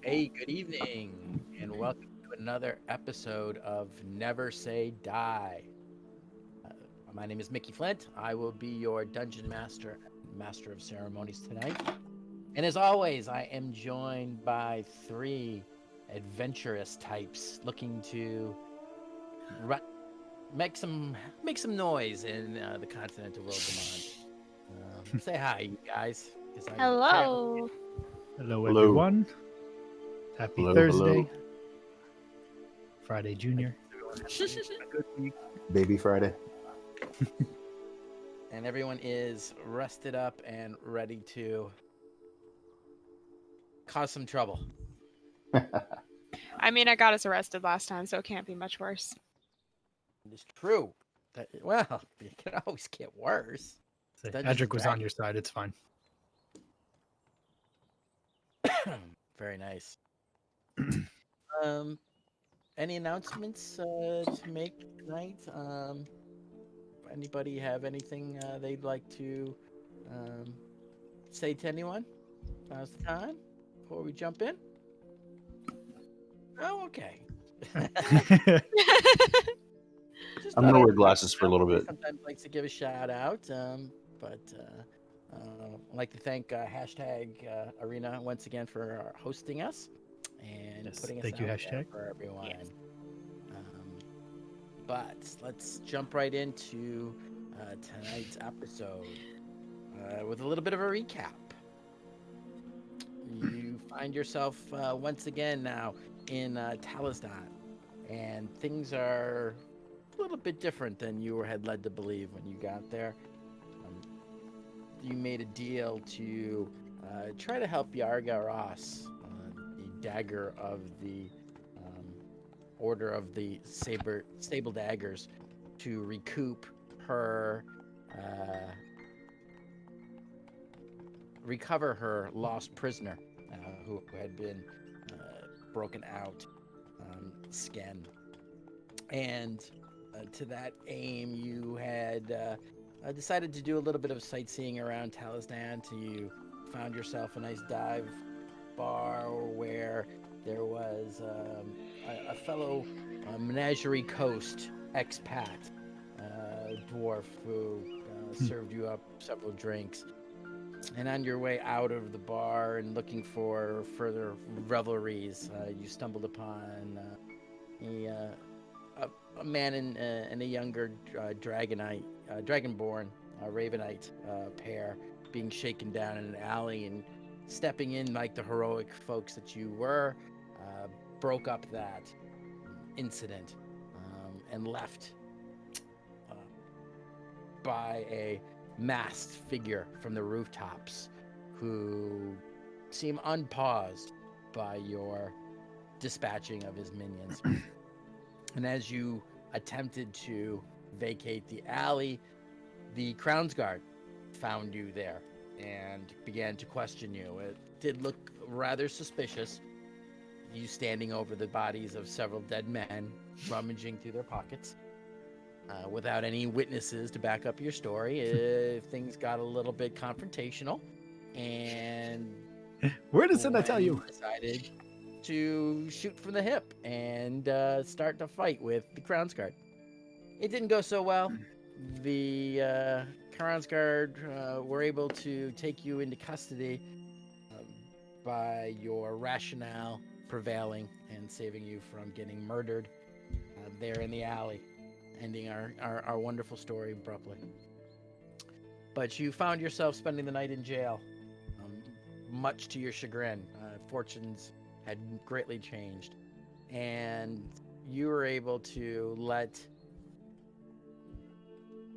Hey, good evening, and welcome to another episode of Never Say Die. Uh, my name is Mickey Flint. I will be your dungeon master and master of ceremonies tonight. And as always, I am joined by three adventurous types looking to ru- make some noise in the continent of Wilgamont. Say hi, you guys, because I'm apparently Hello. Hello, Hello. everyone. Happy Hello, Thursday. hello. Friday I Junior. guess everyone having a good week. Baby Friday. And everyone is rested up and ready to cause some trouble. I mean, I got us arrested last time, so it can't be much worse. It is true that, well, it can always get worse. So Dungeons and Adric was on your side. It's fine. Dragons. Very nice. Um, any announcements to make tonight? Anybody have anything they'd like to um, say to anyone? Now's the time before we jump in. Oh, okay. Just I'm thought gonna I'd wear glasses for a little bit. sometimes likes to give a shout out, I'd like to thank #Arena once again for hosting us and Yes, putting us thank you, out there hashtag. for everyone. Yes. Um, but let's jump right into tonight's episode with a little bit of a recap. You find yourself once again now in Talisdan, and things are a little bit different than you had led to believe when you got there. You made a deal to try to help Yarga Ross, the dagger of the Order of the Sable Daggers, to recoup her, recover her lost prisoner who had been broken out skin. And to that aim, you had decided to do a little bit of sightseeing around Talisdan. You found yourself a nice dive bar where there was a fellow Menagerie Coast expat dwarf who served you up several drinks. And on your way out of the bar and looking for further revelries, you stumbled upon a man and a younger dragonborn, ravenite pair being shaken down in an alley, and stepping in like the heroic folks that you were, broke up that incident and left by a masked figure from the rooftops who seem unpaused by your dispatching of his minions. And as you attempted to vacate the alley, the Crown's Guard found you there and began to question you. It did look rather suspicious, you standing over the bodies of several dead men, rummaging through their pockets. Without any witnesses to back up your story, things got a little bit confrontational, and Where does I tell you? decided to shoot from the hip and start to fight with the Crown's Guard. It didn't go so well. The Crown's Guard were able to take you into custody by your rationale prevailing and saving you from getting murdered there in the alley, ending our wonderful story abruptly. But you found yourself spending the night in jail, much to your chagrin. Fortunes had greatly changed, and you were able to let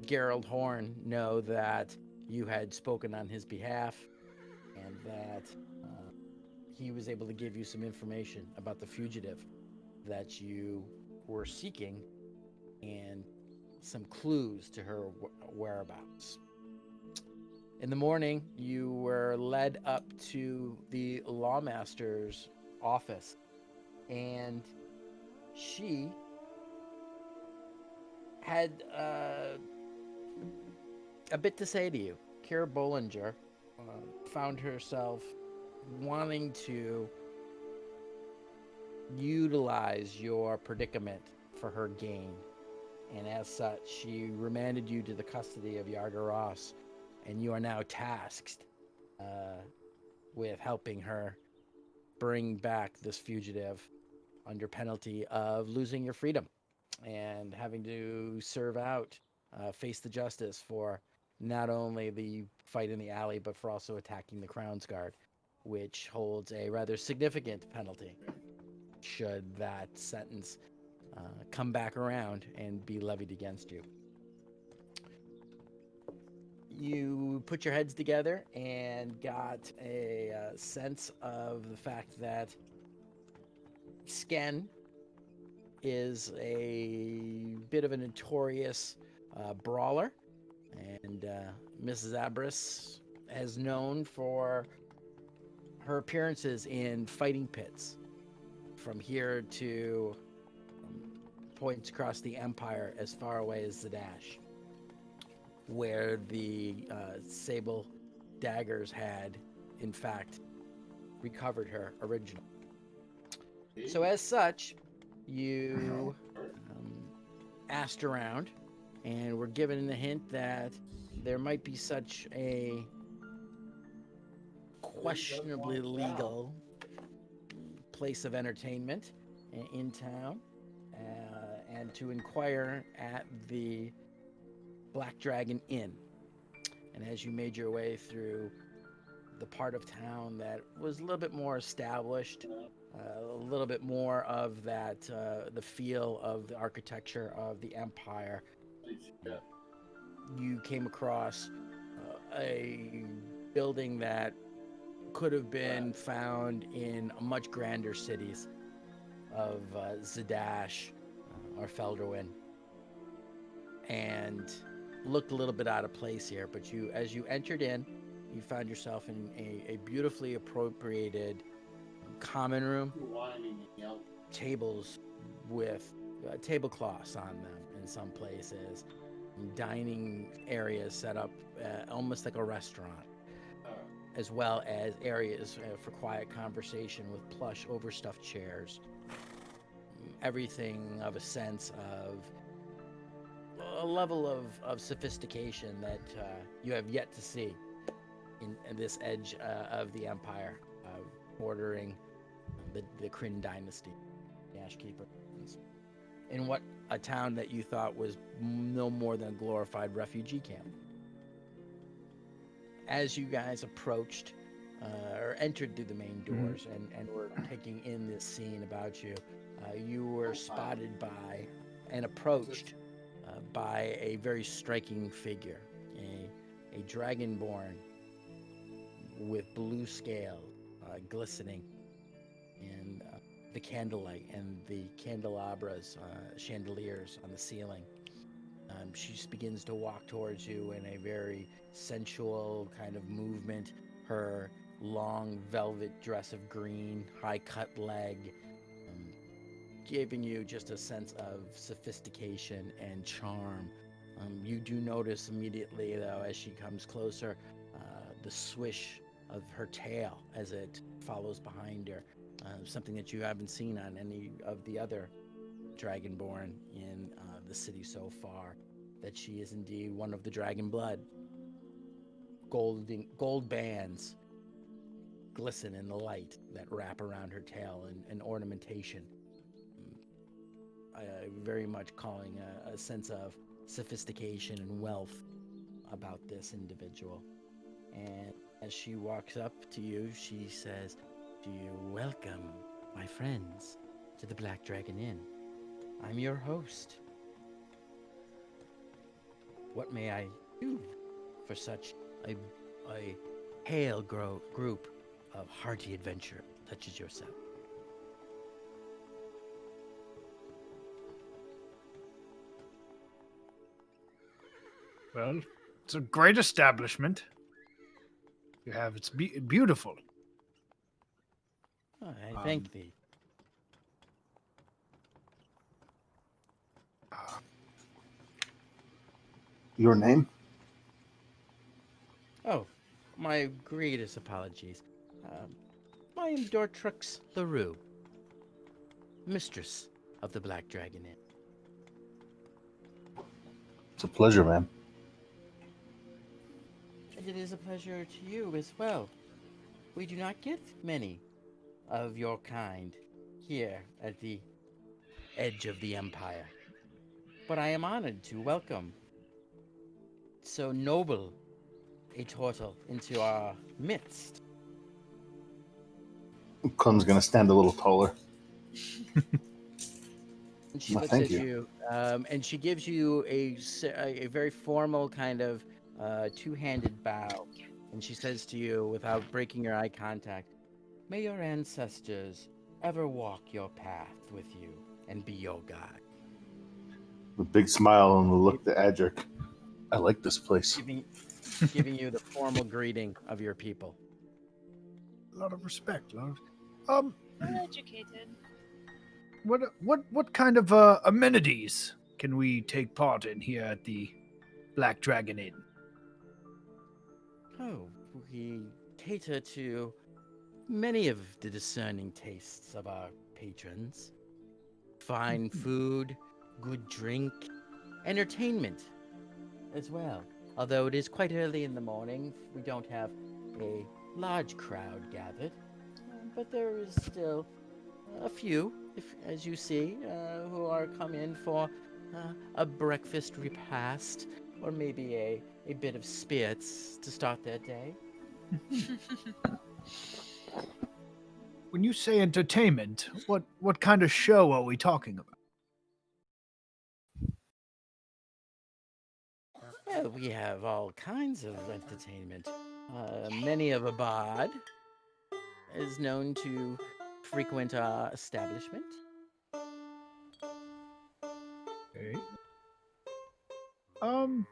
Gerald Horn know that you had spoken on his behalf, and that he was able to give you some information about the fugitive that you were seeking and some clues to her whereabouts. In the morning, you were led up to the lawmaster's office, and she had a bit to say to you. Kira Bollinger found herself wanting to utilize your predicament for her gain. And as such, she remanded you to the custody of Yarga Ross, and you are now tasked with helping her bring back this fugitive under penalty of losing your freedom and having to serve out, face the justice for not only the fight in the alley, but for also attacking the Crown's Guard, which holds a rather significant penalty should that sentence come back around and be levied against you. You put your heads together and got a sense of the fact that Sken is a bit of a notorious brawler, and Mrs. Abris is known for her appearances in fighting pits from here to points across the Empire as far away as Zadash, where the Sable daggers had, in fact, recovered her originally. So as such, you asked around and were given the hint that there might be such a questionably legal place of entertainment in town, and to inquire at the Black Dragon Inn. And as you made your way through the part of town that was a little bit more established, a little bit more of that, the feel of the architecture of the Empire, you came across a building that could have been found in much grander cities of Zadash or Felderwin, and looked a little bit out of place here. But you, as you entered in, you found yourself in a beautifully appropriated common room, tables with tablecloths on them in some places, dining areas set up almost like a restaurant, as well as areas for quiet conversation with plush overstuffed chairs. Everything of a sense of a level of sophistication that you have yet to see in this edge of the Empire, bordering the Kryn dynasty, the Ashkeeper. In what a town that you thought was no more than a glorified refugee camp. As you guys approached or entered through the main doors and were taking in this scene about you, you were spotted by and approached by a very striking figure, a dragonborn with blue scales glistening in the candlelight and the candelabras, chandeliers on the ceiling. She just begins to walk towards you in a very sensual kind of movement. Her long velvet dress of green, high-cut leg, giving you just a sense of sophistication and charm. You do notice immediately, though, as she comes closer, the swish of her tail as it follows behind her, something that you haven't seen on any of the other Dragonborn in the city so far, that she is indeed one of the dragon blood. Gold bands glisten in the light that wrap around her tail, and ornamentation, very much calling a sense of sophistication and wealth about this individual. And as she walks up to you, she says, "Do you welcome, my friends, to the Black Dragon Inn? I'm your host. What may I do for such a hale group of hearty adventure such as yourself?" Well, it's a great establishment. You have, it's beautiful. Oh, I thank thee. Your name? Oh, my greatest apologies. I am Dortrux LaRue, mistress of the Black Dragon Inn. It's a pleasure, man. And it is a pleasure to you as well. We do not get many of your kind here at the edge of the Empire. But I am honored to welcome so noble a turtle into our midst. Clem's gonna stand a little taller. And she Well, looks thank at you. you, and she gives you a very formal kind of two-handed bow. And she says to you, without breaking your eye contact, "May your ancestors ever walk your path with you and be your guide." A big smile and the look to Adric. I like this place. Giving you the formal greeting of your people. A lot of respect. Uneducated. What kind of amenities can we take part in here at the Black Dragon Inn? Oh, we cater to many of the discerning tastes of our patrons. Fine food, good drink, entertainment as well. Although it is quite early in the morning, we don't have a large crowd gathered, but there is still a few, as you see, who are come in for a breakfast repast or maybe a bit of spirits to start their day. When you say entertainment, what kind of show are we talking about? Well, we have all kinds of entertainment. Many of a bard is known to frequent our establishment. Okay.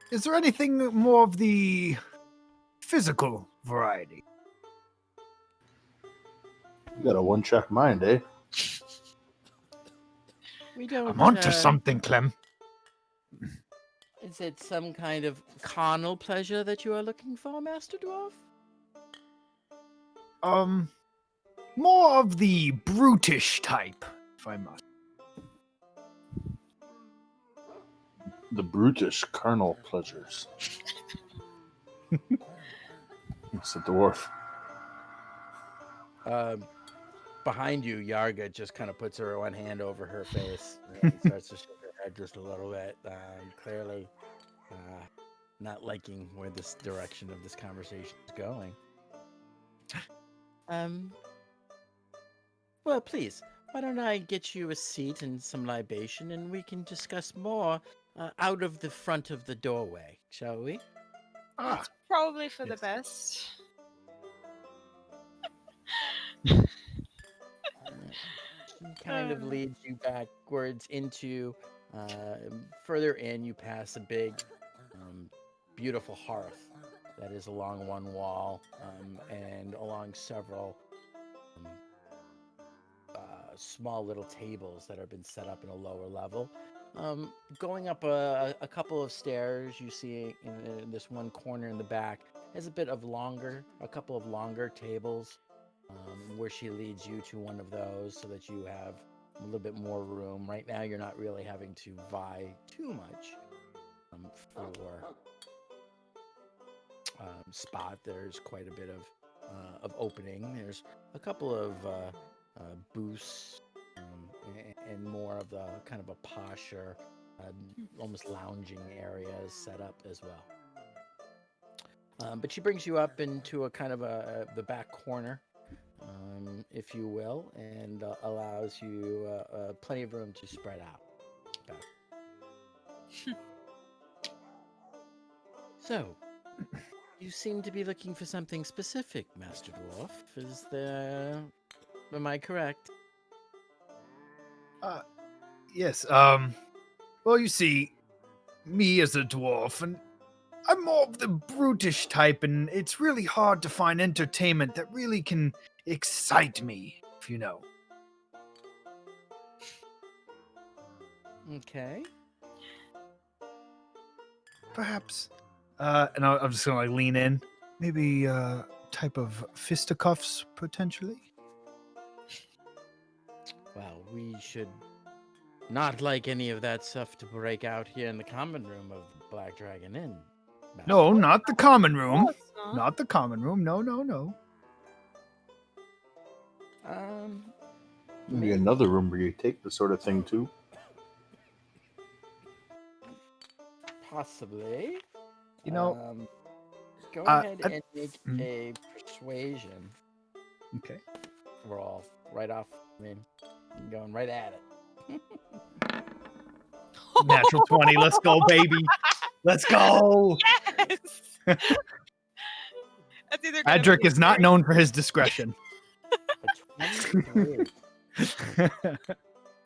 Is there anything more of the physical variety? You got a one-track mind, eh? We don't. I'm onto something, Clem. Is it some kind of carnal pleasure that you are looking for, Master Dwarf? More of the brutish type, if I must. The brutish carnal pleasures. It's a dwarf. Behind you, Yarga just kind of puts her one hand over her face and starts to shake her head just a little bit, clearly not liking where this direction of this conversation is going. Well, please, why don't I get you a seat and some libation, and we can discuss more out of the front of the doorway, shall we? It's probably for the yes. best. She kind of leads you backwards into further in. You pass a big, beautiful hearth that is along one wall and along several small little tables that have been set up in a lower level. Going up a couple of stairs, you see in this one corner in the back has a couple of longer tables where she leads you to one of those so that you have a little bit more room. Right now, you're not really having to vie too much for spot. There's quite a bit of opening. There's a couple of booths and more of the kind of a posher, almost lounging areas set up as well. But she brings you up into a kind of the back corner, if you will, and allows you plenty of room to spread out. So, you seem to be looking for something specific, Master Dwarf. Am I correct? Yes. Well, you see, me as a dwarf, and I'm more of the brutish type, and it's really hard to find entertainment that really can excite me, if you know. Okay. Perhaps. And I'm just gonna lean in. maybe type of fisticuffs potentially. Well, we should not like any of that stuff to break out here in the common room of Black Dragon Inn. Master. No, not the common room. No, it's not. Not the common room. No, no, no. Maybe another room where you take this sort of thing to. Possibly. You know, Go uh, ahead I- and make a persuasion okay. roll right off. I mean, you're going right at it. Natural 20. Let's go, baby. Let's go. Yes. That's either gonna Adric be is not known for his discretion. A 23.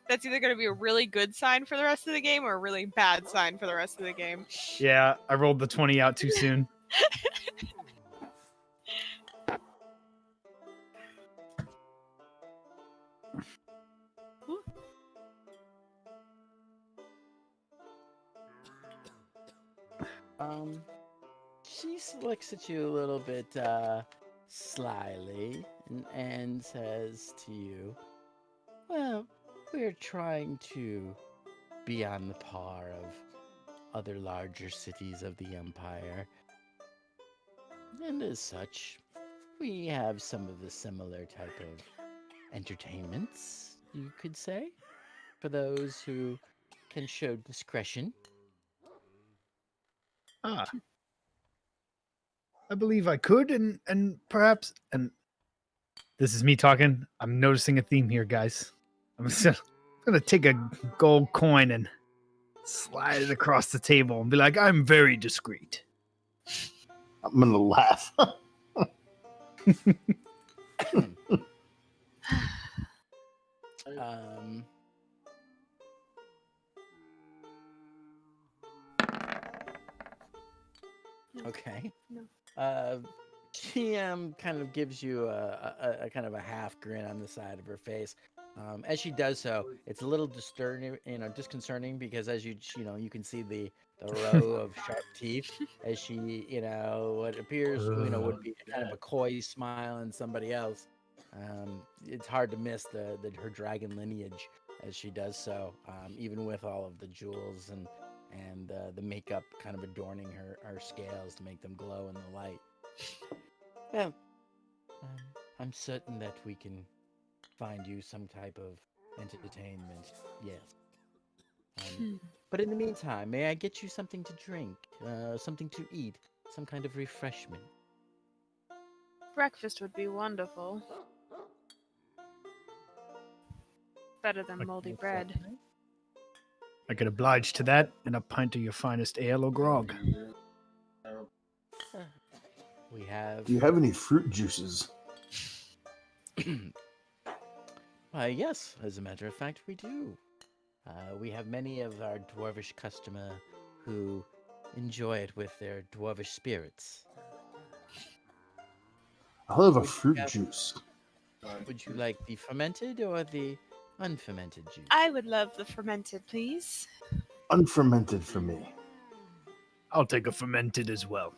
That's either going to be a really good sign for the rest of the game or a really bad sign for the rest of the game. Yeah, I rolled the 20 out too soon. She looks at you a little bit slyly and says to you, well, we're trying to be on the par of other larger cities of the Empire. And as such, we have some of the similar type of entertainments, you could say, for those who can show discretion. Ah. I believe I could, and perhaps, and this is me talking. I'm noticing a theme here, guys. I'm gonna take a gold coin and slide it across the table and be like, I'm very discreet. I'm gonna laugh. Okay. No. She kind of gives you a kind of a half grin on the side of her face. As she does so, it's a little disconcerting because as you you can see the row of sharp teeth as she, what appears, would be kind of a coy smile in somebody else. It's hard to miss her dragon lineage as she does so, even with all of the jewels and the makeup kind of adorning her scales to make them glow in the light. Well, I'm certain that we can find you some type of entertainment. Yes. But in the meantime, may I get you something to drink, something to eat, some kind of refreshment? Breakfast would be wonderful. Better than Like moldy what's bread. that? I could oblige to that and a pint of your finest ale or grog. We have. Do you have any fruit juices? Why, yes, as a matter of fact, we do. We have many of our dwarvish customer who enjoy it with their dwarvish spirits. I'll have a Would you fruit have- juice. Would you like the fermented or the unfermented juice? I would love the fermented, please. Unfermented for me. I'll take a fermented as well.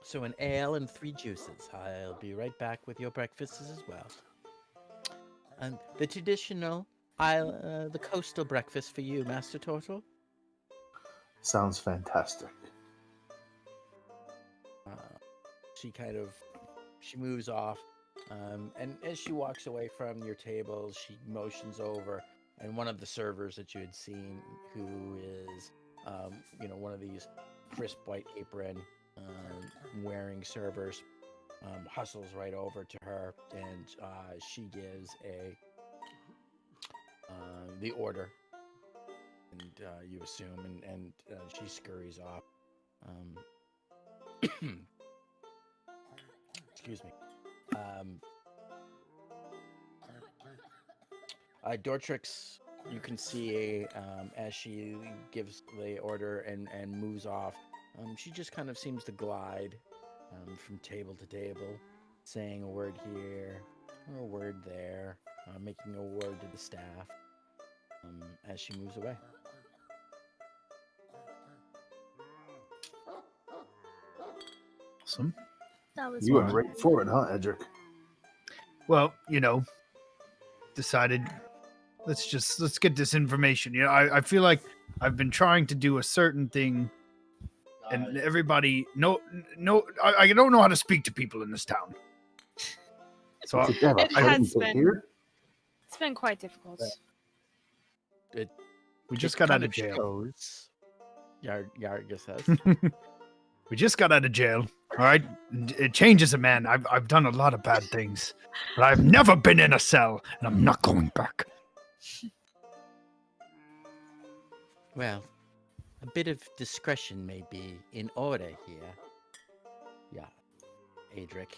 So an ale and 3 juices. I'll be right back with your breakfasts as well. The traditional, the coastal breakfast for you, Master Turtle. Sounds fantastic. She moves off, and as she walks away from your table, she motions over, and one of the servers that you had seen, who is, one of these crisp white apron wearing servers, hustles right over to her, and she gives the order, and you assume, and she scurries off. Excuse me. Dortrix, you can see as she gives the order and moves off, she just kind of seems to glide from table to table, saying a word here, or a word there, making a word to the staff as she moves away. Awesome. That was You went Alright. right for it, huh, Edric? Well, decided let's get this information. I feel like I've been trying to do a certain thing, and everybody I don't know how to speak to people in this town. So Did they have a It fighting has pit been. here? It's been quite difficult. we just It got kind out of jail. shows, Yarga says. We just got out of jail. All right, it changes a man. I've done a lot of bad things, but I've never been in a cell, and I'm not going back. Well, a bit of discretion may be in order here. Yeah, Adric.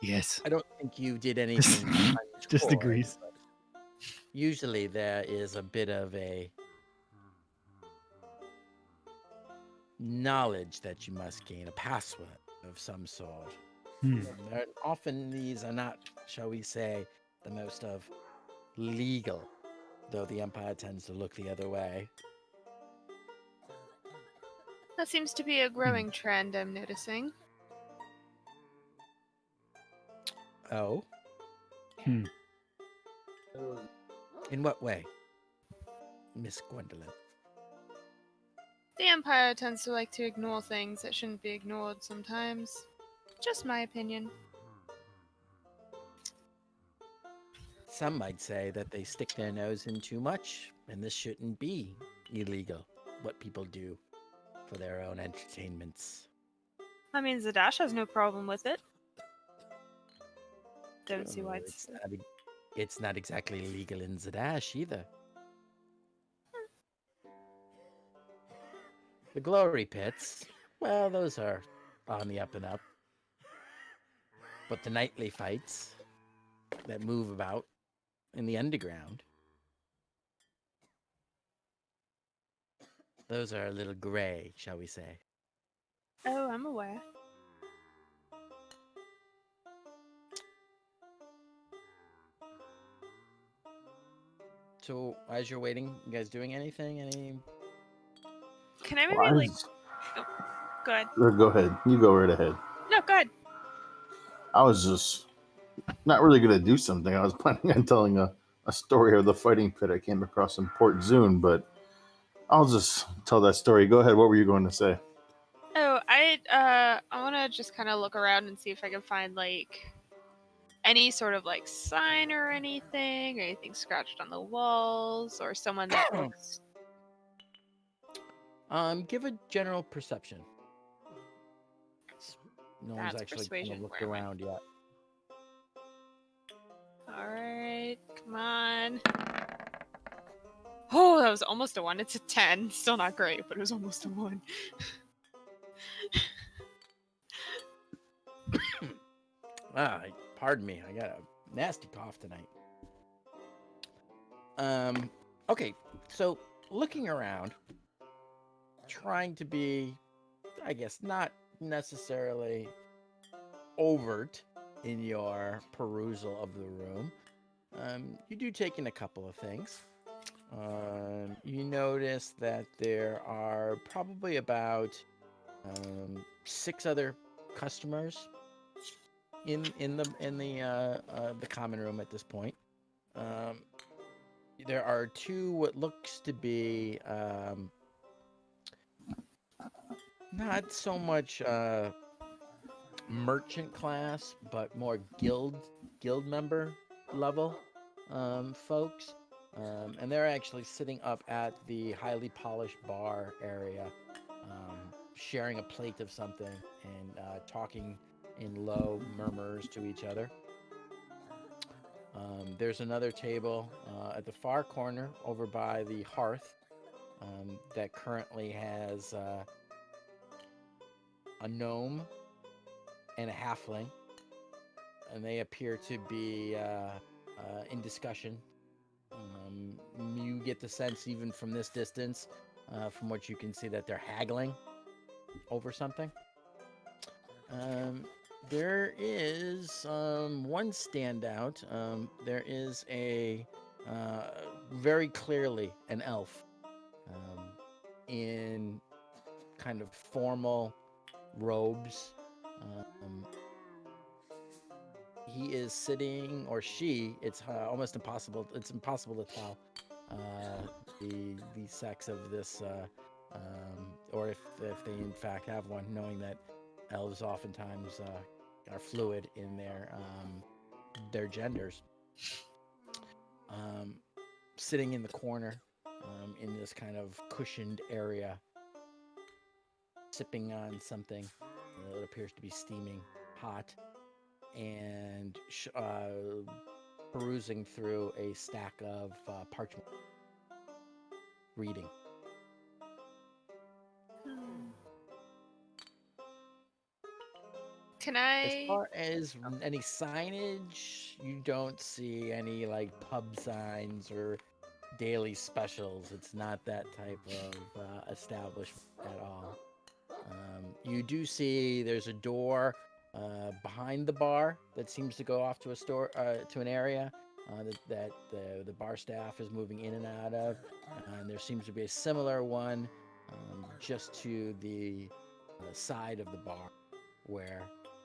Yes, I don't think you did anything untoward, disagrees. but usually there is a bit of a knowledge that you must gain, a password of some sort. Often these are not, shall we say, the most of legal, though the Empire tends to look the other way. That seems to be a growing trend I'm noticing. Oh? Hmm. In what way, Miss Gwendolyn? The Empire tends to like to ignore things that shouldn't be ignored sometimes. Just my opinion. Some might say that they stick their nose in too much, and this shouldn't be illegal, what people do for their own entertainments. I mean, Zadash has no problem with it. Don't see why It's not exactly legal in Zadash either. The glory pits, well, those are on the up and up. But the nightly fights that move about in the underground, those are a little gray, shall we say. Oh, I'm aware. So, as you're waiting, you guys doing anything? Can I maybe Well, Go ahead. Go ahead. You go right ahead. No, go ahead. I was just not really going to do something. I was planning on telling a story of the fighting pit I came across in Port Zune, but I'll just tell that story. Go ahead. What were you going to say? Oh, I want to just kind of look around and see if I can find like any sort of like sign or anything scratched on the walls, or someone that looks. Give a general perception. No one's That's actually persuasion. looked Where am I? around yet. All right, come on. Oh, that was almost a 1. It's a 10. Still not great, but it was almost a 1. Pardon me. I got a nasty cough tonight. Okay, so looking around, trying to be, I guess, not necessarily overt in your perusal of the room. You do take in a couple of things. You notice that there are probably about 6 other customers in the common room at this point. There are 2 what looks to be not so much merchant class, but more guild member level folks. And they're actually sitting up at the highly polished bar area, sharing a plate of something and talking in low murmurs to each other. There's another table at the far corner over by the hearth that currently has a gnome and a halfling, and they appear to be in discussion. You get the sense, even from this distance, from what you can see, that they're haggling over something. There is one standout. There is a very clearly an elf in kind of formal robes. Um, he is sitting, or she. It's almost impossible. It's impossible to tell the sex of this, or if they in fact have one, knowing that elves oftentimes are fluid in their genders. Sitting in the corner, in this kind of cushioned area, sipping on something that appears to be steaming hot, and perusing through a stack of parchment, reading. Can As I? far as any signage, you don't see any like pub signs or daily specials. It's not that type of establishment at all. You do see there's a door behind the bar that seems to go off to a store, to an area that the bar staff is moving in and out of. And there seems to be a similar one just to the side of the bar where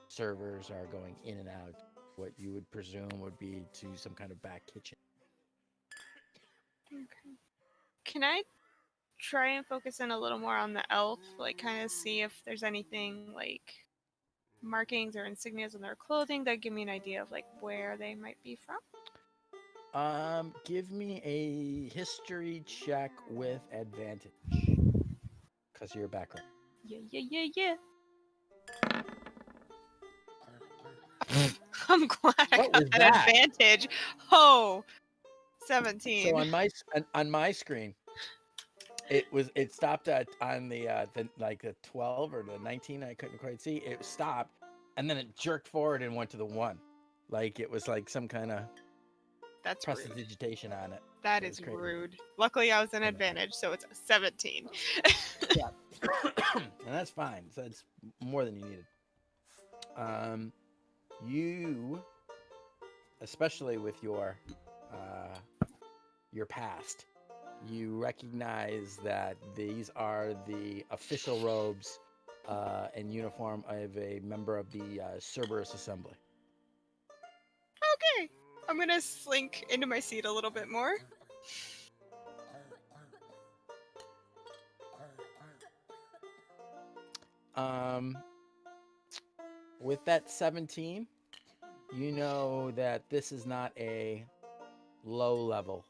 servers are going in and out. What you would presume would be to some kind of back kitchen. Okay. Can I try and focus in a little more on the elf? Like, kind of see if there's anything like markings or insignias on their clothing that give me an idea of like where they might be from. Give me a history check with advantage because of your background. Yeah. I'm glad I What got was that that? advantage. Oh, 17. So on my screen, it stopped at on the like the 12 or the 19. I couldn't quite see. It stopped, and then it jerked forward and went to the 1, like it was like some kind of That's rude. prestidigitation on it. That It is was crazy. rude. Luckily, I was an Yeah. advantage, so it's a 17. Yeah, and that's fine. So that's more than you needed. You, especially with your past, you recognize that these are the official robes and uniform of a member of the Cerberus Assembly. Okay. I'm gonna slink into my seat a little bit more. With that 17, you know that this is not a low-level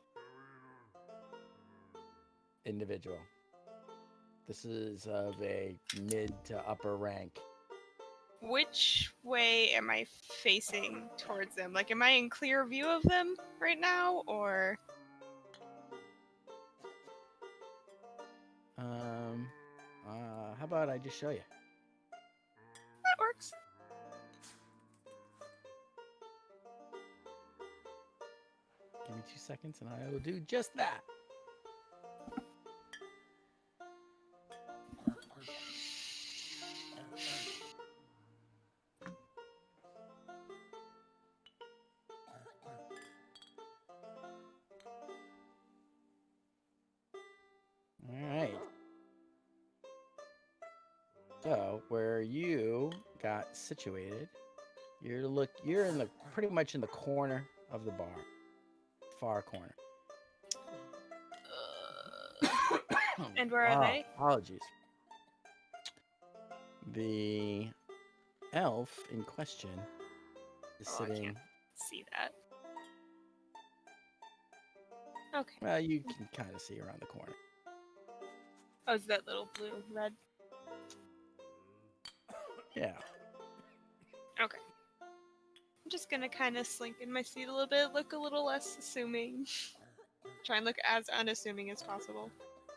individual. This is of a mid to upper rank. Which way am I facing towards them? Like, am I in clear view of them right now, or? How about I just show you? That works. Give me 2 seconds and I will do just that. All right. So where you got situated, you're in the pretty much in the corner of the bar, far corner. And where are they? Apologies. The elf in question is Oh, I sitting. can't see that. Okay. Well, you can kind of see around the corner. Oh, is that little blue red? Yeah. Okay. I'm just gonna kind of slink in my seat a little bit, look a little less assuming. Try and look as unassuming as possible.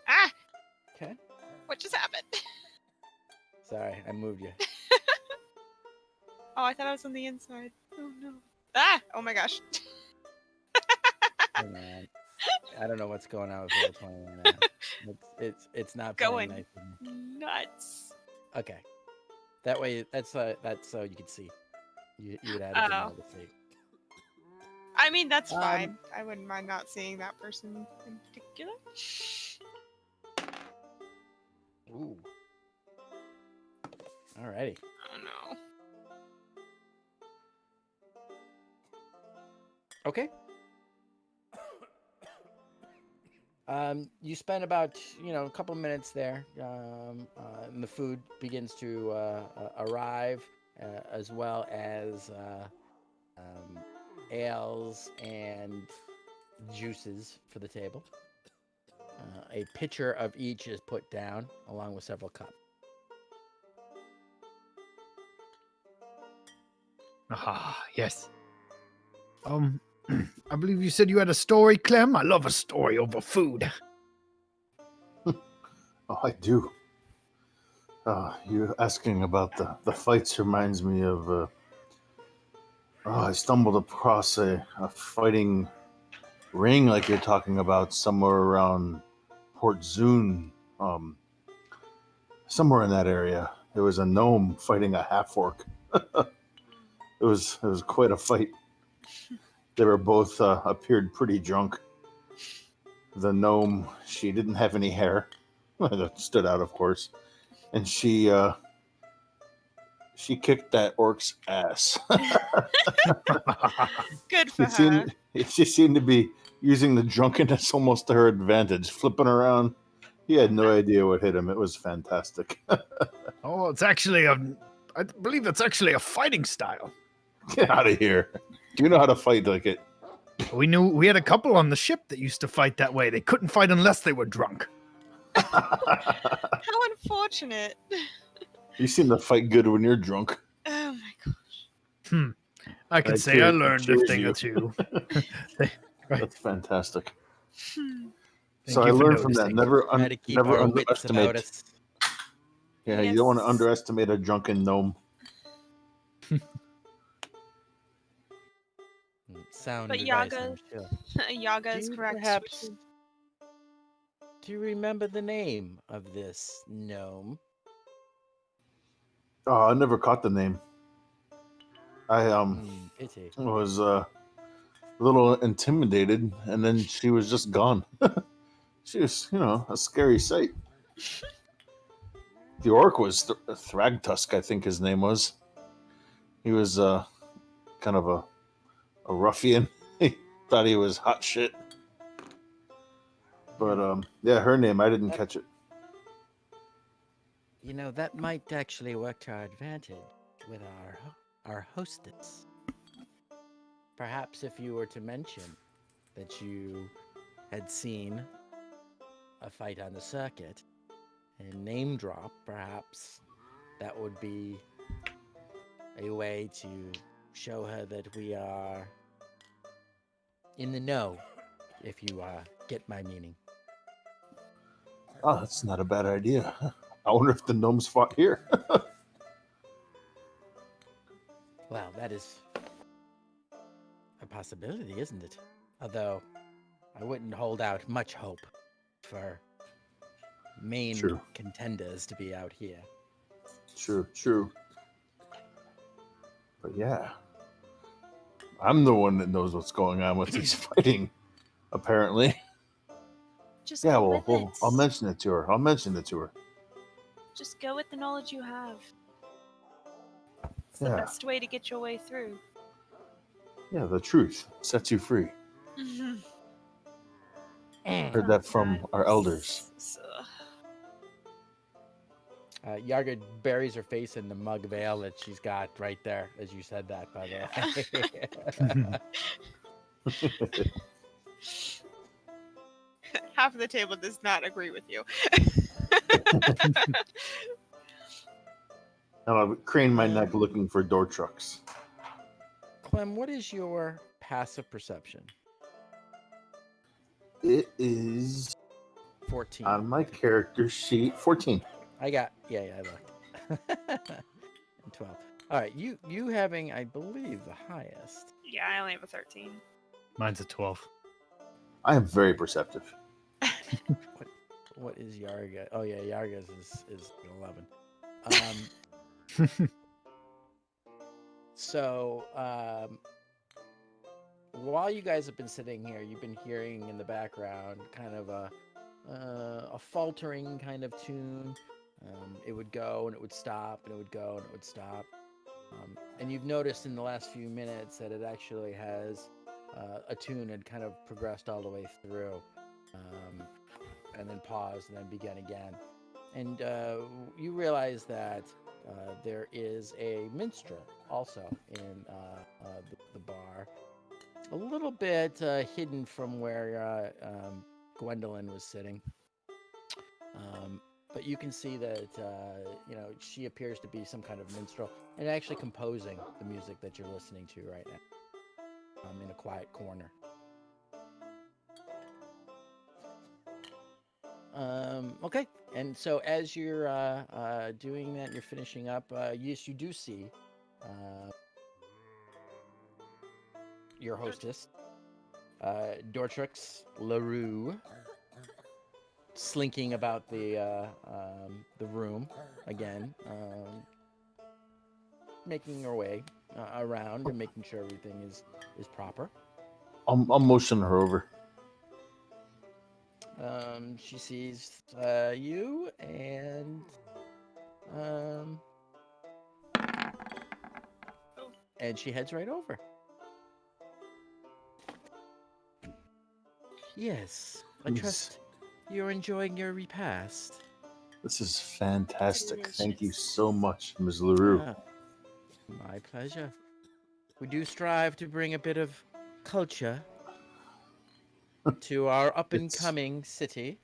Ah! Okay. What just happened? Sorry, I moved you. Oh, I thought I was on the inside. Oh no. Ah! Oh my gosh. Hey, man. I don't know what's going on with Roll 20 right now. It's not Going playing nice. nuts. Okay. That way, that's so you can see. You would add it Oh. to see. I mean, that's fine. I wouldn't mind not seeing that person in particular. Ooh. Alrighty. Oh no. Okay. You spend about a couple minutes there, and the food begins to arrive, as well as ales and juices for the table. A pitcher of each is put down, along with several cups. Ah, yes. I believe you said you had a story, Clem. I love a story over food. Oh, I do. You asking about the fights reminds me of. I stumbled across a fighting ring like you're talking about somewhere around Port Zune, somewhere in that area. There was a gnome fighting a half orc. It was quite a fight. They were both appeared pretty drunk. The gnome, she didn't have any hair. That stood out, of course, and she kicked that orc's ass. Good for her. She seemed to be using the drunkenness almost to her advantage, flipping around. He had no idea what hit him. It was fantastic. Oh, it's actually I believe it's actually a fighting style. Get out of here. Do you know how to fight like it? We had a couple on the ship that used to fight that way. They couldn't fight unless they were drunk. How unfortunate. You seem to fight good when you're drunk. Oh my gosh. I can I say I cheer- learned a cheers thing you. or two. That's fantastic. Hmm. So Thank I you for learned from that. noticing. Try to keep Never our wits about underestimate. us. Yeah, you don't want to Yes. underestimate a drunken gnome. Sound But advice, Yaga- I'm sure. Yaga is Do you correct. perhaps- Do you remember the name of this gnome? Oh, I never caught the name. I Pity. was a little intimidated, and then she was just gone. She was, a scary sight. The orc was Thragtusk, I think his name was. He was kind of a ruffian. He thought he was hot shit. But yeah, her name, I didn't catch it. That might actually work to our advantage with our hostess. Perhaps if you were to mention that you had seen a fight on the circuit and name drop, perhaps that would be a way to show her that we are in the know, if you get my meaning. Oh, that's not a bad idea. I wonder if the gnomes fought here. Well, that is a possibility, isn't it? Although I wouldn't hold out much hope for main True. contenders to be out here. True. But yeah, I'm the one that knows what's going on with these fighting, apparently. Just Yeah, go well, with it. I'll mention it to her. Just go with the knowledge you have. It's the Yeah. best way to get your way through. Yeah, the truth sets you free. Heard that from our elders. Yarga buries her face in the mug veil that she's got right there, as you said that, by the way. Half of the table does not agree with you. And I'll crane my neck looking for door trucks. Clem, what is your passive perception? It is 14. on my character sheet. 14. I looked. And 12. All right, you having, I believe, the highest. Yeah, I only have a 13. Mine's a 12. I am very perceptive. What is Yarga? Oh yeah, Yarga's is 11. So while you guys have been sitting here, you've been hearing in the background kind of a faltering kind of tune, It would go and it would stop, and it would go and it would stop. And you've noticed in the last few minutes that it actually has a tune had kind of progressed all the way through, and then paused and then began again. And you realize that there is a minstrel also in the bar, a little bit hidden from where Gwendolyn was sitting. But you can see that she appears to be some kind of minstrel and actually composing the music that you're listening to right now, in a quiet corner. Okay, and so as you're doing that, you're finishing up. Yes, you do see your hostess, Dortrix LaRue, slinking about the room again, making her way around and making sure everything is proper. I'll motion her over. She sees you and she heads right over. Yes, I trust you're enjoying your repast. This is fantastic. Thank you Delicious. so much, Ms. LaRue. Ah, my pleasure. We do strive to bring a bit of culture to our up and coming city.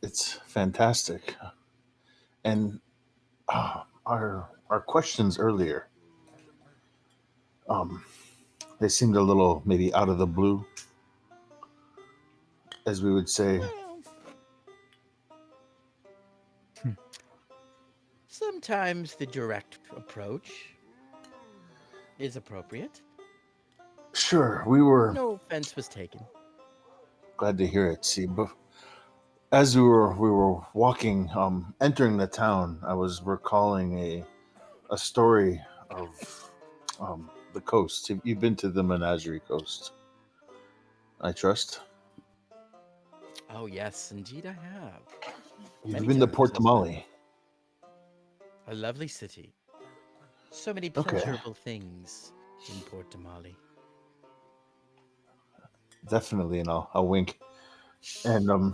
It's fantastic. And our questions earlier, they seemed a little maybe out of the blue, as we would say. Well, sometimes the direct approach is appropriate. Sure, we were No offense was taken. glad to hear it. See, but as we were walking, entering the town, I was recalling a story of the coast. You've been to the Menagerie Coast, I trust. Oh yes, indeed I have. You've Many been to times, Port as a matter of Tamale. A lovely city. So many Okay. pleasurable things in Port Damali. Definitely, and I'll wink. And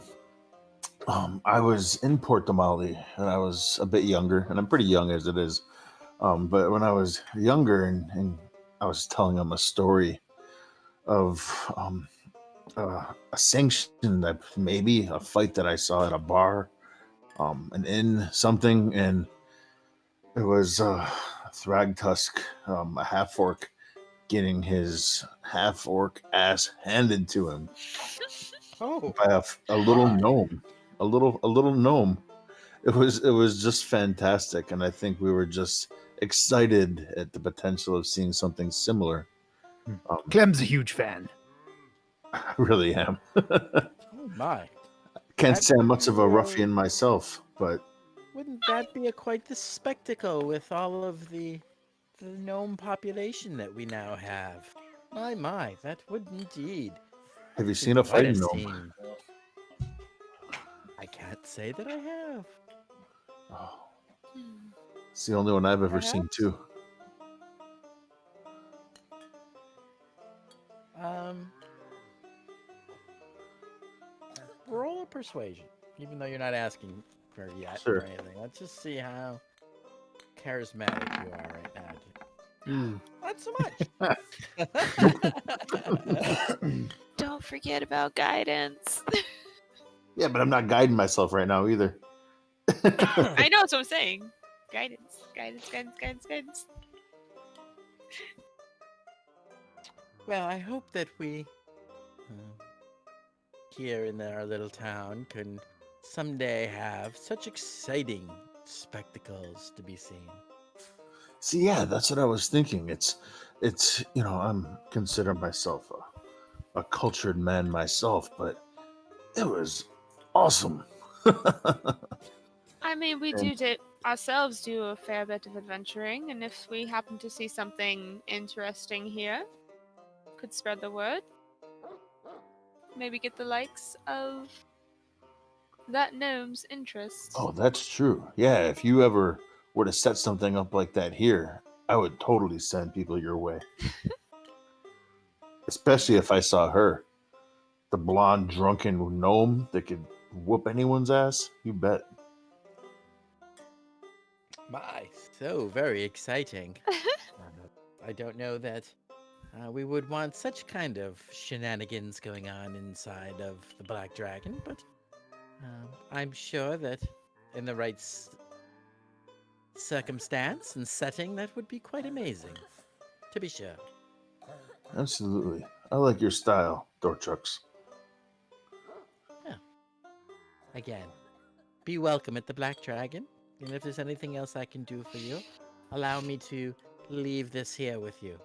I was in Port Damali, and I was a bit younger, and I'm pretty young as it is. But when I was younger, and I was telling him a story of a sanction that maybe a fight that I saw at a bar, an inn, something, and it was Thragtusk, a half orc, getting his half orc ass handed to him Oh, by a little my. gnome, a little gnome. It was just fantastic, and I think we were just excited at the potential of seeing something similar. Clem's a huge fan. I really am. Oh my. Can't That say I'm would much of be a ruffian myself, but wouldn't that be quite the spectacle with all of the gnome population that we now have? My, that would indeed have you be seen a quite a fighting gnome? scene. I can't say that I have. Oh, Hmm. it's the only one I've ever seen Perhaps? too. Um, roll a persuasion, even though you're not asking for it yet Sure. or anything. Let's just see how charismatic you are right now. Not so much. Don't forget about guidance. Yeah, but I'm not guiding myself right now either. I know that's what I'm saying. Guidance, guidance, guidance, guidance, guidance. Well, I hope that we, here in our little town, can someday have such exciting spectacles to be seen. See, yeah, that's what I was thinking. It's I'm consider myself a cultured man myself, but it was awesome. I mean, we And ourselves do a fair bit of adventuring, and if we happen to see something interesting here, could spread the word. Maybe get the likes of that gnome's interest. Oh, that's true. Yeah, if you ever were to set something up like that here, I would totally send people your way. Especially if I saw her. The blonde, drunken gnome that could whoop anyone's ass. You bet. My, so very exciting. I don't know that we would want such kind of shenanigans going on inside of the Black Dragon, but I'm sure that in the right circumstance and setting, that would be quite amazing. To be sure. Absolutely. I like your style, Dorchucks. Again, be welcome at the Black Dragon. And if there's anything else I can do for you, allow me to leave this here with you.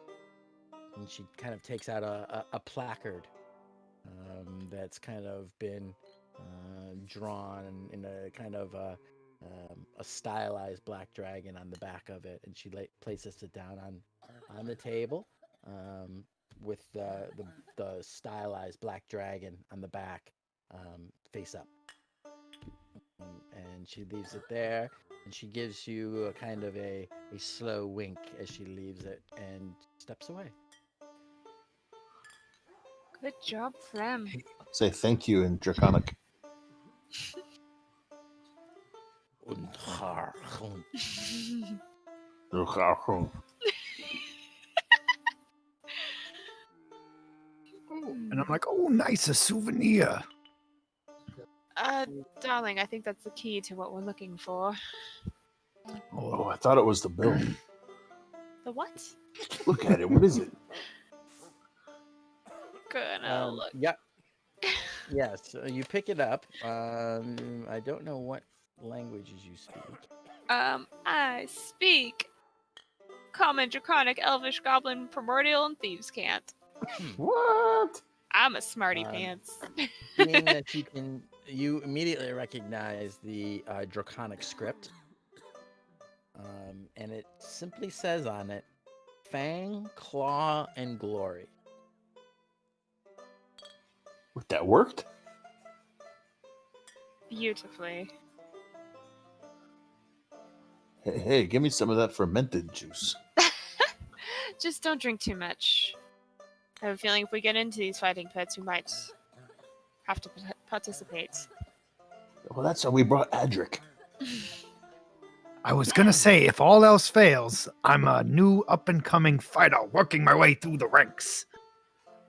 And she kind of takes out a placard that's kind of been drawn in a kind of a stylized black dragon on the back of it, and she places it down on the table with the stylized black dragon on the back, face up. And she leaves it there, and she gives you a kind of a slow wink as she leaves it and steps away. Good job, Flem. Say thank you in Draconic. And I'm like, oh, nice, a souvenir. Darling, I think that's the key to what we're looking for. Oh, I thought it was the bill. The what? Look at it. What is it? Gonna look. Yeah. Yes, you pick it up. I don't know what languages you speak. I speak Common, Draconic, Elvish, Goblin, Primordial, and Thieves' Cant. What? I'm a smarty pants. Being that you immediately recognize the Draconic script, and it simply says on it, "Fang, Claw, and Glory." What, that worked? Beautifully. Hey, give me some of that fermented juice. Just don't drink too much. I have a feeling if we get into these fighting pits, we might have to participate. Well, that's how we brought Adric. I was gonna say, if all else fails, I'm a new up-and-coming fighter working my way through the ranks.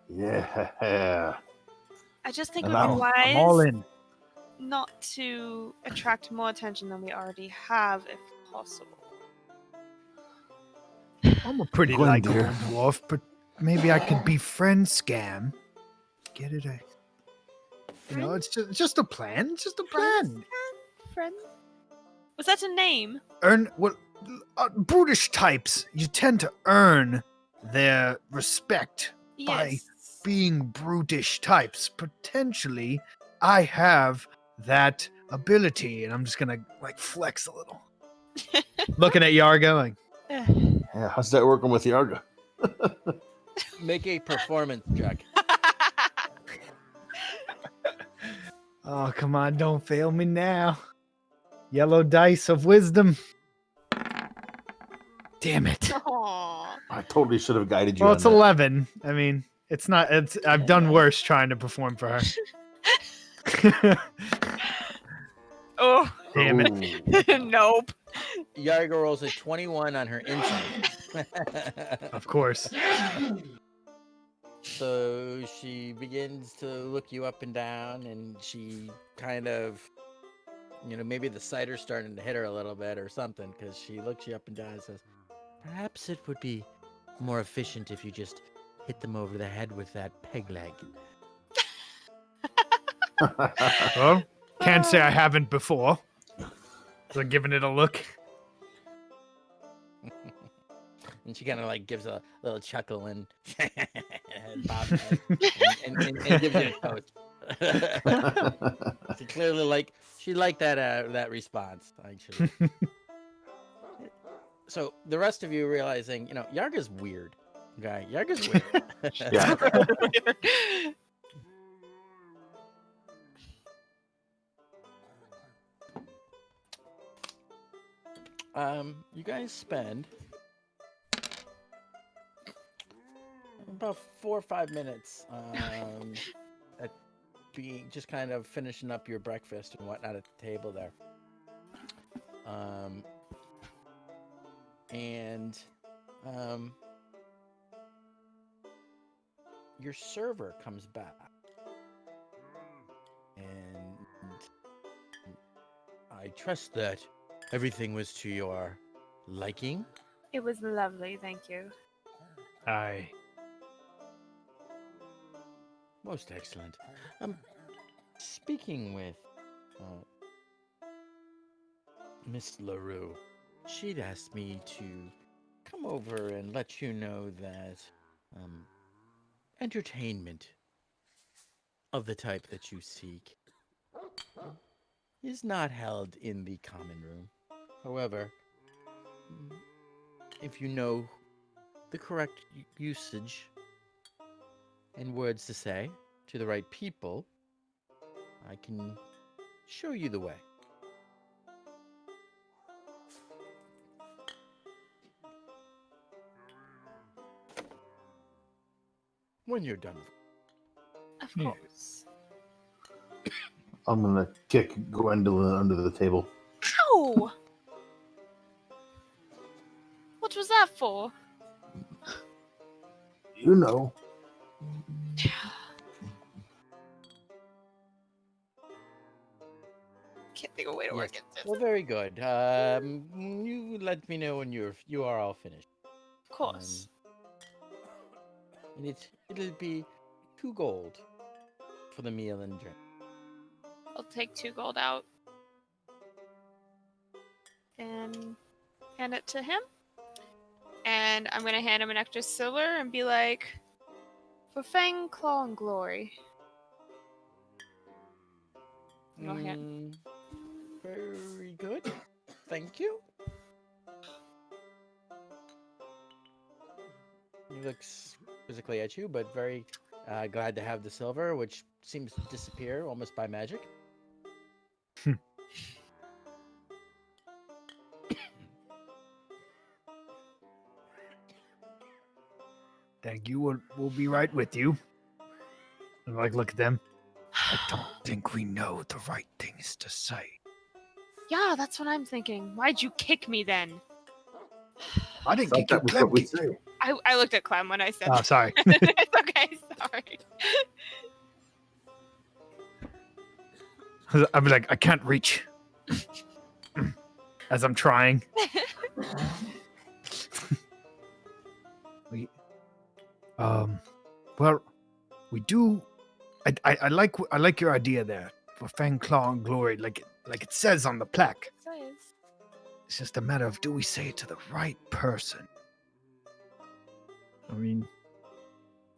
Yeah. I just think it And would be I'm all wise in. not to attract more attention than we already have, if possible. I'm a pretty Gwen, likable dear. dwarf, but maybe I could befriend Scam. Get it? You know, it's just a plan. It's just a plan. Friend? Was that a name? Earn what? Brutish types. You tend to earn their respect by Yes. being brutish types. Potentially, I have that ability, and I'm just gonna like flex a little. Looking at Yargo, like, Yeah, how's that working with Yarga? Make a performance check. oh come on, don't fail me now. Yellow dice of wisdom. Damn it. Aww. I totally should have guided you. Well, on it's that. 11. I mean, it's not. It's. I've done worse trying to perform for her. Oh, Damn it. Ooh. nope. Yarga rolls a 21 on her insight. Of course. So she begins to look you up and down, and she kind of, maybe the cider's starting to hit her a little bit or something, because she looks you up and down and says, "Perhaps it would be more efficient if you just hit them over the head with that peg leg." Well, can't say I haven't before. So giving it a look. And she kind of like gives a little chuckle and bobs her head and gives you a toast. She clearly she liked that response, actually. So the rest of you realizing, Yarga's weird. Okay, Yarga's weird. Yeah. You guys spend about 4 or 5 minutes at being just kind of finishing up your breakfast and whatnot at the table there. And your server comes back, and I trust that everything was to your liking. It was lovely, thank you. Aye. Most excellent. Speaking with Miss LaRue, she'd asked me to come over and let you know that entertainment of the type that you seek is not held in the common room. However, if you know the correct usage and words to say to the right people, I can show you the way. When you're done. Of Yeah. course. I'm gonna kick Gwendolyn under the table. Ow! What was that for? You know. Can't think of a way to work it. Well, very good. You let me know when you are all finished. Of course. And it'll be 2 gold for the meal and drink. I'll take 2 gold out and hand it to him. And I'm gonna hand him an extra silver and be like, for Fang, Claw, and Glory. Go ahead. Very good. Thank you. He looks quizzically at you, but very glad to have the silver, which seems to disappear almost by magic. Thank you. We'll be right with you. And look at them. I don't think we know the right things to say. Yeah, that's what I'm thinking. Why'd you kick me then? I didn't Thought kick you. that was Clem what we kicked say. you. I looked at Clem when I said Oh, that. sorry. It's okay, sorry. I'd be like, I can't reach. As I'm trying. Well, we do. I like your idea there for Fang, Claw, and Glory, like it says on the plaque. It's just a matter of, do we say it to the right person? I mean,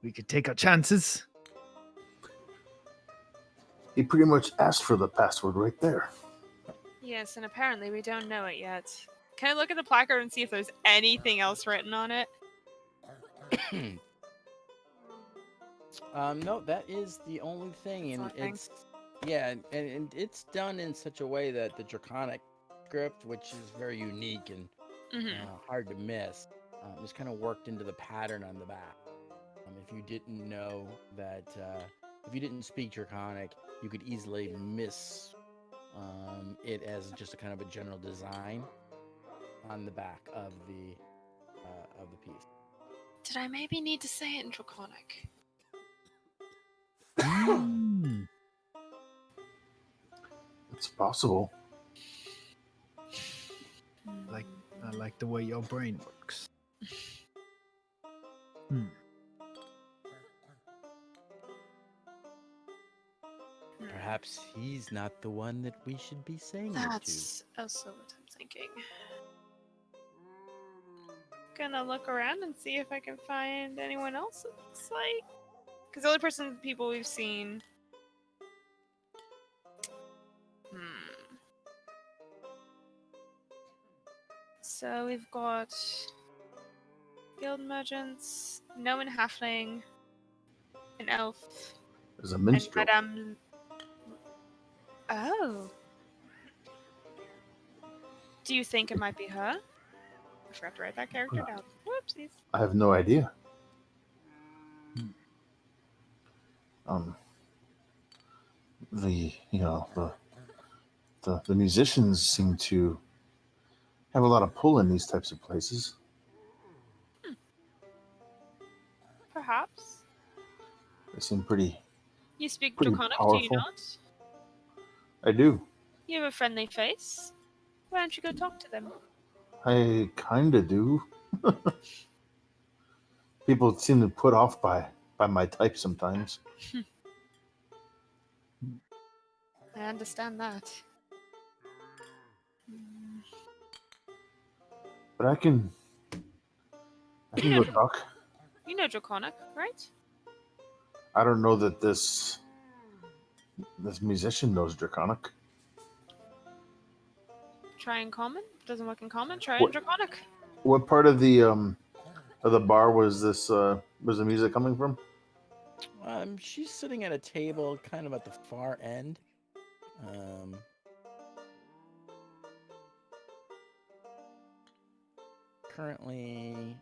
we could take our chances. He pretty much asked for the password right there. Yes, and apparently we don't know it yet. Can I look at the placard and see if there's anything else written on it? No, that is the only thing, and That's the only it's and it's done in such a way that the draconic script, which is very unique and hard to miss, is kind of worked into the pattern on the back. If you didn't know that, if you didn't speak draconic, you could easily miss it as just a kind of a general design on the back of the piece. Did I maybe need to say it in Draconic? It's possible. I like the way your brain works. Perhaps he's not the one that we should be saying That's also what I'm thinking. Gonna look around and see if I can find anyone else it looks like. Because the only people we've seen. So we've got guild merchants, gnome and halfling, an elf, There's a and minstrel. Madame. Oh. Do you think it might be her? I forgot to write that character down. Whoopsies. I have no idea. Um, the musicians seem to have a lot of pull in these types of places. Perhaps. They seem pretty. You speak Pretty Draconic, do you powerful. not? I do. You have a friendly face. Why don't you go talk to them? I kinda do. People seem to put off by my type sometimes. I understand that. But I can go talk. You know Draconic, right? I don't know that this musician knows Draconic. Try in common. Doesn't work in common. Try in What- Draconic. What part of the bar was this was the music coming from? She's sitting at a table kind of at the far end. Currently,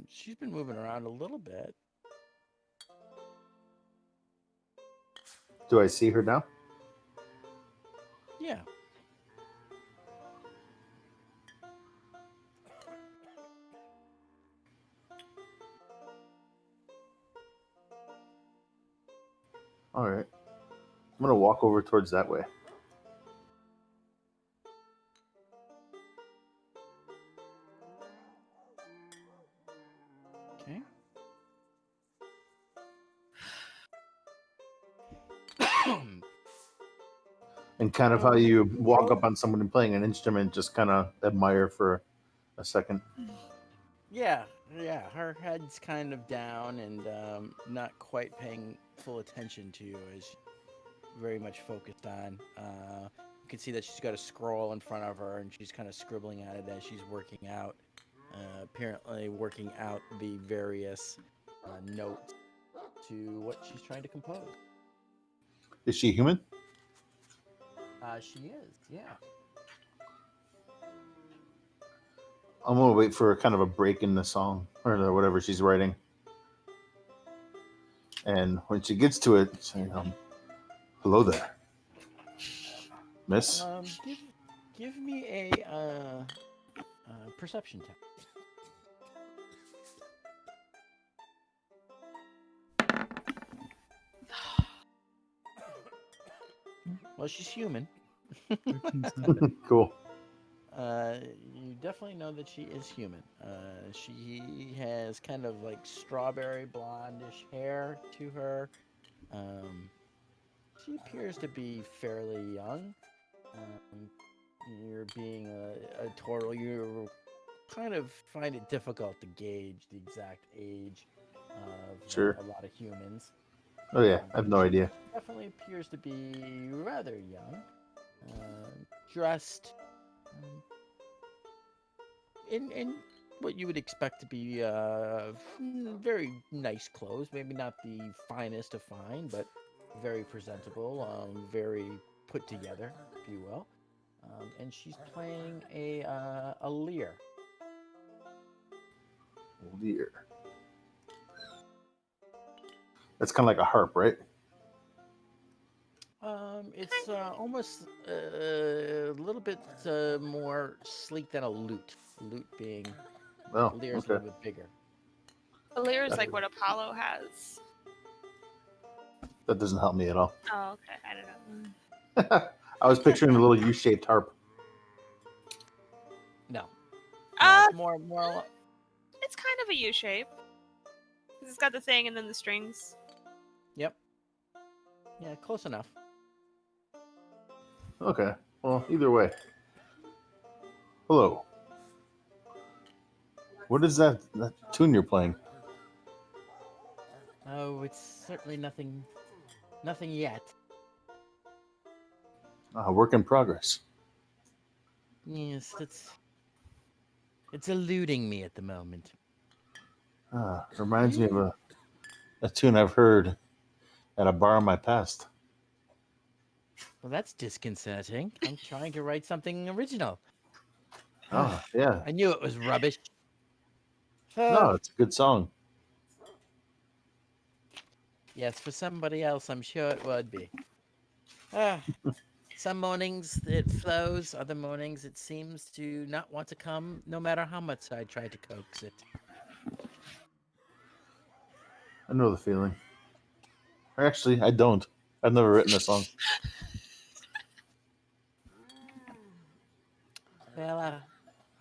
she's been moving around a little bit. Do I see her now? Yeah. All right. I'm gonna walk over towards that way. Okay. And kind of how you walk up on someone playing an instrument, just kind of admire for a second. Yeah. Her head's kind of down and not quite paying full attention to you, as very much focused on. You can see that she's got a scroll in front of her, and she's kind of scribbling at it as she's working out. Apparently, working out the various notes to what she's trying to compose. Is she human? She is, yeah. I'm gonna wait for kind of a break in the song or whatever she's writing. And when she gets to it, say, hello there, miss. Give me a perception test. Well, she's human. Cool. You definitely know that she is human. She has kind of like strawberry blondish hair to her. She appears to be fairly young. You're being a turtle. You kind of find it difficult to gauge the exact age of Sure. a lot of humans. Oh yeah, I have no idea. Definitely appears to be rather young. Dressed in what you would expect to be very nice clothes. Maybe not the finest of fine, but very presentable, very put together, if you will. And she's playing a lyre. Lyre. That's kind of like a harp, right? It's almost a little bit more sleek than a lute. Lute being Oh, lyre's a okay. little bit bigger. A lyre is like what Apollo has. That doesn't help me at all. Oh, okay. I don't know. I was picturing a little U-shaped harp. No. Uh, It's more. It's kind of a U shape. It's got the thing and then the strings. Yep. Yeah, close enough. Okay. Well, either way. Hello. What is that tune you're playing? Oh, it's certainly nothing yet. Work in progress. Yes, it's eluding me at the moment. Reminds me of a tune I've heard at a bar in my past. Well, that's disconcerting. I'm trying to write something original. Oh, yeah. I knew it was rubbish. No, Oh, it's a good song. yes, for somebody else, I'm sure it would be. Ah, some mornings it flows, other mornings it seems to not want to come, no matter how much I try to coax it. I know the feeling. Actually, I don't. I've never written a song. Well,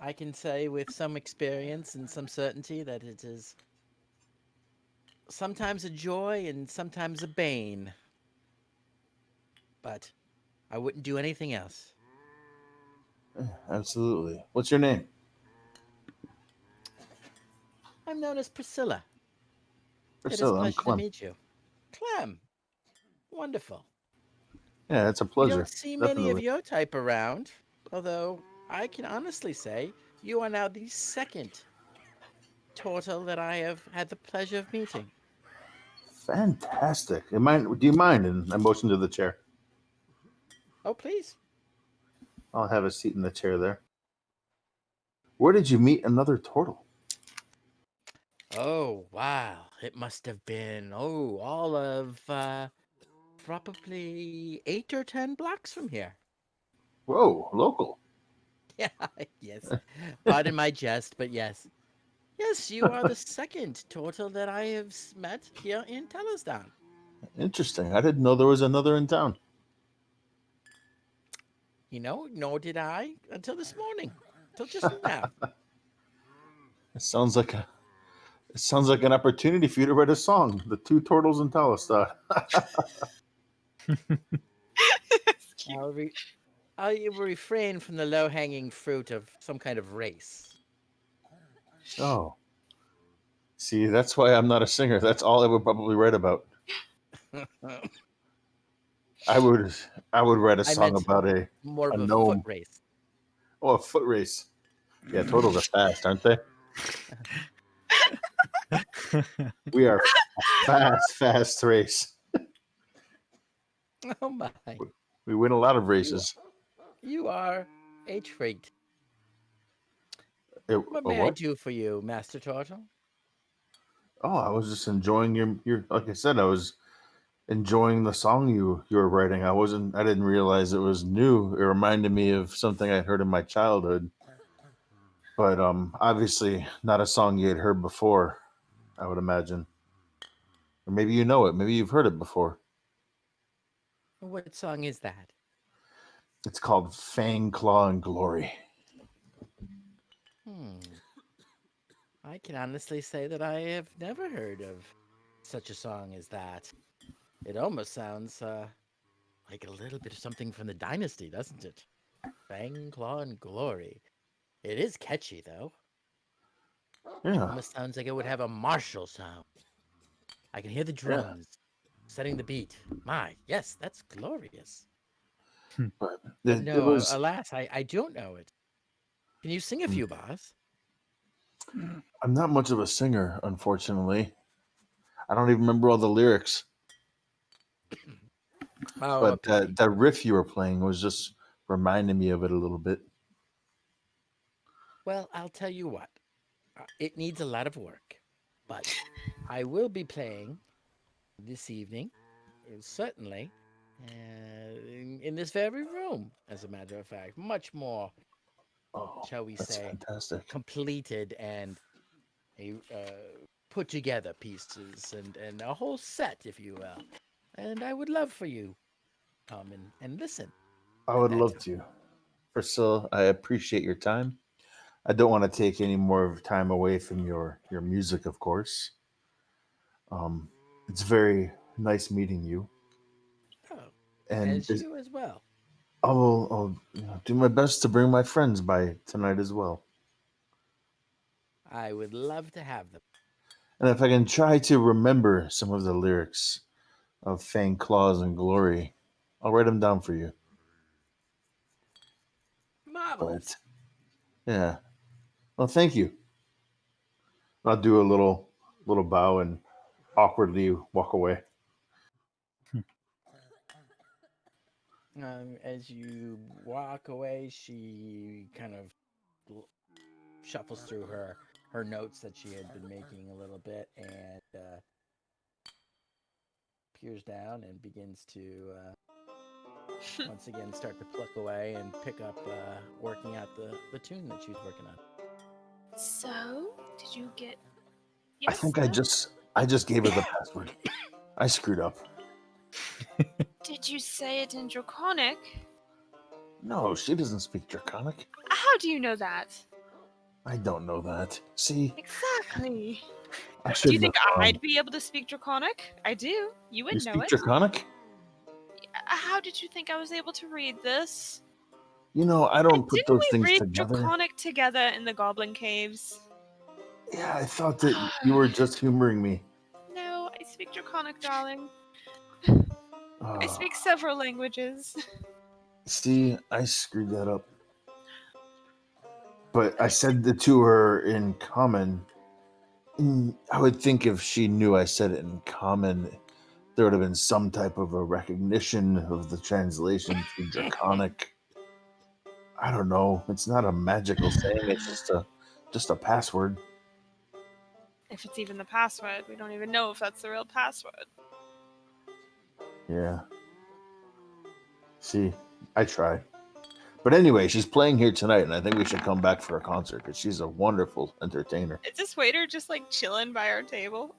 I can say with some experience and some certainty that it is sometimes a joy and sometimes a bane. But I wouldn't do anything else. Absolutely. What's your name? I'm known as Priscilla. It is a Priscilla. I'm pleasure to Clem. meet you. Clem, wonderful. Yeah, it's a You don't pleasure. see many of Definitely. your type around, although I can honestly say you are now the second turtle that I have had the pleasure of meeting. Fantastic. Do you mind? And I motion to the chair. Oh, please. I'll have a seat in the chair there. Where did you meet another turtle? Oh, wow. It must have been, all of probably 8 or 10 blocks from here. Whoa, local. Yeah, yes. Pardon my jest, but yes. Yes, you are the second turtle that I have met here in Telesdan. Interesting. I didn't know there was another in town. Nor did I until this morning, till just now. It sounds like an opportunity for you to write a song. The Two Turtles in Talistad. I'll, re- I'll refrain from the low-hanging fruit of some kind of race. Oh. See, that's why I'm not a singer. That's all I would probably write about. I would I would write a I song meant about more a of a foot gnome. race. Oh, a foot race. Yeah, turtles are fast, aren't they? We are fast race. Oh my. We win a lot of You, races. you are a treat. A What may I what? do for you, Master Turtle? Oh, I was just enjoying your. Like I said, I was enjoying the song you were writing. I didn't realize it was new. It reminded me of something I'd heard in my childhood, but obviously not a song you had heard before. I would imagine, or maybe you know it. Maybe you've heard it before. What song is that? It's called Fang, Claw, and Glory. Hmm. I can honestly say that I have never heard of such a song as that. It almost sounds like a little bit of something from the Dynasty, doesn't it? Fang, Claw, and Glory. It is catchy, though. Yeah, Almost sounds like it would have a martial sound. I can hear the yeah. drums setting the beat. My, yes, that's glorious. But But it no, was. alas, I don't know it. Can you sing a few bars? I'm not much of a singer, unfortunately. I don't even remember all the lyrics. Oh, a But pity. that riff you were playing was just reminding me of it a little bit. Well, I'll tell you what. It needs a lot of work, but I will be playing this evening, certainly, in this very room, as a matter of fact. Much more, Oh, shall we that's say, fantastic. completed and put together pieces and a whole set, if you will. And I would love for you to come and listen I at would that love time. to. Priscilla, I appreciate your time. I don't want to take any more of time away from your music, of course. Um, it's very nice meeting you, Oh, and as you as well. I'll do my best to bring my friends by tonight as well. I would love to have them. And if I can try to remember some of the lyrics of Fang, Claws, and Glory, I'll write them down for you. But Marvelous. yeah, well, thank you. I'll do a little bow and awkwardly walk away. As you walk away, she kind of shuffles through her notes that she had been making a little bit, and peers down and begins to once again start to pluck away and pick up working out the tune that she was working on. So, did you get? I think I just gave her the password. I screwed up. Did you say it in Draconic? No, she doesn't speak Draconic. How do you know that? I don't know that. See, Exactly. I Do you shouldn't think have. I'd be able to speak Draconic? I do. You You would know speak it. Draconic? How did you think I was able to read this? You know, I don't put Didn't those we things read together. Draconic together in the Goblin Caves? Yeah, I thought that you were just humoring me. No, I speak Draconic, darling. I Oh, speak several languages. see, I screwed that up. But I said it to her in common. I would think if she knew I said it in common, there would have been some type of a recognition of the translation to Draconic. I don't know. It's not a magical saying. It's just a password. If it's even the password, we don't even know if that's the real password. Yeah. See, I tried. But anyway, she's playing here tonight, and I think we should come back for a concert because she's a wonderful entertainer. Is this waiter just like chilling by our table?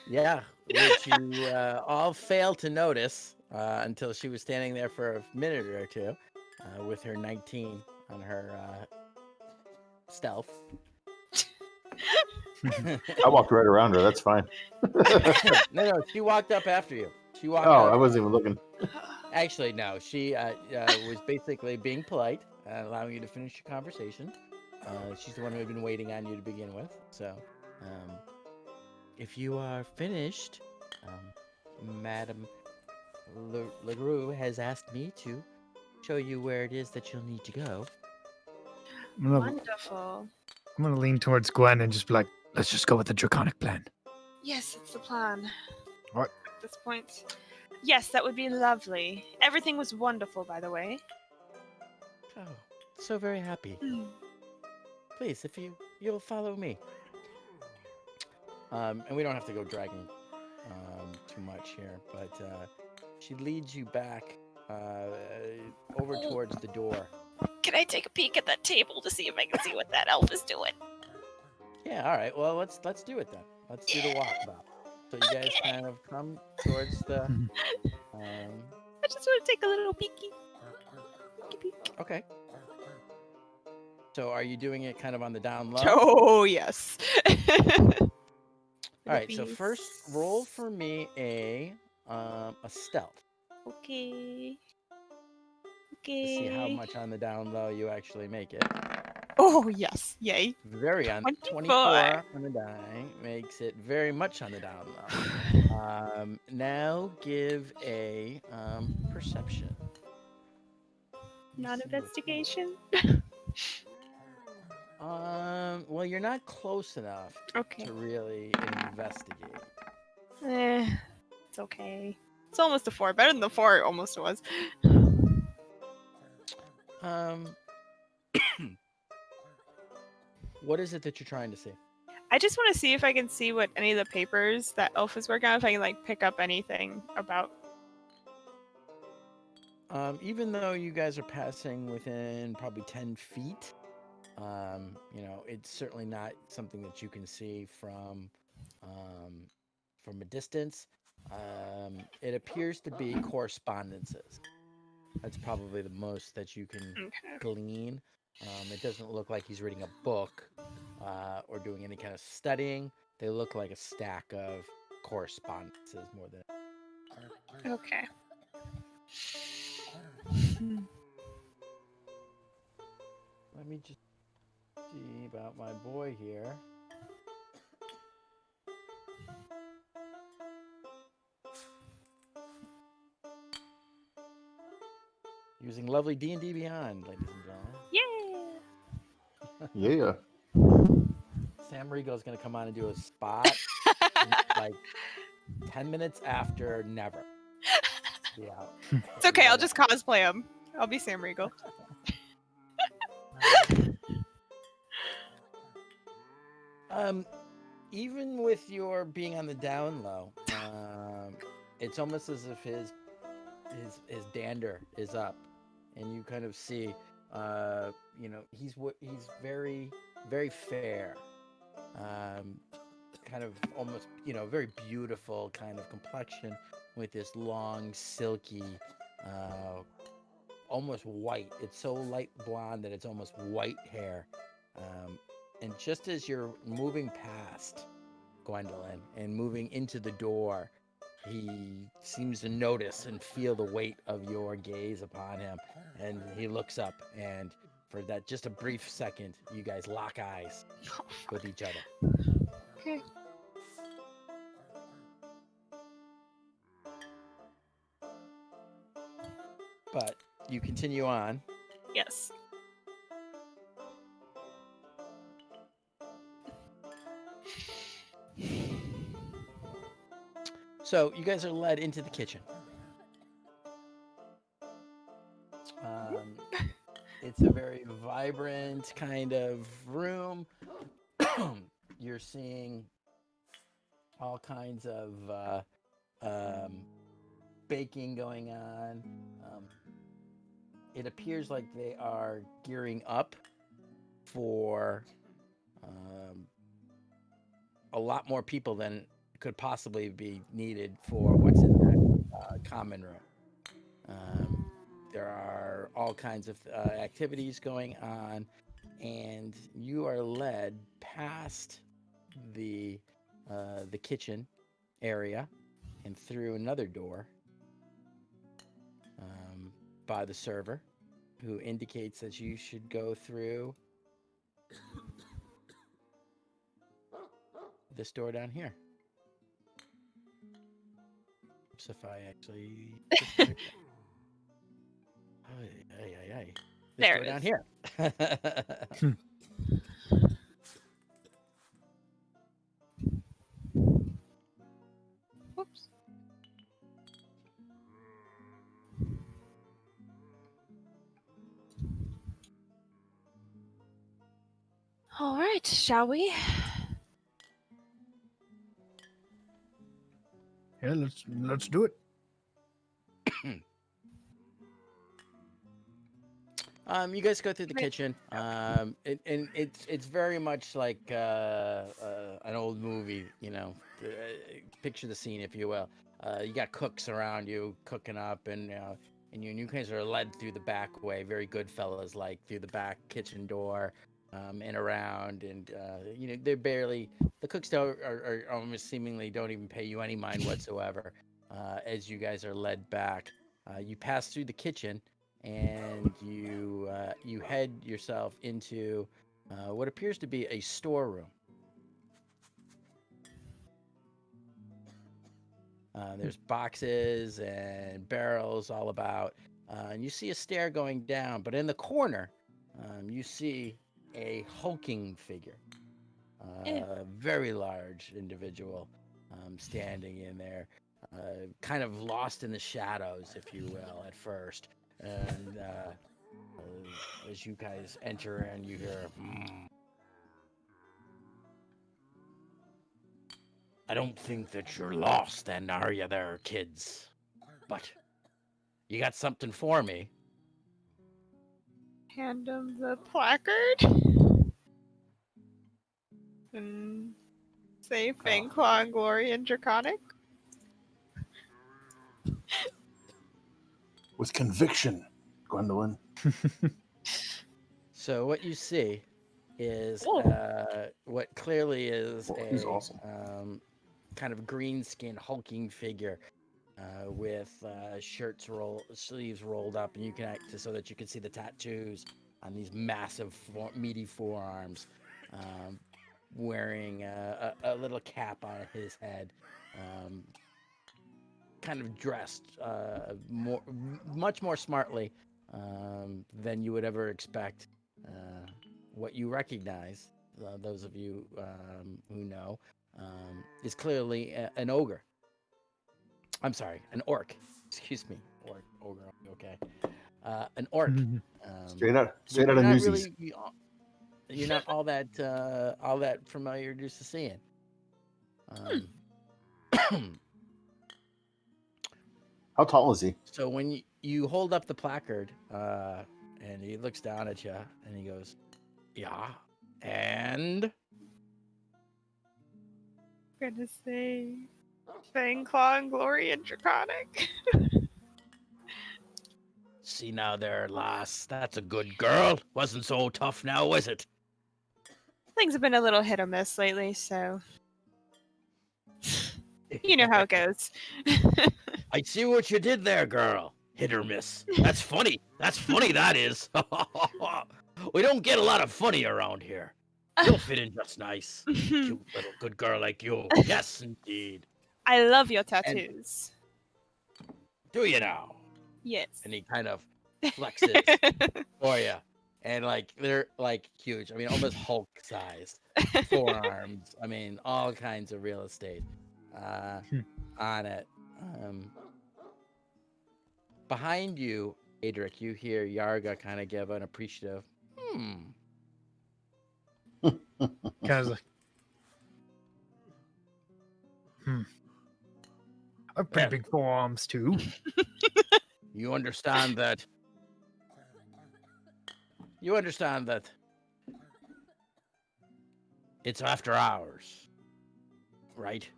Yeah, which you all failed to notice until she was standing there for a minute or two with her 19 on her stealth. I walked right around her. That's fine. No, she walked up after you. She walked Oh, up. I wasn't even looking. Actually, no. She was basically being polite, allowing you to finish your conversation. She's the one who had been waiting on you to begin with. So, if you are finished, Madame LaRue has asked me to show you where it is that you'll need to go. Wonderful. I'm gonna lean towards Gwen and just be like, let's just go with the Draconic plan. Yes, it's the plan. What? At this point. Yes, that would be lovely. Everything was wonderful, by the way. Oh, so very happy. Please, if you'll follow me. And we don't have to go dragging too much here, but she leads you back over towards the door. Can I take a peek at that table to see if I can see what that elf is doing? Yeah, all right. Well, let's do it then. Let's do the walkabout. So you guys kind of come towards the. I just want to take a little peeky. Peek. Okay. So are you doing it kind of on the down low? Oh yes. All right. So first, roll for me a stealth. Okay. To see how much on the down low you actually make it. Oh yes, yay. Very on 24 on the die makes it very much on the down low. Now give a perception. Not investigation. Well, you're not close enough Okay. to really investigate. It's okay. It's almost a 4. Better than the 4 it almost was. What is it that you're trying to see? I just want to see if I can see what any of the papers that Elf is working on, if I can like pick up anything about. Even though you guys are passing within probably 10 feet, it's certainly not something that you can see from a distance. It appears to be correspondences. That's probably the most that you can glean. It doesn't look like he's reading a book or doing any kind of studying. They look like a stack of correspondences more than. Okay. Let me just see about my boy here. Using lovely D&D Beyond, ladies and gentlemen. Yeah. Yeah. Sam Rigo's going to come on and do a spot like 10 minutes after never. Yeah. It's okay, I'll just cosplay him. I'll be Sam Riegel. Even with your being on the down low, it's almost as if his dander is up, and you kind of see, he's very very fair, um, kind of almost very beautiful kind of complexion with this long silky, uh, almost white. It's so light blonde that it's almost white hair. Um, and just as you're moving past Gwendolyn and moving into the door, he seems to notice and feel the weight of your gaze upon him. And he looks up, and for that just a brief second, you guys lock eyes with each other. Okay. But you continue on. Yes. So you guys are led into the kitchen. It's a very vibrant kind of room. You're seeing all kinds of baking going on. It appears like they are gearing up for a lot more people than could possibly be needed for what's in that common room. There are all kinds of activities going on, and you are led past the kitchen area and through another door by the server, who indicates that you should go through this door down here. So if I actually this There door it down is. here. Whoops. All right, shall we? Yeah, let's do it. You guys go through the Right. kitchen, and it's very much like an old movie. Picture the scene, if you will. You got cooks around you cooking up, and you guys are led through the back way, very good fellas, like through the back kitchen door, and around, and they're barely the cooks are almost seemingly don't even pay you any mind whatsoever. As you guys are led back, you pass through the kitchen, and you head yourself into what appears to be a storeroom. There's boxes and barrels all about, and you see a stair going down. But in the corner, you see a hulking figure, very large individual, standing in there, kind of lost in the shadows, if you will, at first. And as you guys enter and you hear, I don't think that you're lost then, are you there, kids? But you got something for me. Hand him the placard. And say Fangclaw and Glory and Draconic. With conviction, Gwendolyn. So what you see is what clearly is He's a awesome. kind of green skin hulking figure with sleeves rolled up, and you can so that you can see the tattoos on these massive meaty forearms, wearing a little cap on his head, kind of dressed much more smartly than you would ever expect. What you recognize, those of you who know, is clearly an ogre. I'm sorry, an orc. Excuse me, ogre. Okay, an orc. Straight out You're of not Newsies. really. you're not all that familiar just to seeing. How tall is he? So when you hold up the placard, and he looks down at you and he goes, "Yeah, and." I'm gonna say Fang, Claw, and Glory and Draconic. See now there, lass. That's a good girl. Wasn't so tough now, was it? Things have been a little hit or miss lately, so you know how it goes. I see what you did there, girl. Hit or miss. That's funny. That's funny, that is. We don't get a lot of funny around here. You'll fit in just nice. Cute little good girl like you. Yes, indeed. I love your tattoos. Do you now? Yes. And he kind of flexes for you. And like they're like huge. I mean, almost Hulk size. Forearms. I mean, all kinds of real estate on it. Behind you, Adric, you hear Yarga kind of give an appreciative, Kind of like, I have pretty Yeah. big forearms too. You understand that. You understand that. It's after hours, right?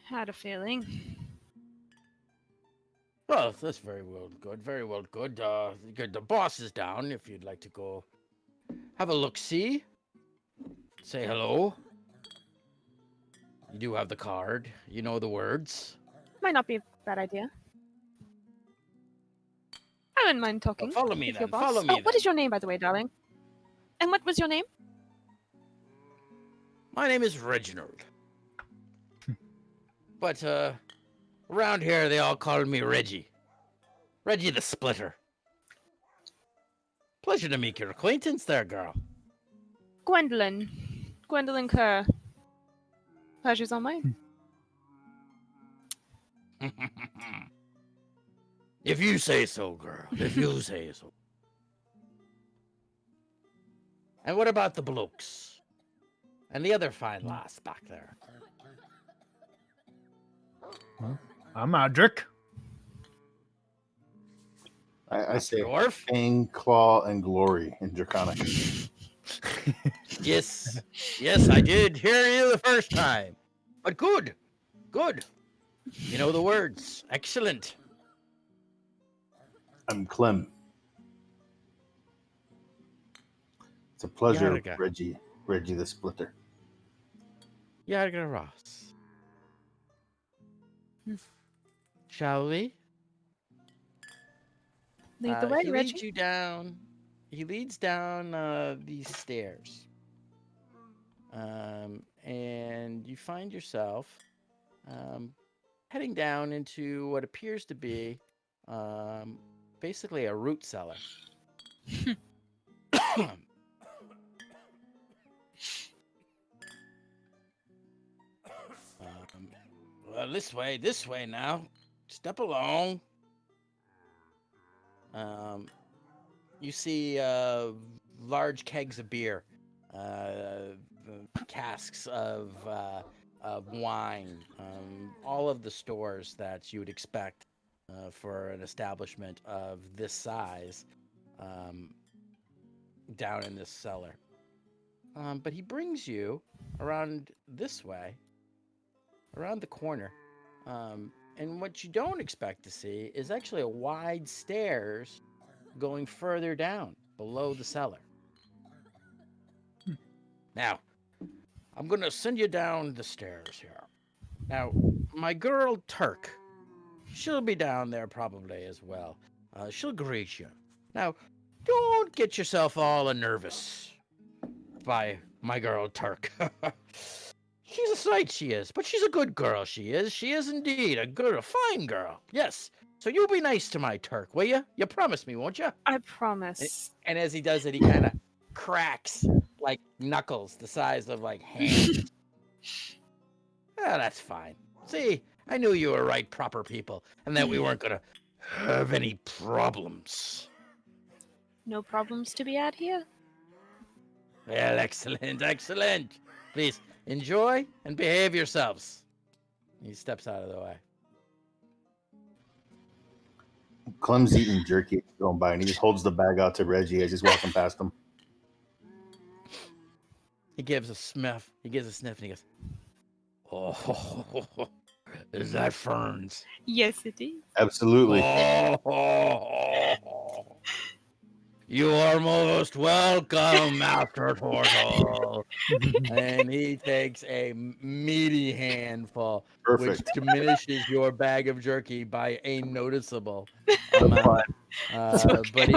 Had a feeling. Well, that's very well good. Very well good. Good. The boss is down. If you'd like to go have a look, see, say hello. You do have the card. You know the words. Might not be a bad idea. I wouldn't mind talking. Follow me with then. your boss. Follow me Oh, what then. is your name, by the way, darling? And what was your name? My name is Reginald. But around here they all call me Reggie. Reggie the Splitter. Pleasure to make your acquaintance there, girl. Gwendolyn. Gwendolyn Kerr. Pleasure's all mine. If you say so, girl. If you say so. And what about the blokes? And the other fine lass back there? I'm Adric. I say Dwarf? Fang, Claw, and Glory in Draconic. Yes. Yes, I did hear you the first time. But good. Good. You know the words. Excellent. I'm Clem. It's a pleasure, Yarga. Reggie the Splitter. Yarga Ross. Shall we? Lead the way, he Reggie. leads you down. He leads down these stairs, and you find yourself heading down into what appears to be basically a root cellar. Well, this way now. Step along. You see large kegs of beer, casks of wine, all of the stores that you would expect for an establishment of this size down in this cellar. But he brings you around this way, around the corner. And what you don't expect to see is actually a wide stairs going further down below the cellar. Now, I'm going to send you down the stairs here. Now, my girl Turk, she'll be down there probably as well. She'll greet you. Now, don't get yourself all nervous by my girl Turk. She's a sight, she is, but she's a good girl, she is. She is indeed a fine girl. Yes. So you be nice to my Turk, will you? You promise me, won't you? I promise. And as he does it, he kind of cracks like knuckles the size of like hands. That's fine. See, I knew you were right, proper people, and that we weren't going to have any problems. No problems to be had here? Well, excellent, excellent. Please enjoy and behave yourselves. He steps out of the way. Clem's eating jerky going by, and he just holds the bag out to Reggie as he's walking past him. He gives a sniff. He gives a sniff, and he goes, "Oh, is that Ferns? Yes, it is. Absolutely. Oh, you are most welcome, Master Turtle." And he takes a meaty handful, which Perfect. diminishes your bag of jerky by a noticeable Fine. amount. okay. But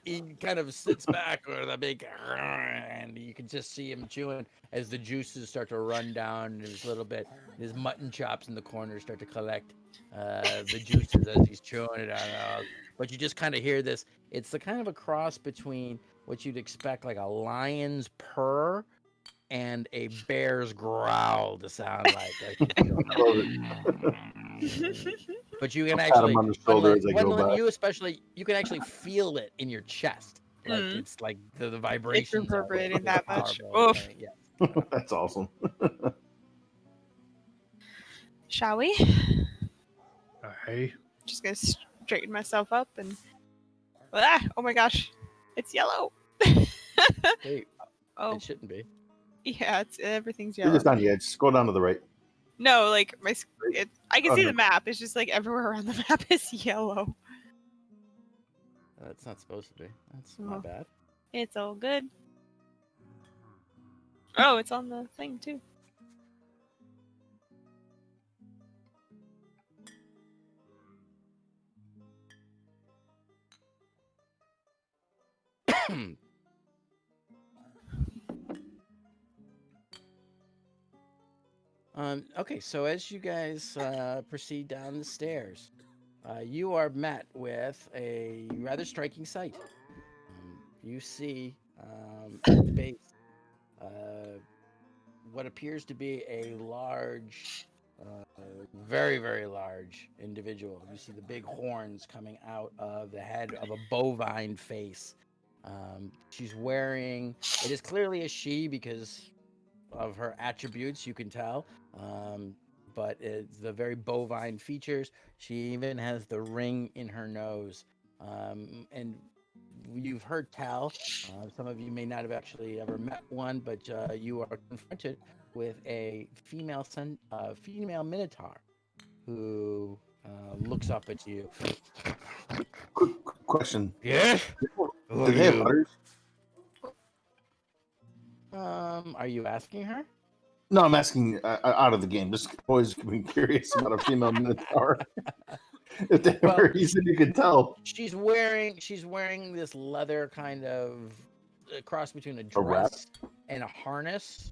he kind of sits back with a big, and you can just see him chewing as the juices start to run down his little bit. His mutton chops in the corner start to collect the juices as he's chewing it out. But you just kind of hear this. It's the kind of a cross between what you'd expect like a lion's purr and a bear's growl to sound like. But you can I'll pat actually, him on the shoulder as I go Gwendolyn, by. you especially, you can actually feel it in your chest. Like Mm. it's like the vibrations. It's reverberating are that much. powerful. Oof. Yeah. That's awesome. Shall we? Hey. Just gonna straighten myself up and. Oh my gosh, it's yellow. Hey, Oh it shouldn't be. yeah, everything's You're yellow. just on the edge. Scroll down to the right. No, like I can Oh, see no. the map. It's just like everywhere around the map is yellow. That's not supposed to be. That's my Oh. bad. It's all good. Oh, it's on the thing too. Okay, so as you guys proceed down the stairs, you are met with a rather striking sight. You see at the base what appears to be a large, very, very large individual. You see the big horns coming out of the head of a bovine face. She's wearing, it is clearly a she because of her attributes, you can tell. But it's the very bovine features. She even has the ring in her nose. And you've heard tell, some of you may not have actually ever met one, but you are confronted with a female minotaur who looks up at you. Quick question. Yes? Do they have udders? Are you asking her? No, I'm asking out of the game. Just always been curious about a female minotaur. If they Well, were, you said you could tell. She's wearing this leather kind of cross between a wrap? dress and a harness.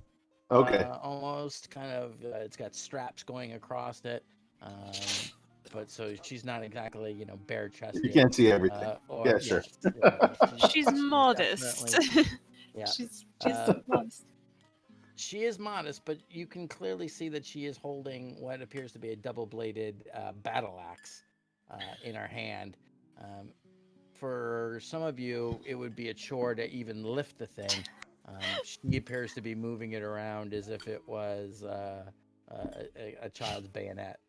Okay. Almost kind of. It's got straps going across it. But so she's not exactly bare chested. You can't see everything. Yeah, sure. She's modest. definitely- Yeah. She's modest. She is modest, but you can clearly see that she is holding what appears to be a double-bladed battle axe in her hand. For some of you, it would be a chore to even lift the thing. She appears to be moving it around as if it was a child's bayonet.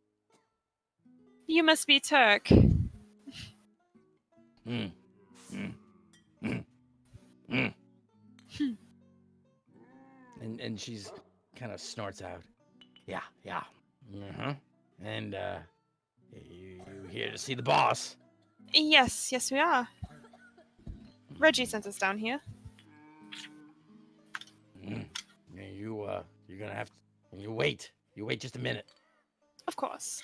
You must be Turk. Mm. Mm. Mm. Mm. And she's kind of snorts out. Yeah. Mm-hmm. And you here to see the boss? Yes, we are. Reggie sent us down here. Mm. You're gonna have to. You wait just a minute. Of course.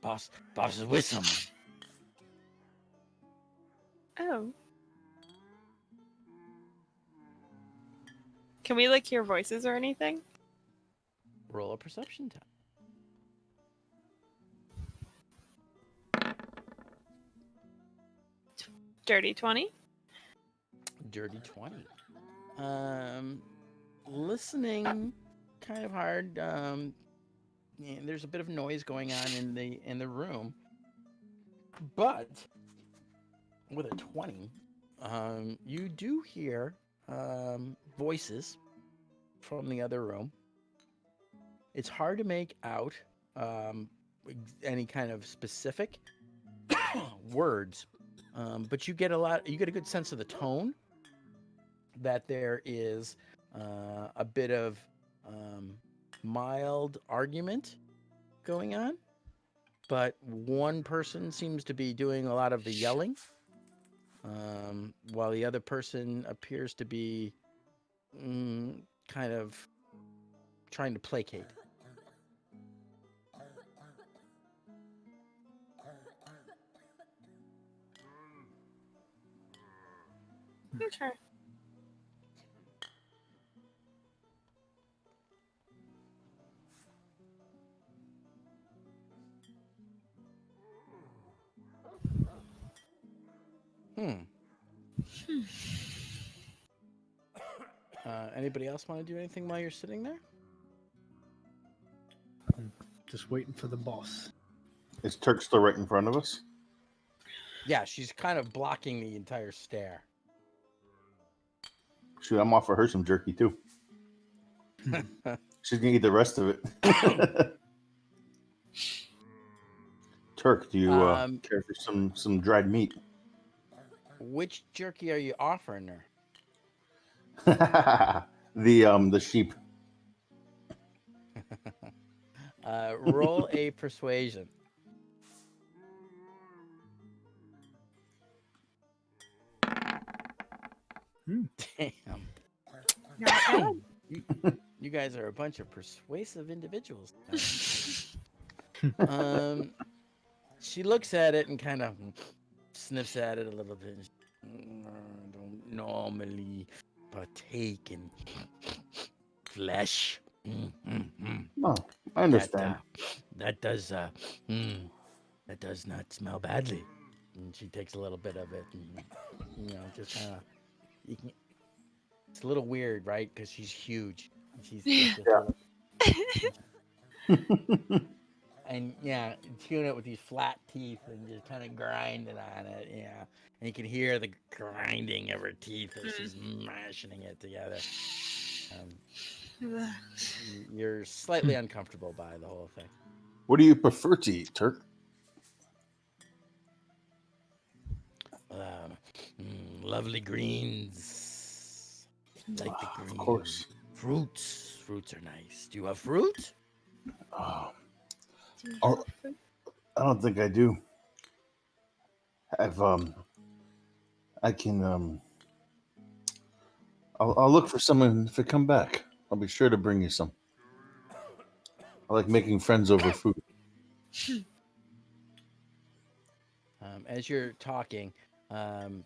Boss is with someone. Oh. Can we hear voices or anything? Roll a perception test. Dirty 20. Dirty 20. Listening kind of hard. There's a bit of noise going on in the room, but with a 20, You do hear voices from the other room. It's hard to make out any kind of specific words, but you get a good sense of the tone, that there is a bit of mild argument going on, but one person seems to be doing a lot of the yelling, while the other person appears to be kind of trying to placate. Okay. Anybody else want to do anything while you're sitting there? Just waiting for the boss. Is Turk still right in front of us? Yeah, she's kind of blocking the entire stair. Shoot, I'm offer her some jerky too. She's gonna eat the rest of it. Turk, do you care for some dried meat? Which jerky are you offering her? The sheep. Roll a persuasion. Damn. You guys are a bunch of persuasive individuals. She looks at it and kind of sniffs at it a little bit. I don't normally partake in flesh. Oh, I understand. That does not smell badly. And she takes a little bit of it, and, just kind of. It's a little weird, right? Because she's huge. She's just and chewing it with these flat teeth and just kind of grinding on it. Yeah, and you can hear the grinding of her teeth as she's mashing it together. You're slightly uncomfortable by the whole thing. What do you prefer to eat, Turk? Lovely greens. Like the greens. Of course. Fruits. Fruits are nice. Do you have fruit? I don't think I do. I can I'll look for someone if I come back. I'll be sure to bring you some. I like making friends over food. As you're talking, an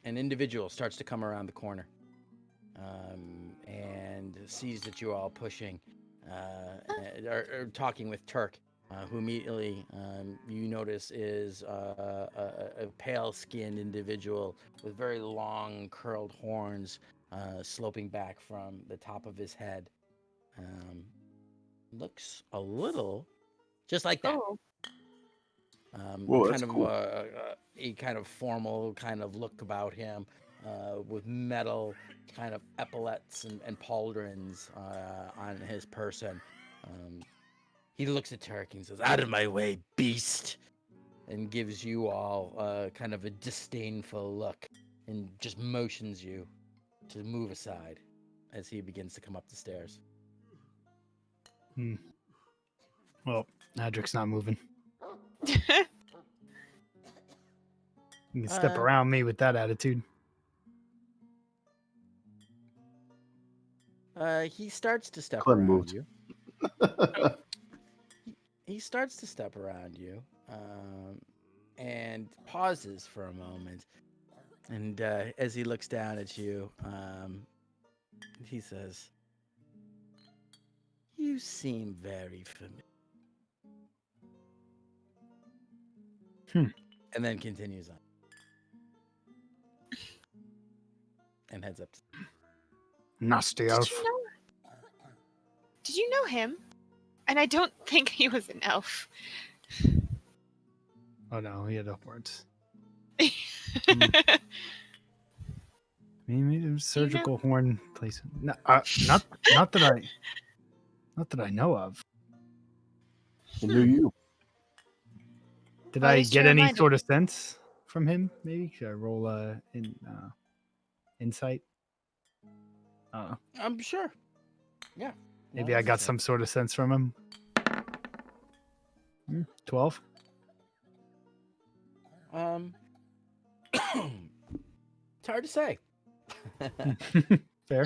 individual starts to come around the corner and sees that you're all pushing or talking with Turk, who immediately you notice is a pale-skinned individual with very long curled horns sloping back from the top of his head. Looks a little just like that. Oh. Whoa, Kind that's of cool. a kind of formal kind of look about him, with metal kind of epaulets and pauldrons on his person. He looks at Turk and says, "Out of my way, beast," and gives you all kind of a disdainful look and just motions you to move aside as he begins to come up the stairs. Well, Adric's not moving. You can step around me with that attitude. He starts to step Clem around moved. you. He starts to step around you and pauses for a moment. And as he looks down at you, he says, "You seem very familiar." And then continues on. And heads up. Nasty elf. Did you know him? And I don't think he was an elf. Oh no, he had upwards. surgical horn placement. No, not that I know of. He knew you. Did Well, I he's get to any remind him. sort of sense from him? Maybe should I roll insight? I'm sure. Yeah. Maybe Well, I got that's some sort of sense from him. 12. It's hard to say. Fair.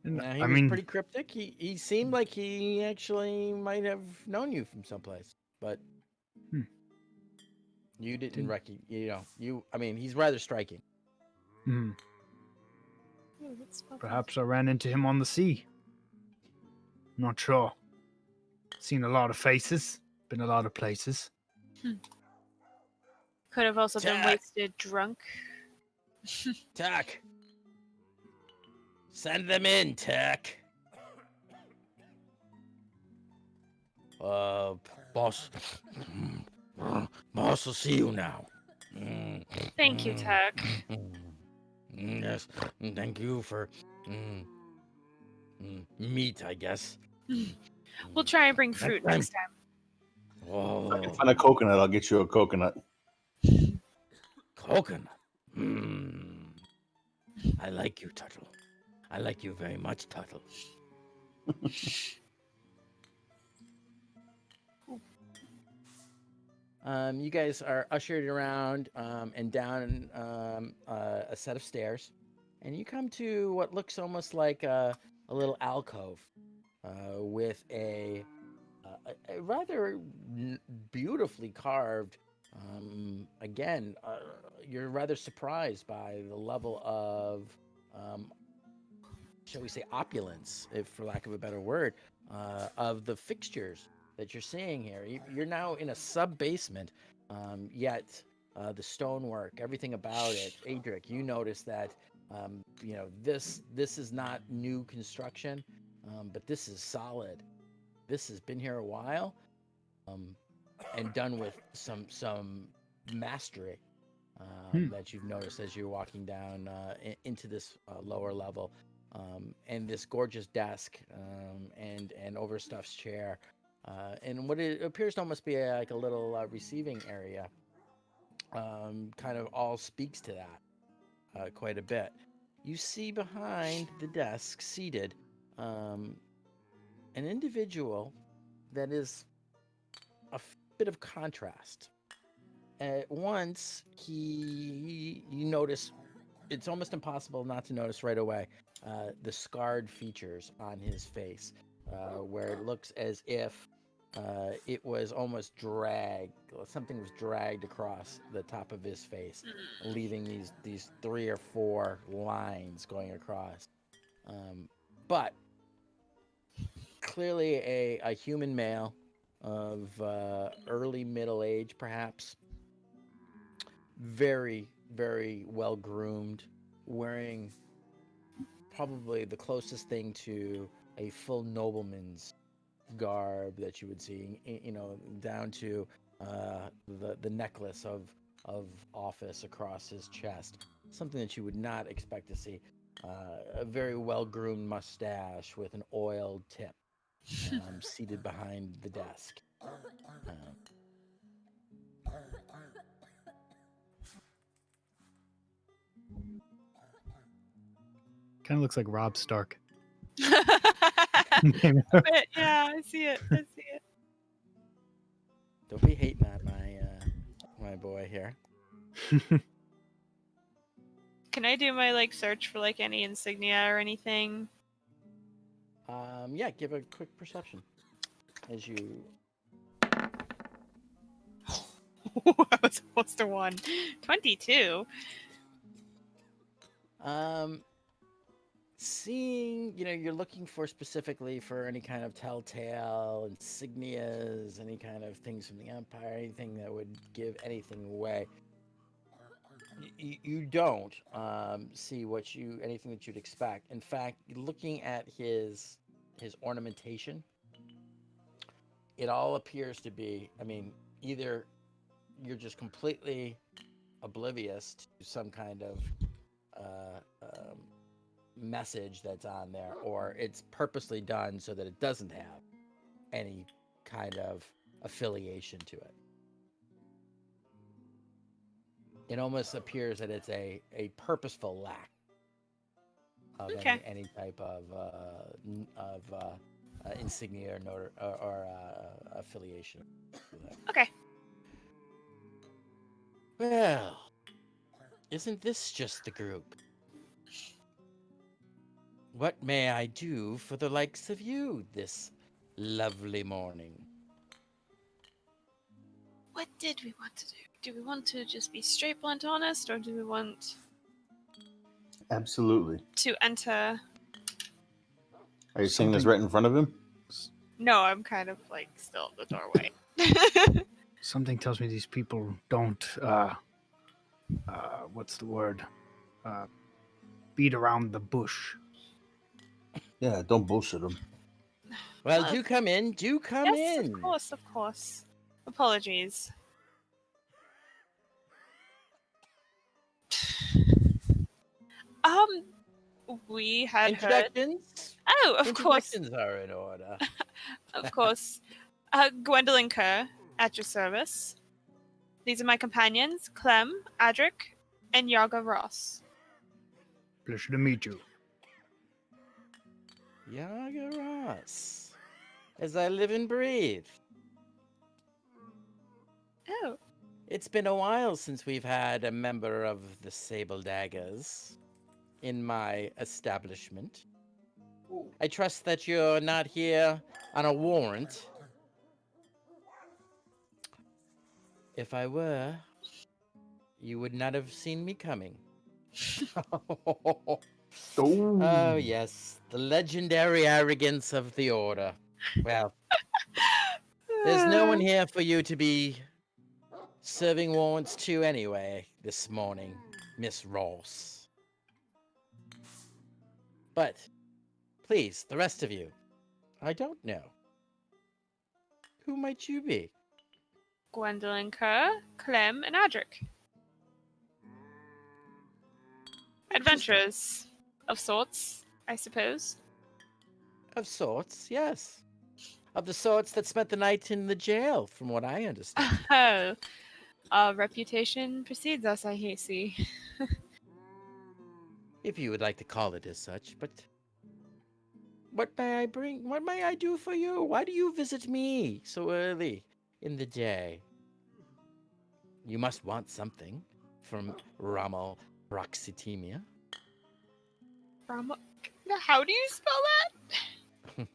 And, He I was mean, pretty cryptic. He seemed like he actually might have known you from someplace, but you didn't recognize. I mean, he's rather striking. hmm, Ooh, that's not bad. perhaps I ran into him on the sea. Not sure. Seen a lot of faces. Been a lot of places. Could have also been Jack. wasted drunk. Tuck. Send them in, Tuck. Boss. Boss will see you now. Thank you, Tuck. Yes. Thank you for meat, I guess. We'll try and bring fruit time. next time. If I Oh, can find a coconut, I'll get you a coconut. coconut. I like you, Tuttle. I like you very much, Tuttle. You guys are ushered around and down a set of stairs, and you come to what looks almost like a little alcove with a rather beautifully carved. Again, you're rather surprised by the level of, shall we say, opulence, if for lack of a better word, of the fixtures that you're seeing here. You're now in a sub-basement, yet the stonework, everything about it. Adric, you notice that this is not new construction, but this is solid. This has been here a while, and done with some mastery that you've noticed as you're walking down into this lower level. And this gorgeous desk and overstuffed chair, and what it appears to almost be like a little receiving area, kind of all speaks to that quite a bit. You see behind the desk, seated, an individual that is a bit of contrast. At once, you notice, it's almost impossible not to notice right away, the scarred features on his face, where it looks as if it was almost dragged, something was dragged across the top of his face, leaving these 3 or 4 lines going across. But clearly a human male of early middle age, perhaps. Very, very well groomed, wearing probably the closest thing to a full nobleman's garb that you would see, down to the necklace of office across his chest, something that you would not expect to see. A very well groomed mustache with an oiled tip, seated behind the desk. Kind of looks like Rob Stark. But, yeah, I see it. Don't be hating on my boy here. Can I do my search for any insignia or anything? Yeah, give a quick perception as you. I was almost a 1. 22. Seeing, you're looking for specifically for any kind of telltale insignias, any kind of things from the Empire, anything that would give anything away. You don't see anything that you'd expect. In fact, looking at his ornamentation, it all appears to be, either you're just completely oblivious to some kind of message that's on there, or it's purposely done so that it doesn't have any kind of affiliation to it. It almost appears that it's a purposeful lack of Okay. any type of insignia or affiliation. Okay. Well, isn't this just the group? What may I do for the likes of you this lovely morning? What did we want to do? Do we want to just be straight blunt honest, or do we want Absolutely. to enter? Are you saying this Something- right in front of him? No, I'm kind of like still at the doorway. Something tells me these people don't, what's the word? Beat around the bush. Yeah, don't bullshit him. Well, Well, do come in. Do come Yes, in. of course, of course. Apologies. We had heard. Introductions? Oh, of course, Introductions are in order. of course. Gwendolyn Kerr, at your service. These are my companions, Clem, Adric, and Yaga Ross. Pleasure to meet you. Yaga Ross. As I live and breathe. Oh, It's been a while since we've had a member of the Sable Daggers in my establishment. I trust that you're not here on a warrant. If I were, you would not have seen me coming. Oh, yes, the legendary arrogance of the Order. Well, there's no one here for you to be serving warrants to anyway this morning, Miss Ross. But, please, the rest of you, I don't know. Who might you be? Gwendolyn Kerr, Clem, and Adric. Adventurers of sorts, I suppose. Of sorts, yes. Of the sorts that spent the night in the jail, from what I understand. Oh, our reputation precedes us, I see. If you would like to call it as such, but what may I bring? What may I do for you? Why do you visit me so early in the day? You must want something from Rommel Proxitemia. How do you spell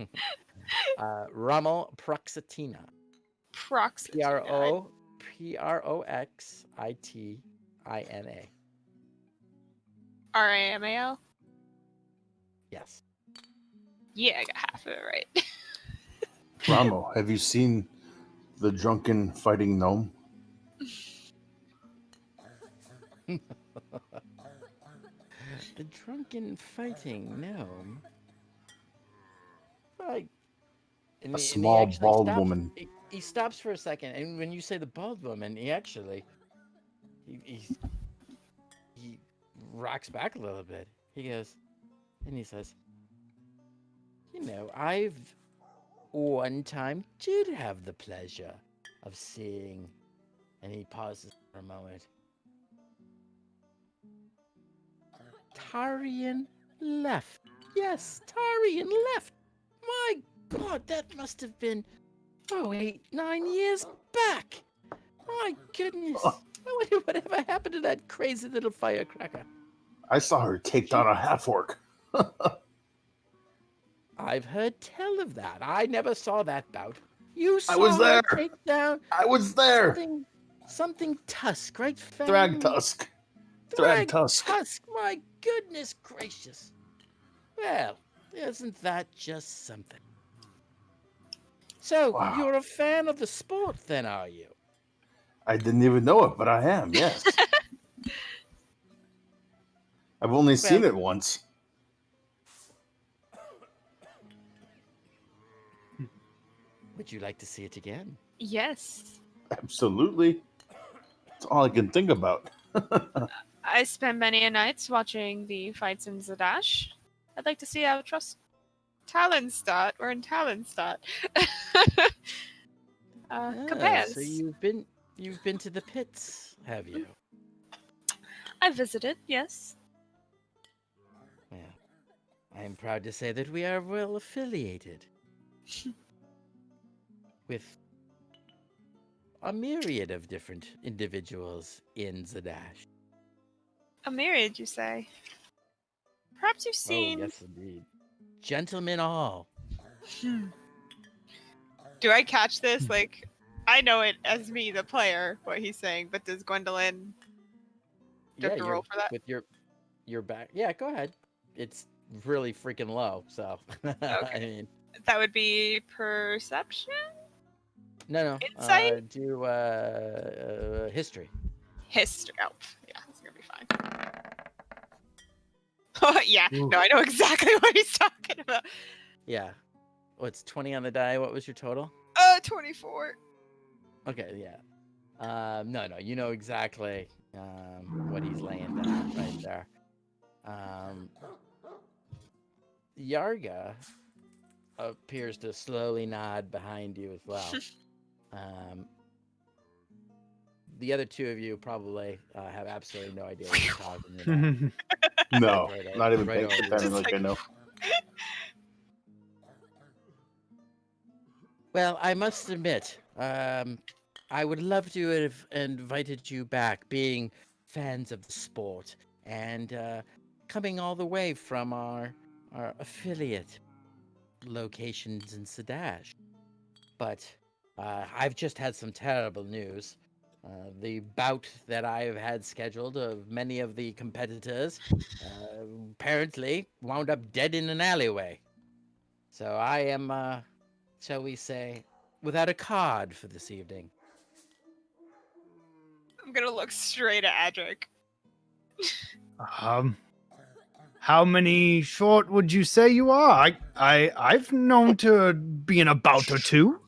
that? Rommel Proxitina. Proxitina. Proxitina. Ramal? Yes. Yeah, I got half of it right. Ramo, have you seen the drunken fighting gnome? The drunken fighting gnome. Like, A small bald stops, woman. He stops for a second, and when you say the bald woman, he actually he rocks back a little bit. He goes, and he says, "You know, I've one time did have the pleasure of seeing," and he pauses for a moment. Tarian left. Yes, Tarian left. My God, that must have been 8-9 years back. My goodness. I wonder whatever happened to that crazy little firecracker. I saw her take down a half orc. I've heard tell of that. I never saw that bout. You saw I was her there. take down I was there. something tusk, right? Thrag tusk. Thrag tusk. My goodness gracious. Well, isn't that just something? So, Wow. you're a fan of the sport then, are you? I didn't even know it, but I am, yes. I've only seen it once. Would you like to see it again? Yes. Absolutely. That's all I can think about. I spend many a nights watching the fights in Zadash. I'd like to see how Talonstadt, or in Talonstadt, compares. So you've been to the pits, have you? I visited, yes. Well, I'm proud to say that we are well affiliated with a myriad of different individuals in Zadash. A myriad, you say? Perhaps you've Oh, seen... yes, indeed. Gentlemen all. Hmm. Do I catch this? Like, I know it as me, the player, what he's saying, but does Gwendolyn... Do I have to roll for that? With your back. Yeah, go ahead. It's really freaking low, so I mean, That would be perception? no. Insight? Do history. History. Oh, yeah, that's gonna be fine. Yeah, Ooh. no, I know exactly what he's talking about. Yeah. What's 20 on the die? What was your total? 24. Okay, yeah. No, you know exactly what he's laying down right there. Yarga appears to slowly nod behind you as well. The other two of you probably have absolutely no idea what you're talking about. No, Right not even right thinking over pretending Just like I know. Well, I must admit, I would love to have invited you back, being fans of the sport and coming all the way from our affiliate locations in Sadash. But I've just had some terrible news. The bout that I've had scheduled of many of the competitors apparently wound up dead in an alleyway. So I am, shall we say, without a card for this evening. I'm gonna look straight at Adric. How many short would you say you are? I've known to be in a bout or two.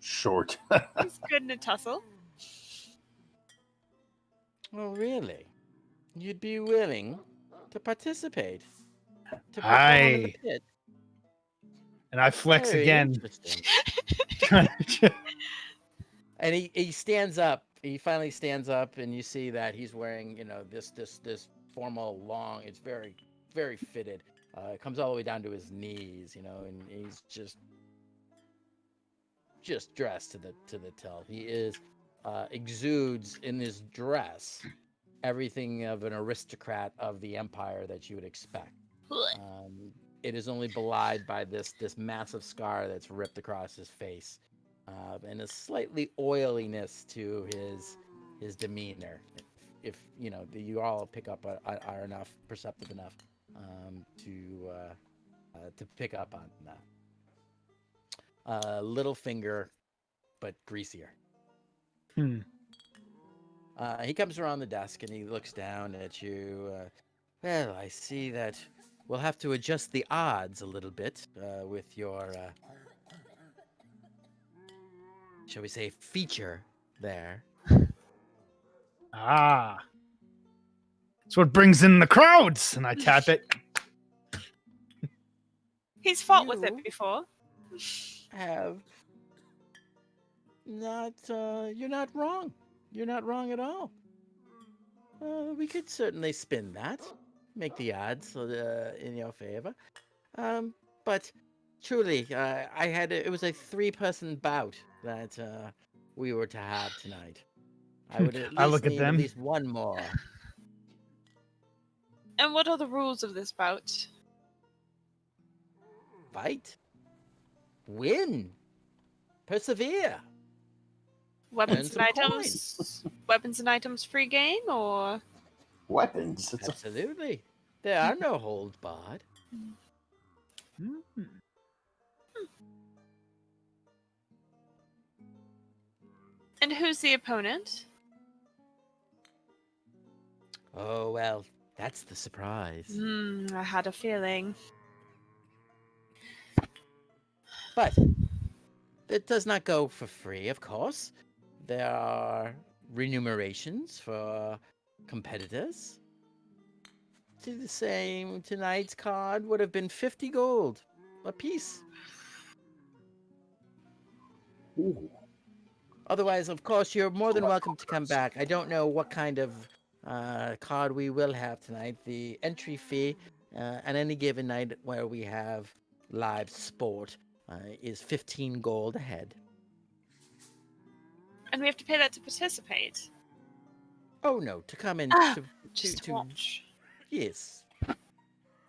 Short. He's good in a tussle. Oh, really? You'd be willing to participate? To perform in the Aye. pit? And I flex Very again. interesting. And he stands up. He finally stands up, and you see that he's wearing, this formal long. It's very, very fitted. It comes all the way down to his knees, and he's just dressed to the till. He is exudes in his dress everything of an aristocrat of the empire that you would expect. It is only belied by this massive scar that's ripped across his face, and a slightly oiliness to his demeanor. If you all pick up are enough perceptive enough to pick up on that. Little finger, but greasier. He comes around the desk and he looks down at you. Well, I see that we'll have to adjust the odds a little bit with your, shall we say, feature there. Ah. It's what brings in the crowds. And I tap it. He's fought with You it before. Have not, you're not wrong. You're not wrong at all. We could certainly spin that, make the odds in your favor. But truly, it was a 3-person bout that we were to have tonight. I would at I least look at need them. at least one more. And what are the rules of this bout? Fight. Win. Persevere. Weapons some and items? Weapons and items free game, or? Weapons. Absolutely. There are no holds barred. And who's the opponent? Oh, well, that's the surprise. I had a feeling. But it does not go for free, of course. There are remunerations for competitors. to the same, tonight's card would have been 50 gold a piece. Ooh. Otherwise, of course, you're more than welcome to come back. I don't know what kind of card we will have tonight. The entry fee on any given night where we have live sport is 15 gold a head. And we have to pay that to participate. Oh no, to come in Just to watch. yes,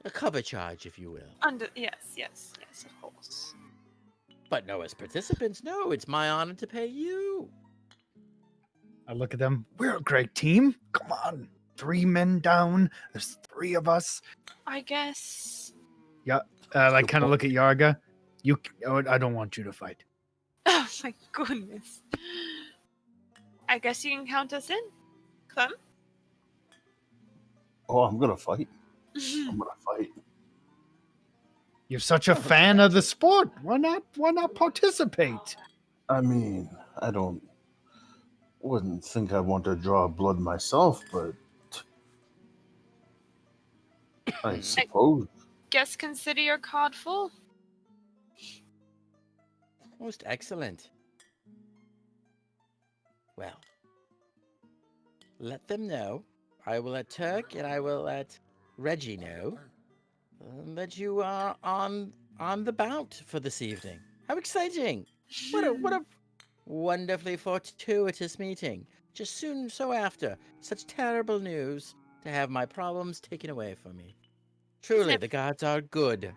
a cover charge, if you will. Yes, of course. But no, as participants, no, it's my honor to pay you. I look at them. We're a great team. Come on. 3 men down. There's 3 of us. I guess. I kind of look at Yarga. I don't want you to fight. Oh my goodness. I guess you can count us in, Clem. Oh, I'm gonna fight. I'm gonna fight. You're such a fan of the sport. Why not participate? I mean, wouldn't think I want to draw blood myself, but I suppose. Guess consider your card full. Most excellent. Well, let them know. I will let Turk and I will let Reggie know that you are on the bout for this evening. How exciting! What a wonderfully fortuitous meeting. Just so after such terrible news to have my problems taken away from me. Truly, the gods are good.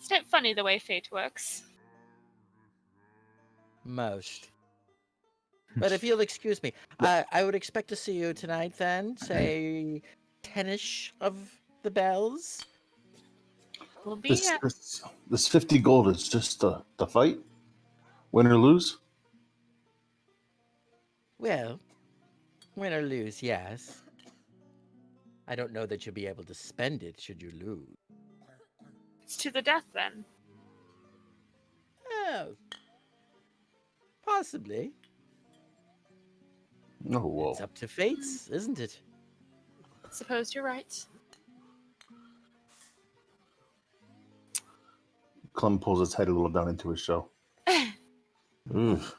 Isn't it funny the way fate works? Most. But if you'll excuse me, I would expect to see you tonight then, say 10ish of the bells. We'll be This 50 gold is just the fight? Win or lose? Well, win or lose, yes. I don't know that you'll be able to spend it should you lose. It's to the death then. Oh. Possibly. Oh, whoa. It's up to fates, isn't it? Suppose you're right. Clem pulls his head a little down into his shell. Oof.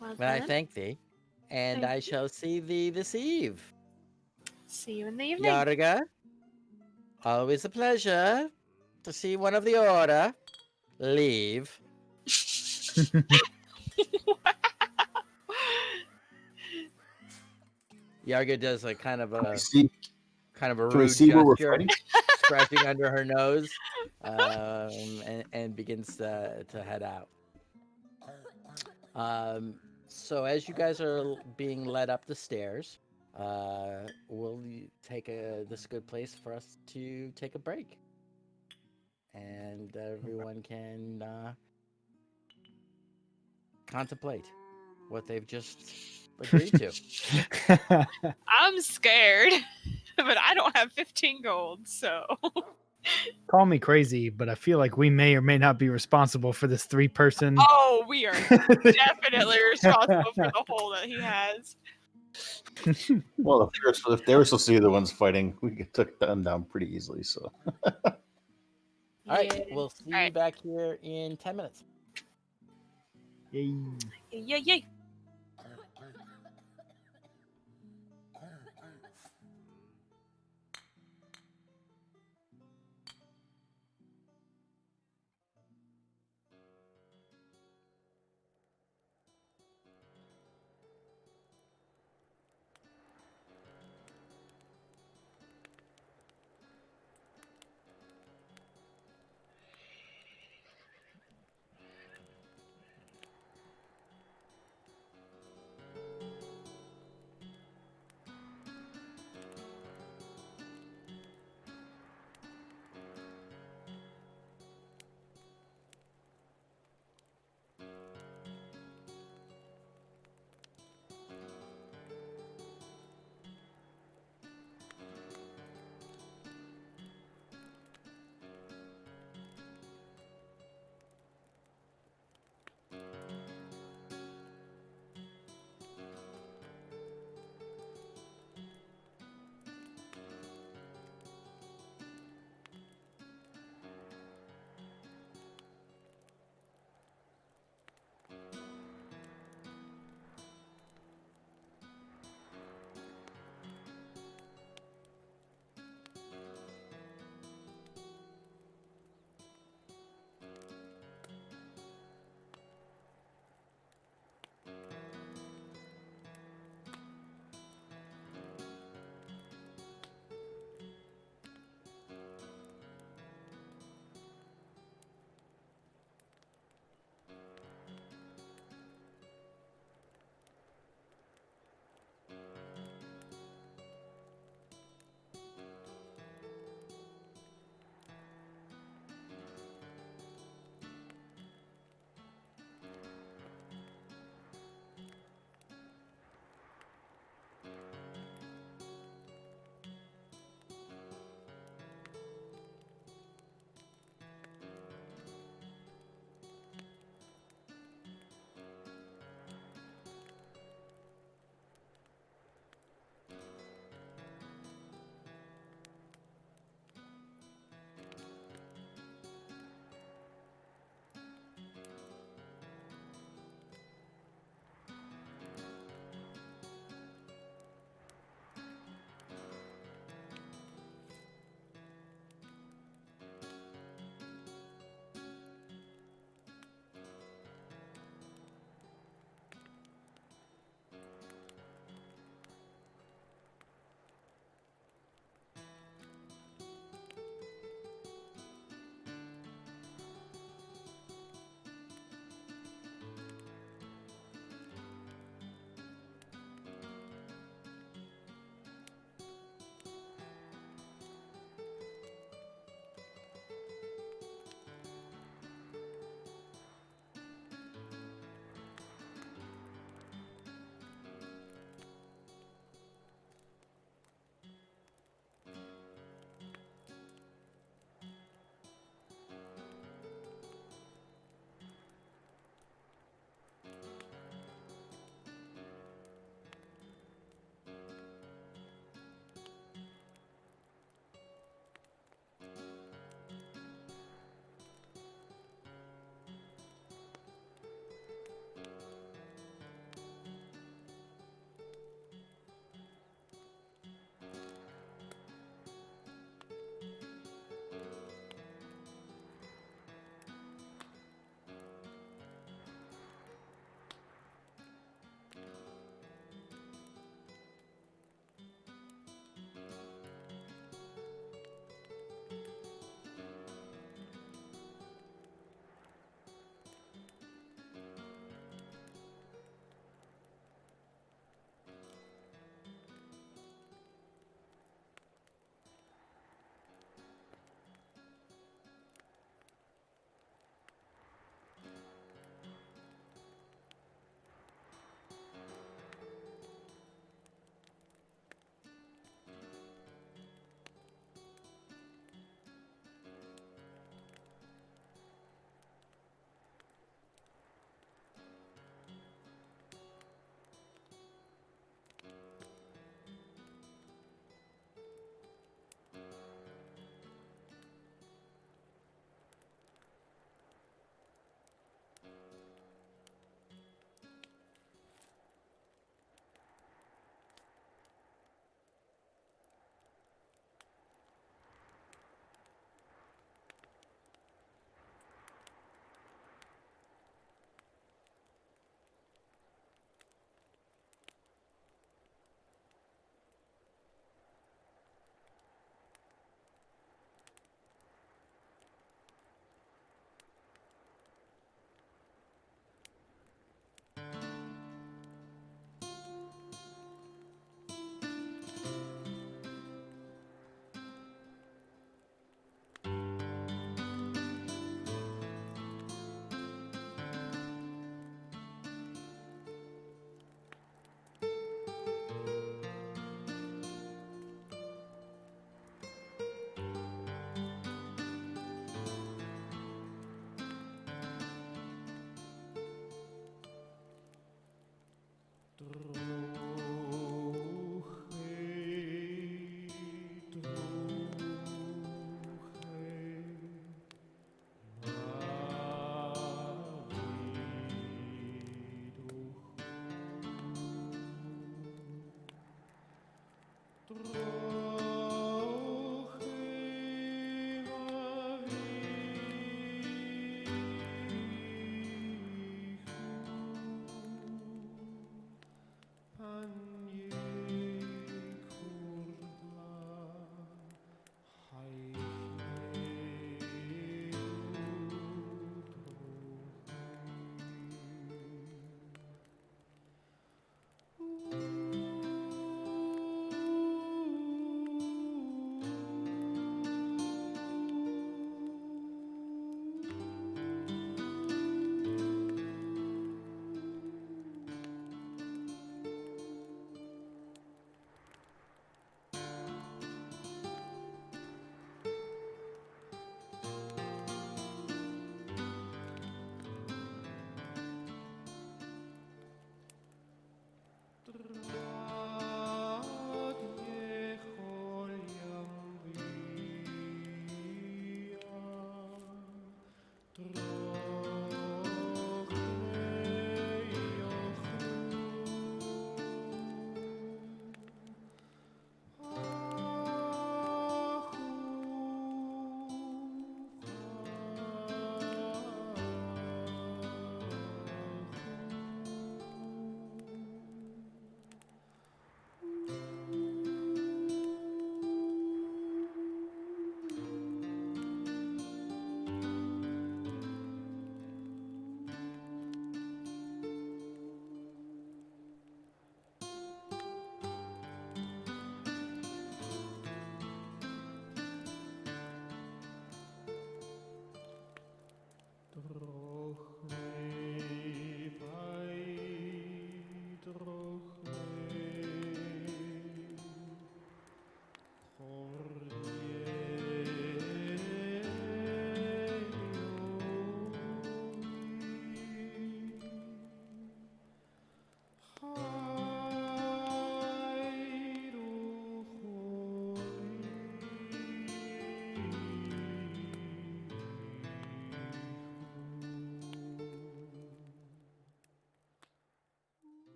Well, But I then, thank thee, and Thank I you. shall see thee this eve. see you in the evening. Yarga, always a pleasure to see one of the order leave. Yarga does a kind of a Can we rude see where we're gesture, fighting? scratching under her nose, and begins to head out. So as you guys are being led up the stairs, we'll take this is a good place for us to take a break, and everyone can contemplate what they've just agreed to. I'm scared, but I don't have 15 gold, so. Call me crazy, but I feel like we may or may not be responsible for this 3-person. Oh, we are definitely responsible for the hole that he has. Well, if they were supposed to be the ones fighting, we could took them down pretty easily. So, All right, Yeah. we'll see you Alright. back here in 10 minutes. Yay. Yeah.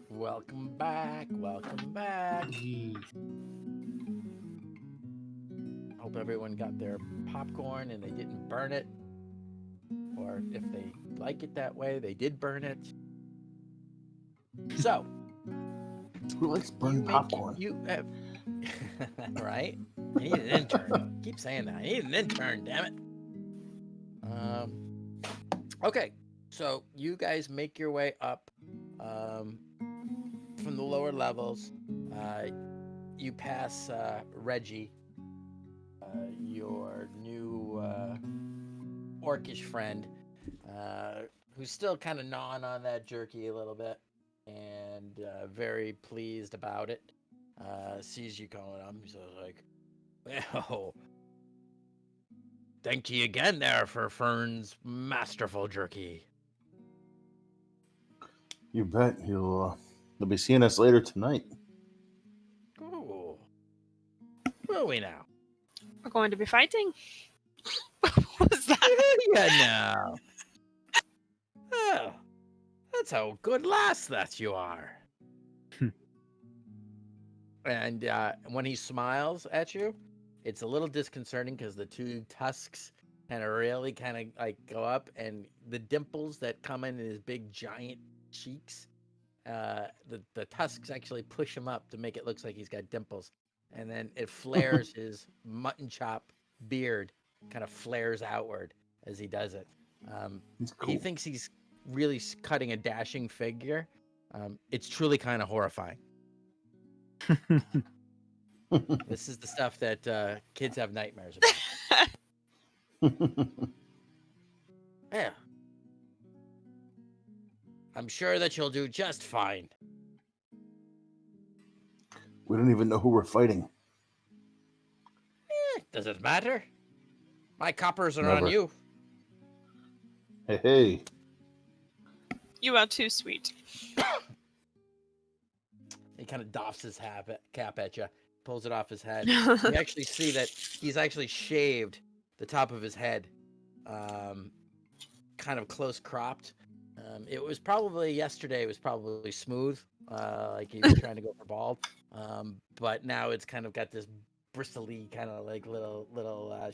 Welcome back. Welcome back. Hope everyone got their popcorn and they didn't burn it. Or if they like it that way, they did burn it. So, Who likes you burned make popcorn? you have right? I need an intern. Keep saying that. I need an intern, damn it. Okay, so you guys make your way up from the lower levels. You pass Reggie, your new orcish friend, who's still kind of gnawing on that jerky a little bit, and very pleased about it. Sees you going up, he's like, "Well, thank you again there for Fern's masterful jerky." You bet. He'll be seeing us later tonight. Ooh. Will we now? We're going to be fighting. What was that? Yeah, no. Oh, that's how good lass that you are. And when he smiles at you, it's a little disconcerting because the two tusks kind of really kind of like go up, and the dimples that come in his big giant cheeks, the tusks actually push him up to make it look like he's got dimples, and then it flares his mutton chop beard, kind of flares outward as he does it. He's cool. He thinks he's really cutting a dashing figure. It's truly kind of horrifying. This is the stuff that kids have nightmares about. Yeah. I'm sure that you'll do just fine. We don't even know who we're fighting. Does it matter? My coppers are Never. on you. Hey. You are too sweet. He kind of doffs his cap at you, pulls it off his head. You actually see that he's actually shaved the top of his head, kind of close cropped. It was probably yesterday. It was probably smooth, like he was trying to go for bald. But now it's kind of got this bristly kind of like little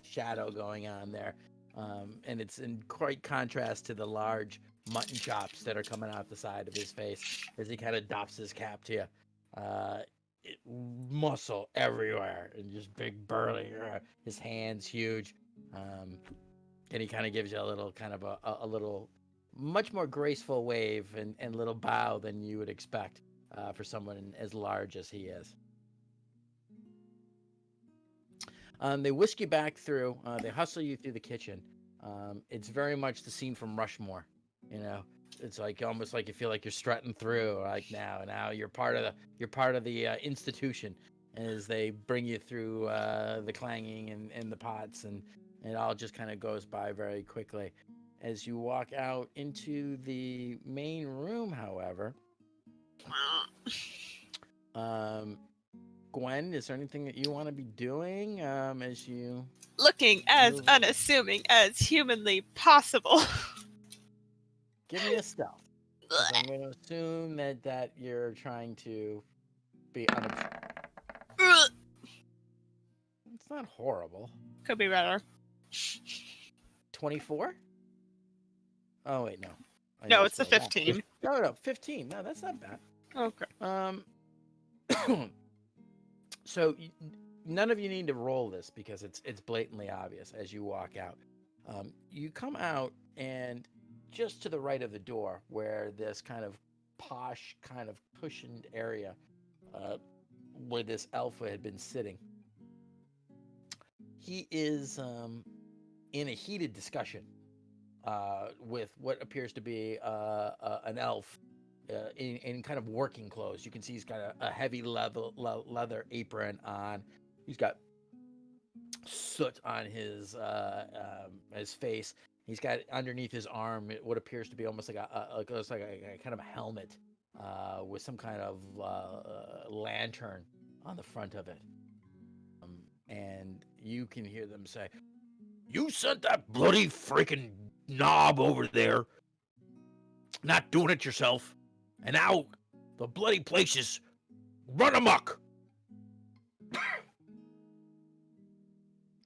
shadow going on there, and it's in quite contrast to the large mutton chops that are coming out the side of his face as he kind of doffs his cap to you. Muscle everywhere and just big burly. His hands huge, and he kind of gives you a little kind of a little much more graceful wave and little bow than you would expect for someone as large as he is. They whisk you back through. They hustle you through the kitchen. It's very much the scene from Rushmore. You know, it's like almost like you feel like you're strutting through. Like now you're part of the institution as they bring you through the clanging and the pots, and it all just kind of goes by very quickly. As you walk out into the main room, however, Gwen, is there anything that you want to be doing as you Looking as unassuming as humanly possible. give me a stealth? 'Cause I'm going to assume that you're trying to be unobtrusive. It's not horrible. Could be better. 24? Oh wait, no. No, it's a 15. No, 15. No, that's not bad. Okay. So none of you need to roll this because it's blatantly obvious as you walk out. You come out, and just to the right of the door, where this kind of posh, kind of cushioned area, where this alpha had been sitting, he is in a heated discussion with what appears to be an elf in kind of working clothes. You can see he's got a heavy leather apron on. He's got soot on his face. He's got underneath his arm what appears to be almost like a kind of a helmet with some kind of lantern on the front of it. And you can hear them say, "You sent that bloody freaking knob over there, not doing it yourself, and now the bloody place is run amok."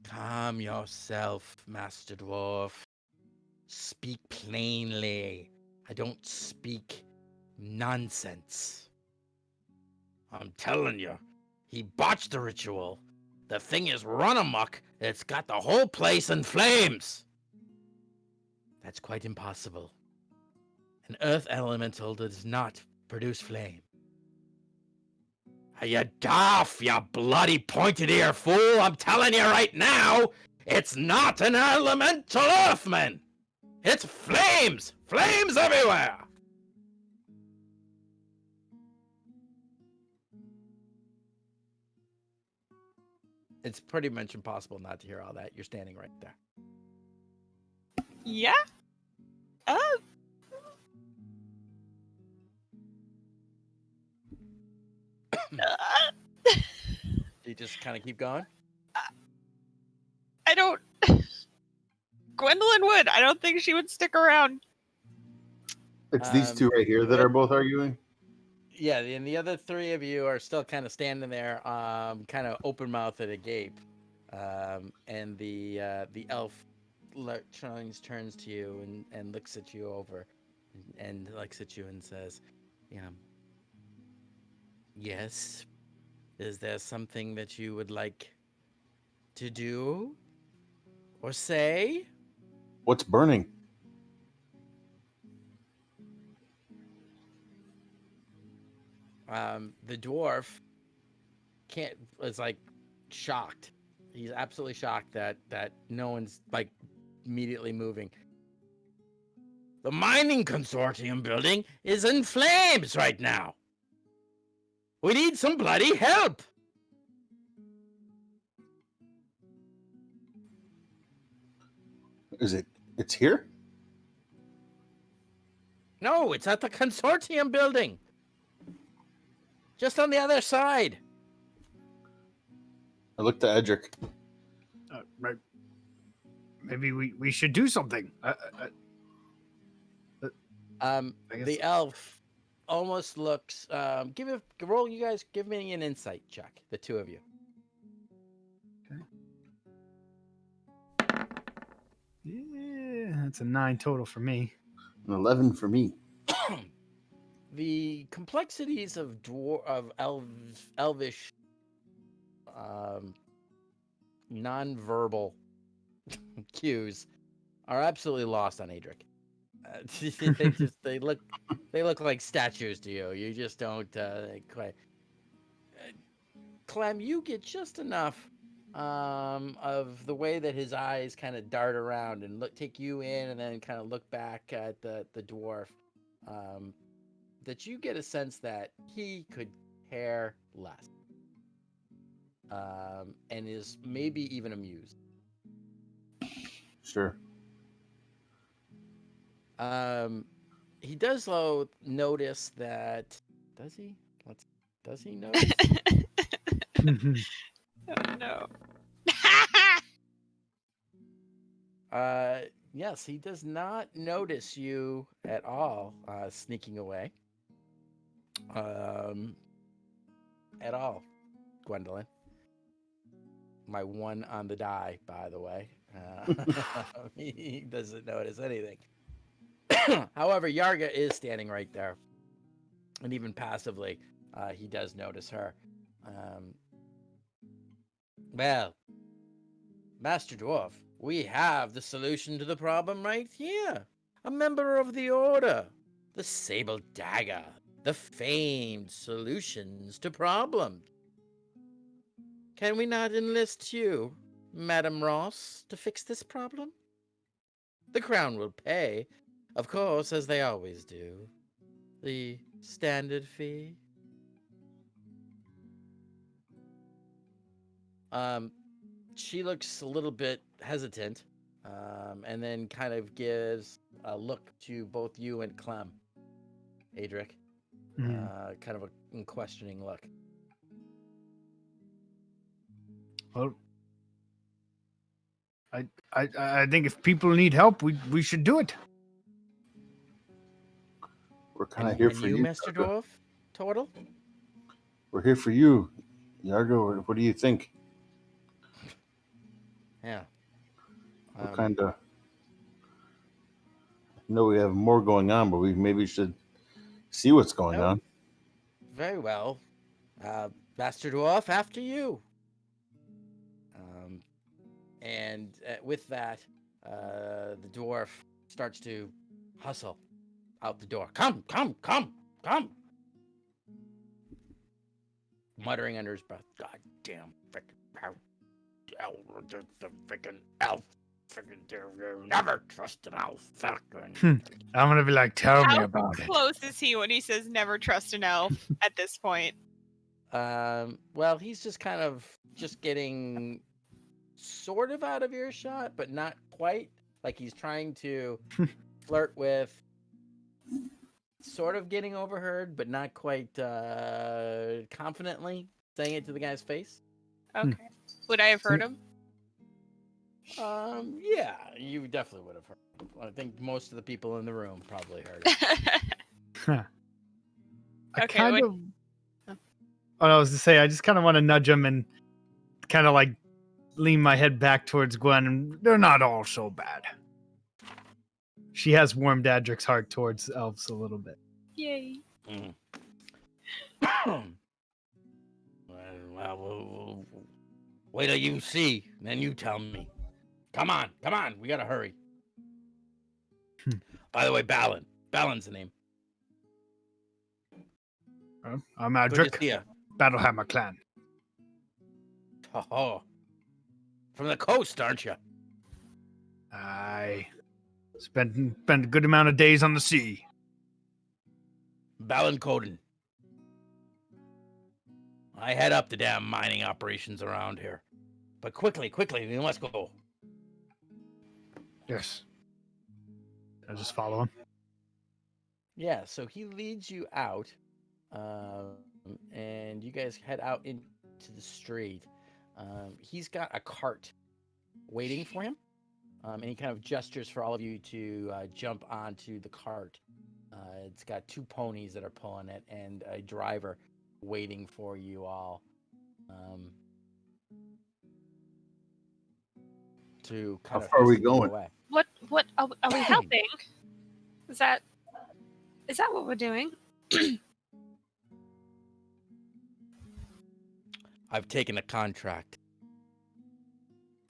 Calm yourself, Master Dwarf. Speak plainly. I don't speak nonsense. I'm telling you, he botched the ritual. The thing is run amok. It's got the whole place in flames. That's quite impossible. An earth elemental does not produce flame. Are you daft, you bloody pointed ear fool? I'm telling you right now, It's not an elemental earthman! It's flames! Flames everywhere! It's pretty much impossible not to hear all that. You're standing right there. Yeah. You just kind of keep going? I don't. Gwendolyn would. I don't think she would stick around. It's these two right here that are both arguing. Yeah, and the other three of you are still kind of standing there, kind of open mouthed at a gape. And the elf turns to you and looks at you over and looks at you and says, yeah. Yes. Is there something that you would like to do or say? What's burning? The dwarf is like shocked. He's absolutely shocked that no one's like immediately moving. The mining consortium building is in flames right now. We need some bloody help. It's here? No, it's at the consortium building. Just on the other side. I looked at Edric. Right. Maybe we should do something. The elf almost looks. Roll. You guys give me an insight check. The two of you. Okay. Yeah, that's a 9 total for me. An 11 for me. The complexities of elvish, non-verbal cues are absolutely lost on Adric. They look like statues to you. You just don't quite. Clem, you get just enough of the way that his eyes kind of dart around and take you in, and then kind of look back at the dwarf. That you get a sense that he could care less, and is maybe even amused. Sure. He does though notice that. Does he? Does he notice? Oh no. Yes, he does not notice you at all, sneaking away. At all, Gwendolyn. My one on the die, by the way. He doesn't notice anything. However, Yarga is standing right there. And even passively, he does notice her. Well, Master Dwarf, we have the solution to the problem right here. A member of the Order, the Sable Dagger, the famed solutions to problems. Can we not enlist you, Madam Ross, to fix this problem? The Crown will pay, of course, as they always do. The standard fee. She looks a little bit hesitant, and then kind of gives a look to both you and Clem, Adric. Kind of a questioning look. Well, I think if people need help, we should do it. We're kind of here for you, Mr. Yargo. Dwarf. Total. We're here for you, Yargo. What do you think? Yeah. We're kind of. I know we have more going on, but we maybe should see what's going on. Very well. Master Dwarf, after you. And with that, the dwarf starts to hustle out the door. Come! Muttering under his breath, God damn frickin' the freaking elf. Freaking never trust an elf. Fucking. I'm gonna be like, tell me How about it. close is he when he says never trust an elf at this point? Well, he's just kind of just getting sort of out of earshot, but not quite. Like he's trying to flirt with sort of getting overheard, but not quite confidently saying it to the guy's face. Okay. Would I have heard him? Yeah, you definitely would have heard him. I think most of the people in the room probably heard it. Huh. I Okay, kind what- of. What I was to say, I just kind of want to nudge him and kind of like lean my head back towards Gwen, and they're not all so bad. She has warmed Adric's heart towards elves a little bit. Yay. Well, wait till you see, then you tell me. Come on, we gotta hurry. By the way, Balin's the name. I'm Good to Adric, see ya. Battlehammer clan. Oh, from the coast, aren't you? I spent a good amount of days on the sea. Balin Coden. I head up the damn mining operations around here. But quickly, we must go. Yes. I just follow him. Yeah, so he leads you out, and you guys head out into the street. He's got a cart waiting for him, and he kind of gestures for all of you to jump onto the cart. It's got 2 ponies that are pulling it, and a driver waiting for you all to kind How of far are we hasten you going? away. What are we helping? Is that what we're doing? I've taken a contract.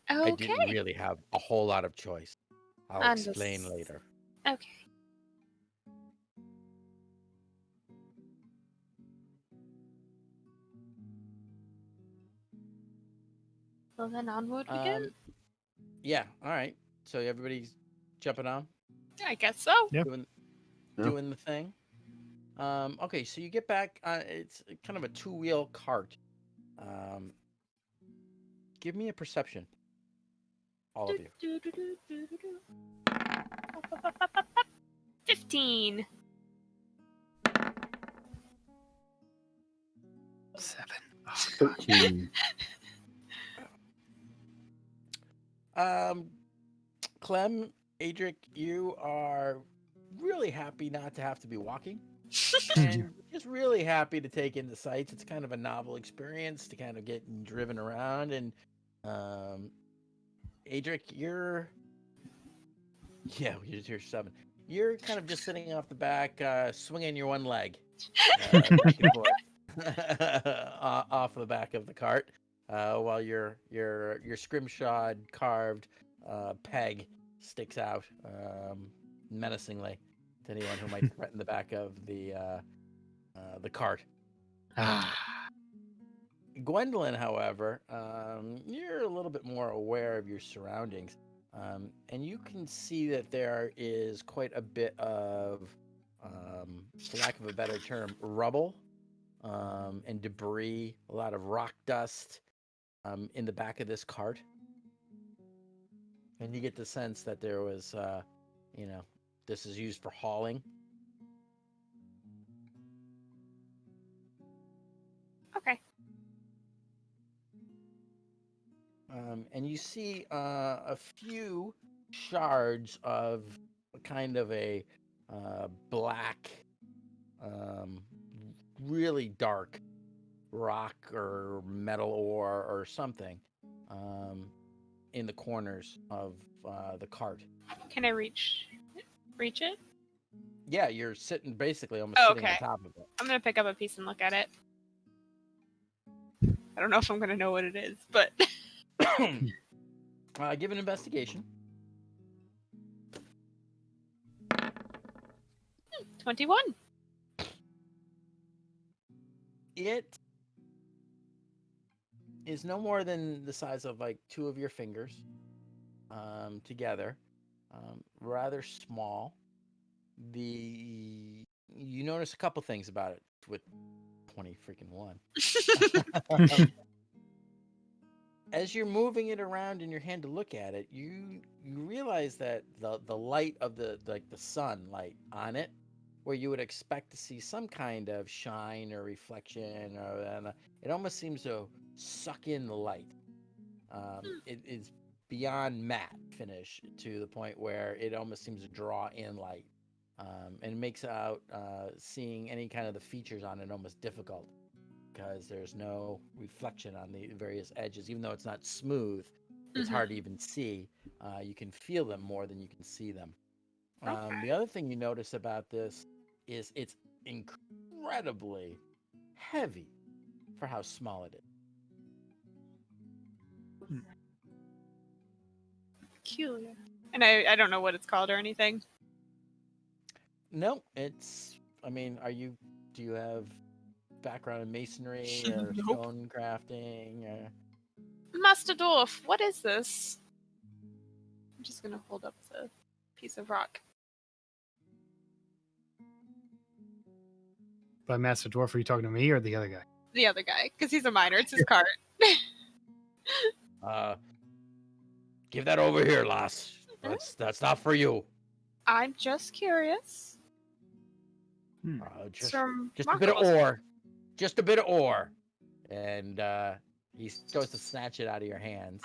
I Okay. didn't really have a whole lot of choice. I'll explain later. Okay. Well, then onward we go. Yeah, all right. So everybody's jumping on, I guess so. Yeah. doing the thing. Okay, so you get back. It's kind of a 2-wheel cart. Give me a perception, all of you. 15. 7. 13. Clem, Adric, you are really happy not to have to be walking. And just really happy to take in the sights. It's kind of a novel experience to kind of get driven around. And Adric, you're 7. You're kind of just sitting off the back, swinging your one leg back and forth off the back of the cart, while your scrimshawed carved peg sticks out menacingly to anyone who might threaten the back of the cart. Gwendolyn, however, you're a little bit more aware of your surroundings, and you can see that there is quite a bit of, for lack of a better term, rubble and debris, a lot of rock dust in the back of this cart. And you get the sense that there was, this is used for hauling. Okay. And you see a few shards of kind of a black, really dark rock or metal ore or something in the corners of the cart. Can I reach it? Yeah, you're sitting basically almost Oh, sitting on okay. top of it. I'm gonna pick up a piece and look at it. I don't know if I'm gonna know what it is, but Give an investigation. 21. is no more than the size of like two of your fingers together. Rather small. You notice a couple things about it with 20 freaking one. As you're moving it around in your hand to look at it, you realize that the light of the sunlight on it, where you would expect to see some kind of shine or reflection, it almost seems to suck in the light. It is beyond matte finish to the point where it almost seems to draw in light, and it makes out seeing any kind of the features on it almost difficult because there's no reflection on the various edges. Even though it's not smooth, it's hard to even see. You can feel them more than you can see them. The other thing you notice about this is it's incredibly heavy for how small it is. Peculiar. And I don't know what it's called or anything. No, it's. I mean, do you have background in masonry or Nope. stone crafting? Master Dwarf, what is this? I'm just gonna hold up the piece of rock. By Master Dwarf, are you talking to me or the other guy? The other guy, because he's a miner. It's his cart. Give that over here, lass. That's not for you. I'm just curious. Just From a bit of ore. Just a bit of ore. And he goes to snatch it out of your hands.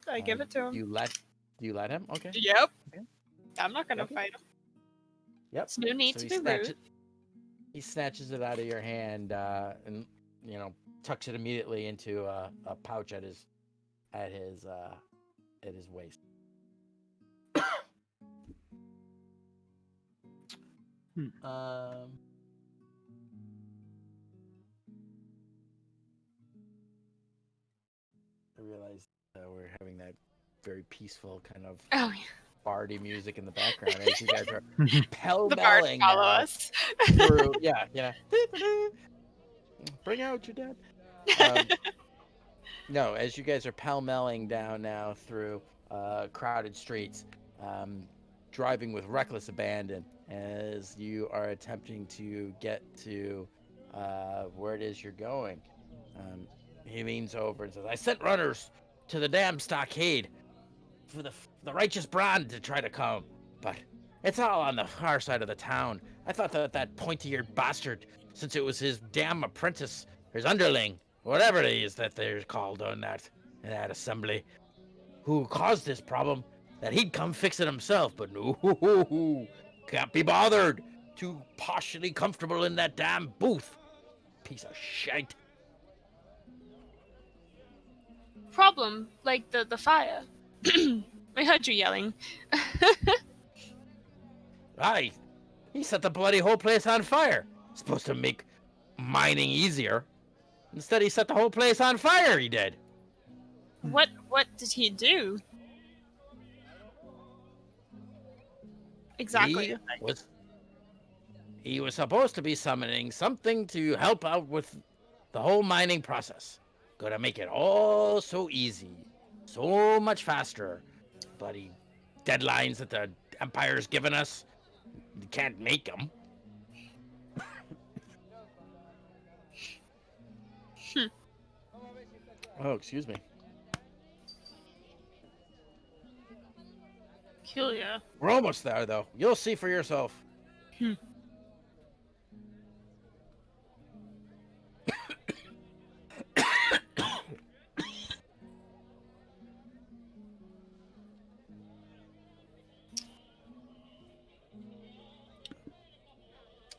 I give it to him. Do you let him? Okay. Yep. Okay. I'm not gonna Okay. fight him. Yep. It's no need to be rude. He snatches it out of your hand and tucks it immediately into a pouch at his waist. I realized we're having that very peaceful kind of Oh yeah. bardy music in the background as you guys are The bards pell-melling follow now us. through. Yeah. Bring out your dad. No, as you guys are pell-melling down now through crowded streets, driving with reckless abandon as you are attempting to get to where it is you're going. He leans over and says, "I sent runners to the damn stockade for the righteous brand to try to come, but it's all on the far side of the town. I thought that pointy-eared bastard, since it was his damn apprentice, his underling, whatever it is that they're called in that assembly, who caused this problem, that he'd come fix it himself, but no, can't be bothered. Too partially comfortable in that damn booth. Piece of shite." Problem, like the fire. I heard you yelling. Aye, he set the bloody whole place on fire. Supposed to make mining easier. Instead, he set the whole place on fire, he did. What did he do? Exactly. He was supposed to be summoning something to help out with the whole mining process. Gonna make it all so easy, so much faster. Bloody deadlines that the Empire's given us, you can't make them. Oh, excuse me. Peculiar. We're almost there, though. You'll see for yourself.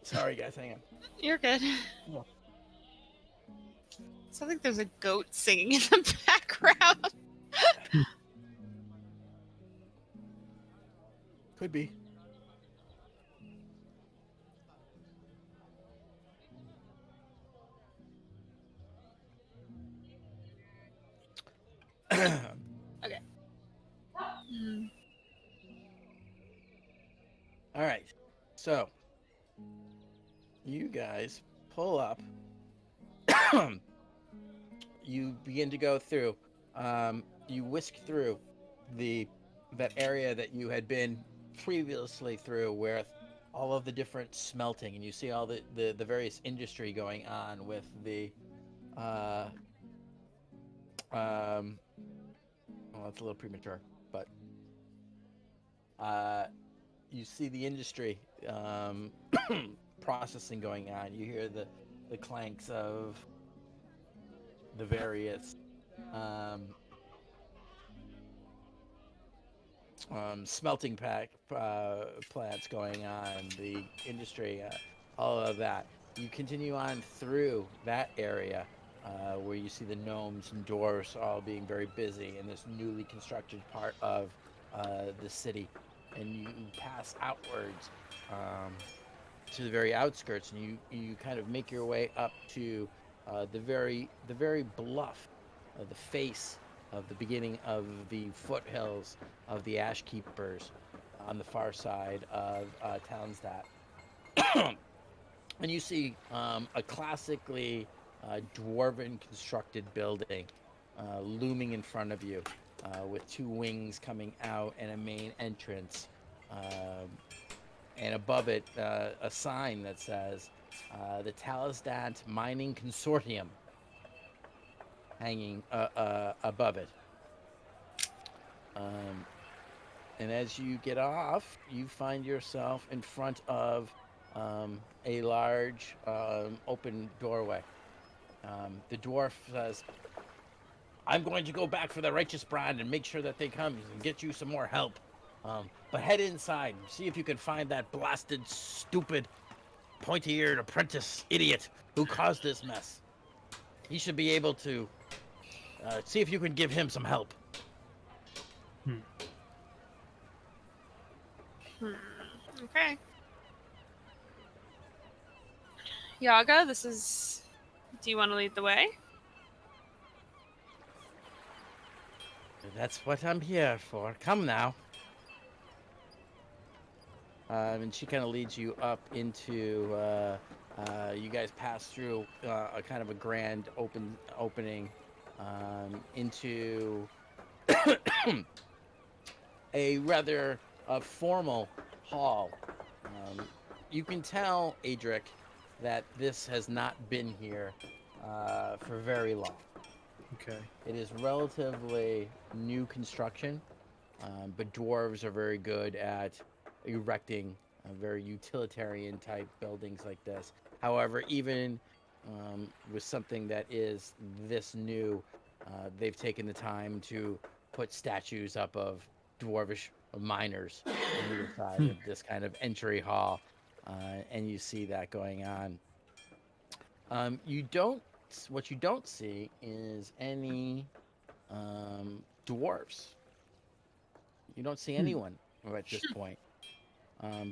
Sorry, guys. Hang on. You're good. Yeah. Sounds like there's a goat singing in the background. Could be. Okay. All right. So, you guys pull up. you begin to go through. You whisk through that area that you had been previously through, with all of the different smelting, and you see all the various industry going on with the uh, well, it's a little premature, but you see the industry processing going on. You hear the clanks of the various smelting plants going on, the industry, all of that. You continue on through that area where you see the gnomes and dwarves all being very busy in this newly constructed part of the city, and you pass outwards to the very outskirts, and you kind of make your way up to the very bluff, the face of the beginning of the foothills of the Ash Keepers on the far side of Townsdat. And you see a classically dwarven constructed building looming in front of you, with two wings coming out and a main entrance. And above it, a sign that says the Talisdant Mining Consortium hanging above it. And as you get off, you find yourself in front of a large open doorway. The dwarf says, "I'm going to go back for the righteous brand and make sure that they come and get you some more help. But head inside and see if you can find that blasted, stupid, pointy-eared apprentice idiot who caused this mess. He should be able to see if you can give him some help." Okay. Yaga, this is... Do you want to lead the way? That's what I'm here for. Come now. And she kind of leads you up into. You guys pass through a kind of a grand opening into a rather formal hall. You can tell, Adric, that this has not been here for very long. Okay. It is relatively new construction, but dwarves are very good at erecting very utilitarian type buildings like this. However, even with something that is this new, they've taken the time to put statues up of dwarvish miners on either side of this kind of entry hall, and you see that going on. What you don't see is any dwarves. You don't see anyone at this point.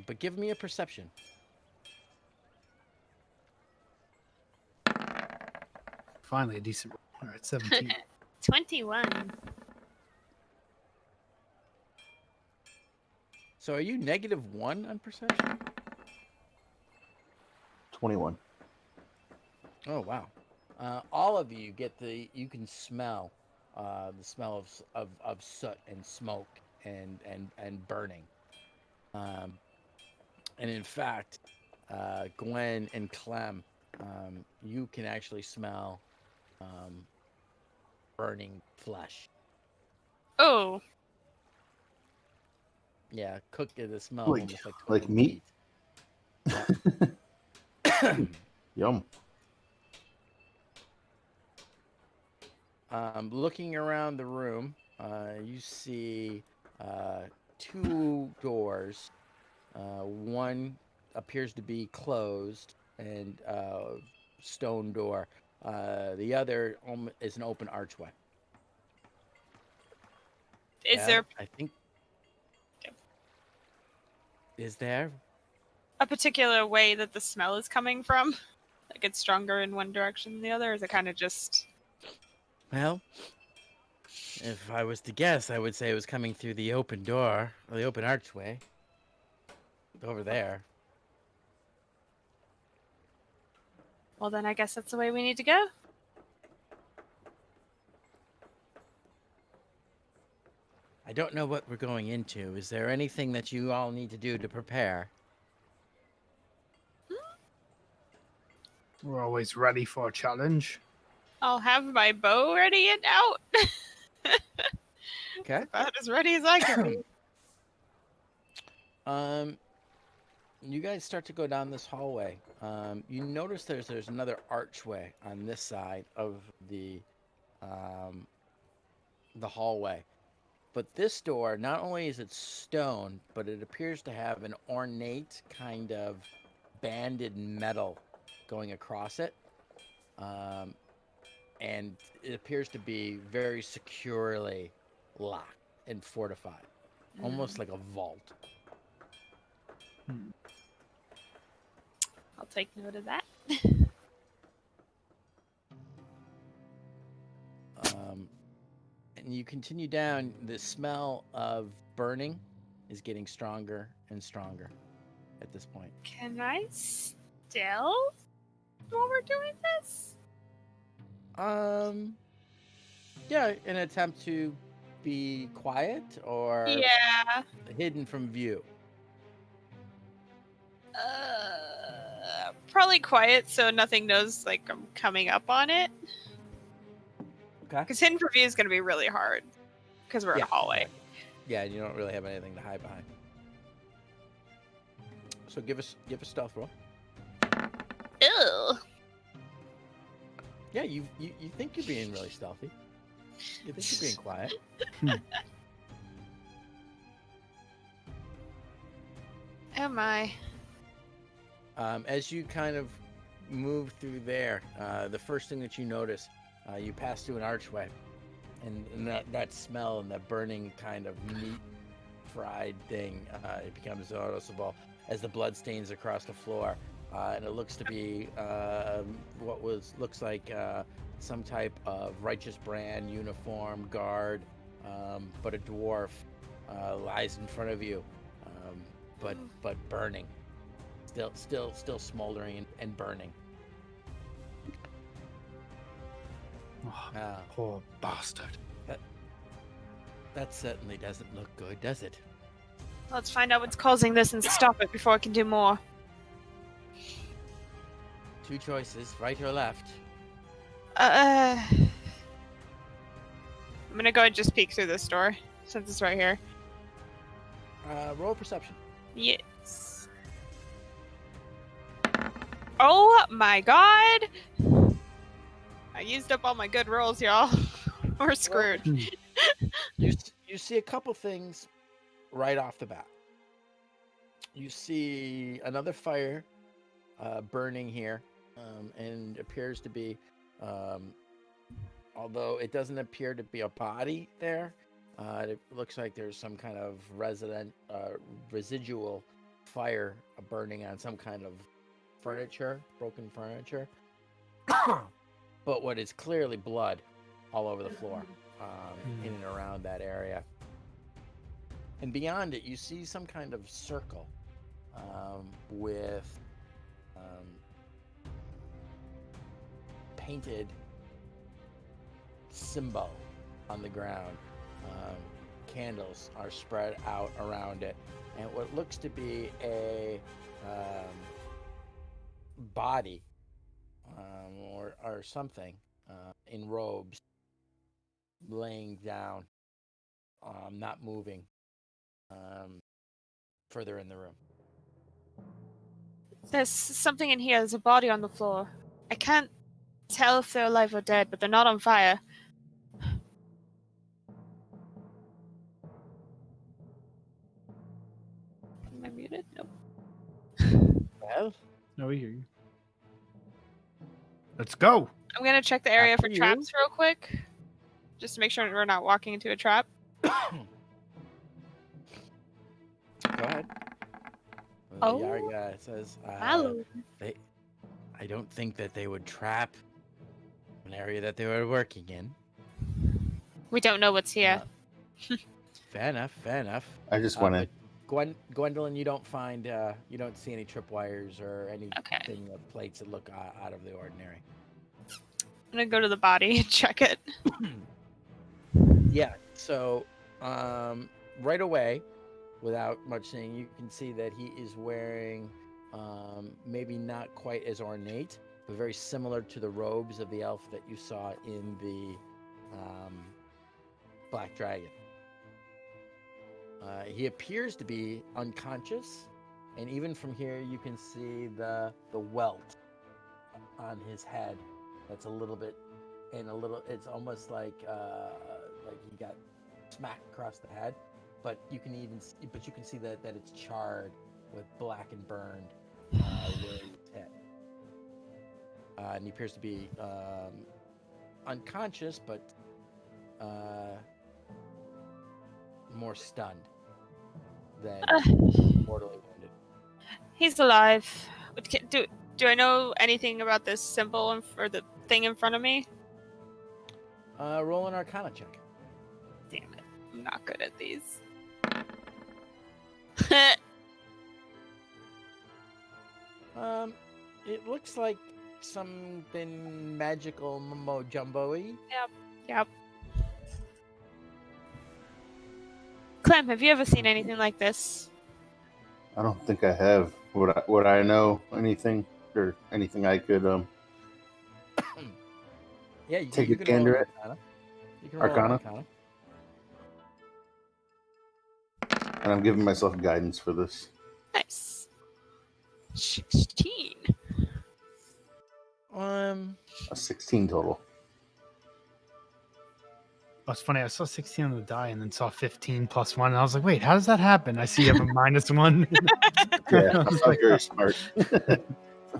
But give me a perception. Finally, a decent roll. All right, 17. 21. So are you -1 on perception? 21. Oh wow! All of you get you can smell the smell of soot and smoke and burning. And in fact, Gwen and Clem, you can actually smell burning flesh. Oh. Yeah, cooked. The smell Like- almost like like cooking meat? Yeah. Yum. Looking around the room, you see two doors. One appears to be closed and stone door. The other is an open archway. Is Yeah, there I think. Is there? a particular way that the smell is coming from? Like it's stronger in one direction than the other? Or is it kind of just... Well, if I was to guess, I would say it was coming through the open door, or the open archway. Over there. Well, then I guess that's the way we need to go. I don't know what we're going into. Is there anything that you all need to do to prepare? We're always ready for a challenge. I'll have my bow ready and out. Okay. About as ready as I can be. You guys start to go down this hallway. You notice there's another archway on this side of the hallway. But this door, not only is it stone, but it appears to have an ornate kind of banded metal going across it. And it appears to be very securely locked and fortified, almost like a vault. I'll take note of that. And you continue down, the smell of burning is getting stronger and stronger at this point. Can I stealth while we're doing this? Yeah, an attempt to be quiet or Yeah. hidden from view. Probably quiet so nothing knows like I'm coming up on it. Okay. Because hidden from view is going to be really hard. Because we're in a hallway. Yeah, you don't really have anything to hide behind. So give us a stealth roll. Ew. Yeah, you think you're being really stealthy. You think you're being quiet. Am I? As you kind of move through there, the first thing that you notice, you pass through an archway, and that smell and that burning kind of meat fried thing, it becomes noticeable as the blood stains across the floor, and it looks to be what looks like some type of righteous brand uniform guard, but a dwarf lies in front of you, but burning. Still smoldering and burning. Oh, poor bastard. That certainly doesn't look good, does it? Let's find out what's causing this and stop it before I can do more. Two choices, right or left. I'm gonna go and just peek through this door, since it's right here. Roll perception. Yes. Oh my god! I used up all my good rolls, y'all. We're screwed. You see a couple things right off the bat. You see another fire burning here, and appears to be, although it doesn't appear to be a body there, it looks like there's some kind of residual fire burning on some kind of furniture, broken furniture. But what is clearly blood all over the floor, in and around that area. And beyond it, you see some kind of circle with painted symbol on the ground. Candles are spread out around it, and what looks to be a body or something in robes laying down, not moving, further in the room. There's something in here. There's a body on the floor. I can't tell if they're alive or dead, but they're not on fire. Am I muted? Nope. Well, No, we hear you. Let's go. I'm gonna check the area for After you. traps real quick. Just to make sure we're not walking into a trap. go ahead. The Oh. yard guy says, Hello. I don't think that they would trap an area that they were working in. We don't know what's here. Fair enough. I just went in. But Gwendolyn, you don't find, you don't see any tripwires or anything Okay. of plates that look out of the ordinary. I'm gonna go to the body and check it. Yeah, so right away, without much saying, you can see that he is wearing maybe not quite as ornate, but very similar to the robes of the elf that you saw in the Black Dragon. He appears to be unconscious, and even from here you can see the welt on his head. That's a little bit, and a little. It's almost like he got smacked across the head, but you can see that it's charred with black and burned where he was hit. And he appears to be unconscious, but more stunned than mortally wounded. He's alive. Do I know anything about this symbol or the thing in front of me? Roll an Arcana check. Damn it. I'm not good at these. It looks like something magical mumbo jumbo-y. Yep. Clem, have you ever seen anything like this? I don't think I have. Would I know anything or anything I could Yeah, take you a can gander roll at? Arcana. You can roll Arcana? Arcana. And I'm giving myself guidance for this. Nice. 16. A 16 total. Oh, it's funny. I saw 16 on the die and then saw 15 plus 1. And I was like, wait, how does that happen? I see you have a minus 1. Yeah, I I'm was not like, very smart.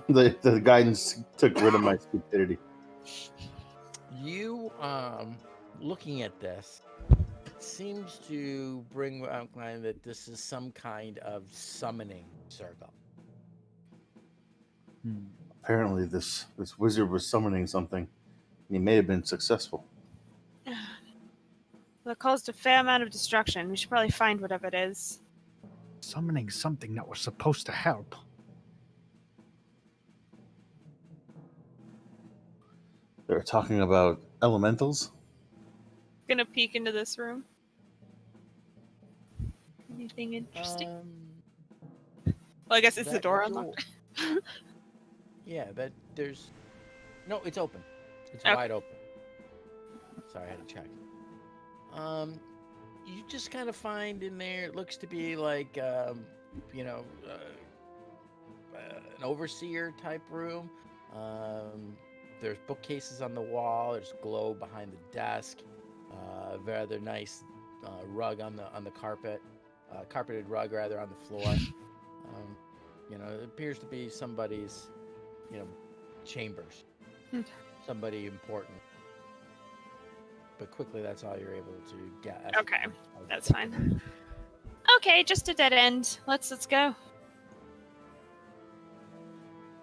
the guidance took rid of my stupidity. You looking at this seems to bring out mind that this is some kind of summoning circle. Apparently, this wizard was summoning something, and he may have been successful. Well, it caused a fair amount of destruction. We should probably find whatever it is. summoning something that was supposed to help. They're talking about elementals. Gonna peek into this room. Anything interesting? Well, I guess it's the That door unlocked. Yeah, no, it's open. It's Okay. wide open. Sorry, I had to check. You just kind of find in there, it looks to be like, an overseer type room. There's bookcases on the wall. There's glow behind the desk. Rather nice rug on the carpet, carpeted rug rather on the floor. It appears to be somebody's, chambers. Somebody important. But quickly, that's all you're able to get. Okay, that's fine. Okay, just a dead end. Let's go.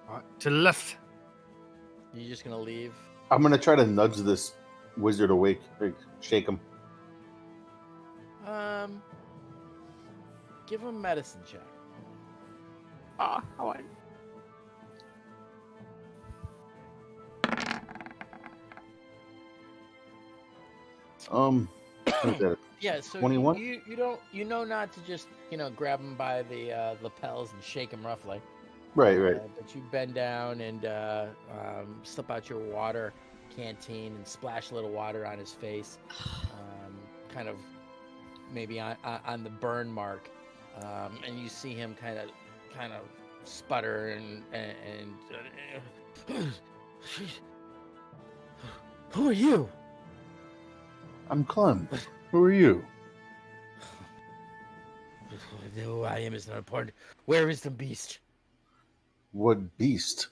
Right, to the left. You just gonna leave? I'm gonna try to nudge this wizard awake, like shake him. Give him a medicine check. Aw, I want. What's that? Yeah, so 21? you know not to just grab him by the lapels and shake him roughly. Right. But you bend down and slip out your water canteen and splash a little water on his face, kind of maybe on the burn mark, and you see him kind of sputter and who are you? I'm Clem. Who are you? Who I am is not important. Where is the beast? What beast?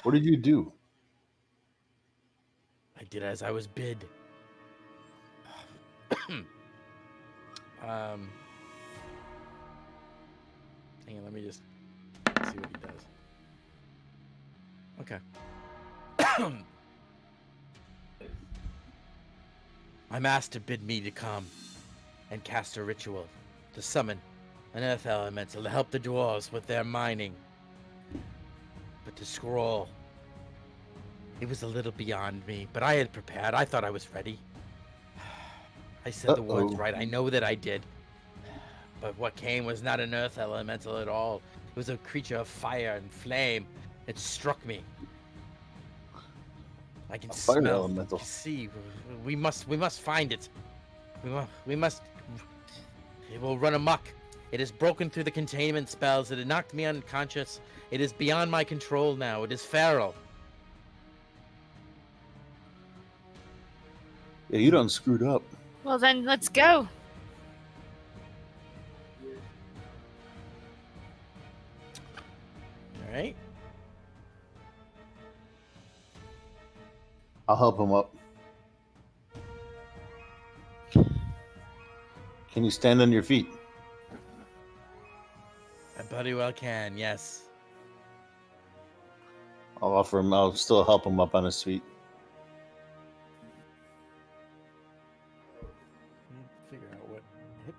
What did you do? I did as I was bid. Hang on, let me just see what he does. Okay. My master bid me to come and cast a ritual to summon an earth elemental to help the dwarves with their mining. But the scroll, it was a little beyond me, but I had prepared. I thought I was ready. I said the words Uh-oh. right. I know that I did. But what came was not an earth elemental at all. It was a creature of fire and flame. It struck me. I can A fire smell, elemental. see. We must find it. We must. It will run amok. It has broken through the containment spells. It had knocked me unconscious. It is beyond my control now. It is feral. Yeah, you done screwed up. Well, then let's go. All right. I'll help him up. Can you stand on your feet? I bloody well can. Yes. I'll offer him. I'll still help him up on his feet. Figure out what hip.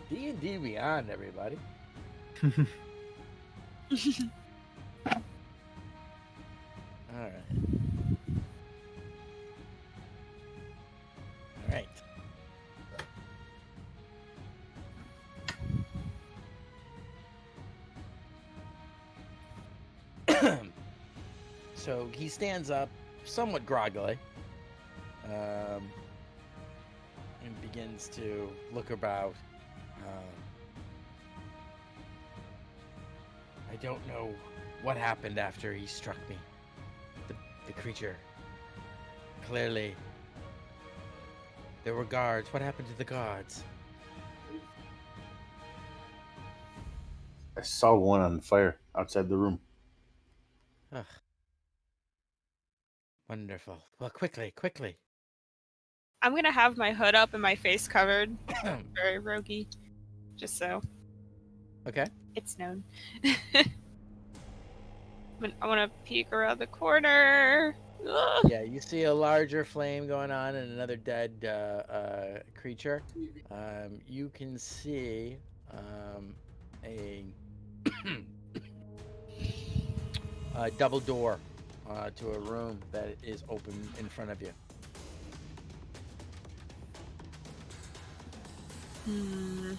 D&D Beyond, everybody. All right. All right. So he stands up, somewhat groggily, and begins to look about. I don't know what happened after he struck me. The creature. Clearly, there were guards. What happened to the guards? I saw one on fire outside the room. Ugh. Wonderful. Well, quickly. I'm gonna have my hood up and my face covered. Very roguey. Just so Okay. it's known. I want to peek around the corner. Ugh. Yeah, you see a larger flame going on and another dead creature. You can see a a double door to a room that is open in front of you. Hmm.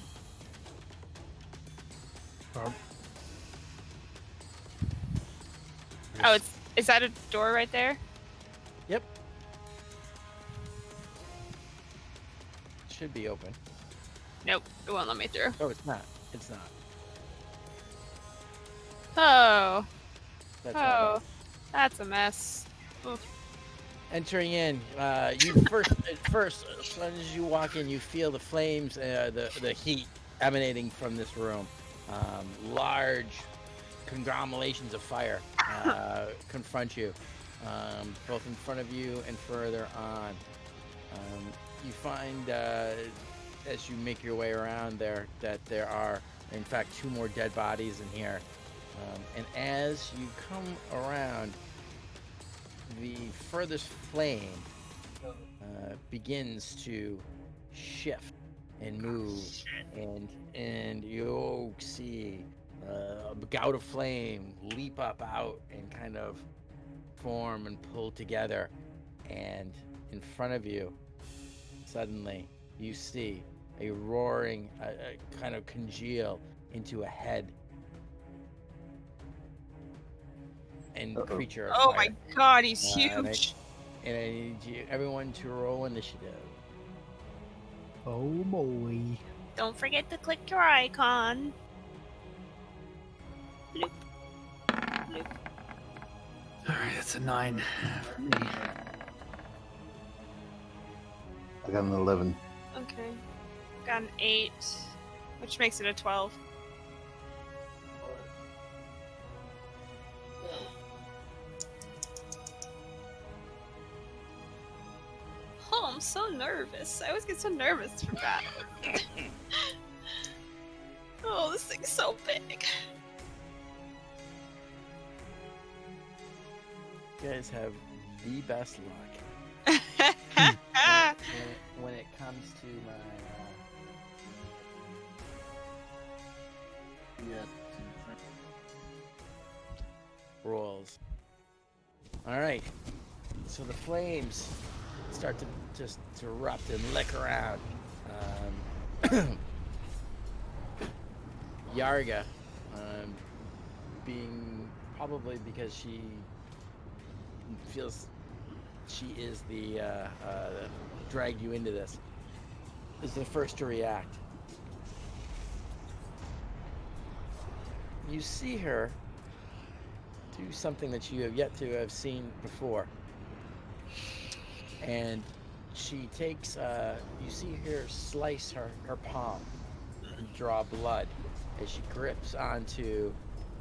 Oh, is that a door right there? Yep. Should be open. Nope, it won't let me through. Oh, it's not. It's not. Oh, That's not oh, it. that's a mess. Oof. Entering in, you first, as soon as you walk in, you feel the flames, the heat emanating from this room. Large conglomerations of fire confront you, both in front of you and further on. You find, as you make your way around there, that there are, in fact, 2 more dead bodies in here. And as you come around, the furthest flame begins to shift and move, and you'll see a gout of flame leap up out and kind of form and pull together, and in front of you, suddenly you see a roaring, a kind of congeal into a head and creature of Oh fire. my god, he's And huge. I need you, everyone to roll initiative. Oh boy. Don't forget to click your icon. Bloop. Bloop. All right, that's a 9 for me. I got an 11. Okay. Got an 8, which makes it a 12. Oh, I'm so nervous. I always get so nervous for that. Oh, this thing's so big. You guys have the best luck when it comes to my. rolls. All right. So the flames start to just erupt and lick around. Yarga, being probably because she feels she is the dragged you into this, is the first to react. You see her do something that you have yet to have seen before. And she takes, you see her slice her palm and draw blood as she grips onto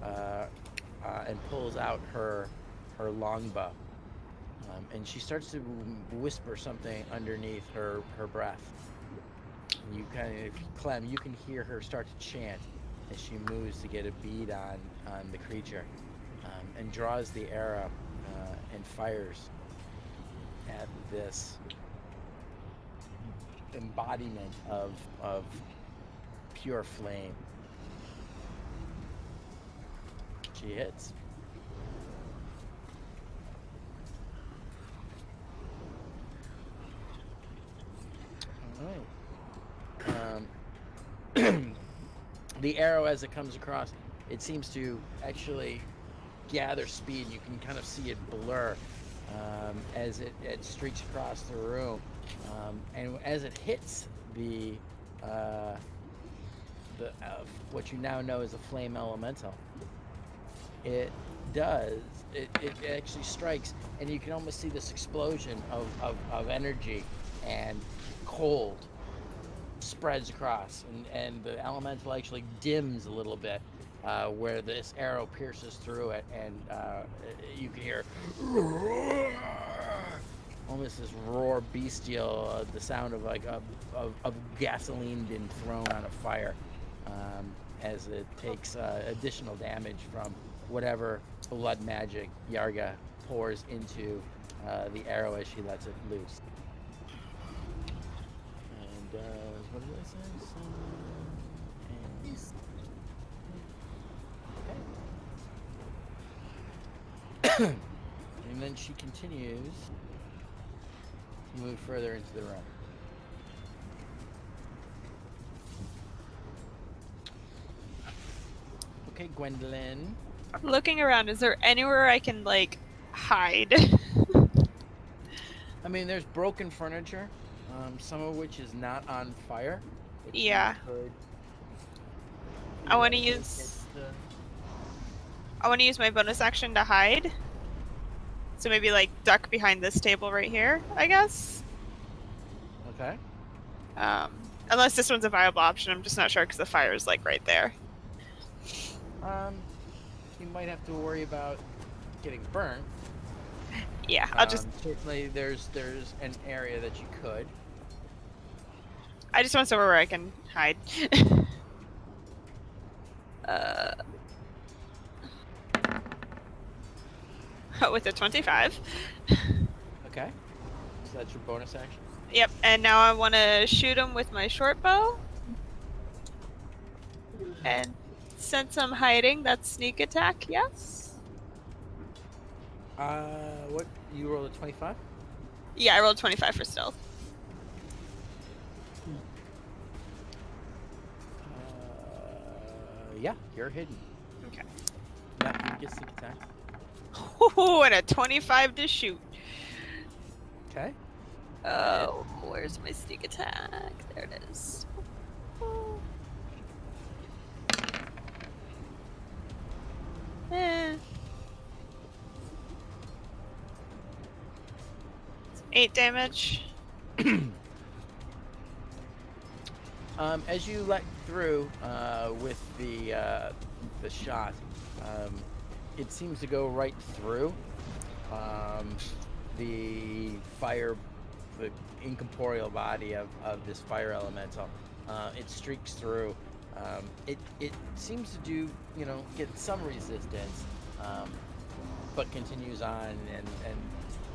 and pulls out her longbow. And she starts to whisper something underneath her breath. And you kind of, Clem, you can hear her start to chant as she moves to get a bead on the creature, and draws the arrow and fires at this embodiment of pure flame. She hits. All right. The arrow, as it comes across, it seems to actually gather speed. You can kind of see it blur as it streaks across the room, and as it hits the what you now know as a flame elemental, it actually strikes, and you can almost see this explosion of energy and cold spreads across, and the elemental actually dims a little bit where this arrow pierces through it, and you can hear almost this roar bestial, the sound of like of gasoline being thrown on a fire, as it takes additional damage from whatever blood magic Yarga pours into the arrow as she lets it loose. And what did I say? Okay. And then she continues to move further into the room. Okay, Gwendolyn. Looking around, is there anywhere I can like hide? I mean, there's broken furniture, some of which is not on fire. Yeah. I want to use my bonus action to hide. So maybe like duck behind this table right here, I guess. Okay. Unless this one's a viable option, I'm just not sure because the fire is like right there. You might have to worry about getting burnt. Yeah, I'll just. Certainly, there's an area that you could. I just want somewhere where I can hide. With a 25. Okay. So that's your bonus action. Yep, and now I want to shoot him with my short bow. And since I'm hiding, that's sneak attack, yes? What? You rolled a 25? Yeah, I rolled 25 for stealth. Yeah, you're hidden. Okay. Yeah, you get sneak attack. Ooh, and a 25 to shoot. Okay. Oh, where's my sneak attack? There it is. Eh. 8 damage. As you let through with the shot, it seems to go right through the fire, the incorporeal body of this fire elemental. It streaks through. It seems to do, get some resistance, but continues on and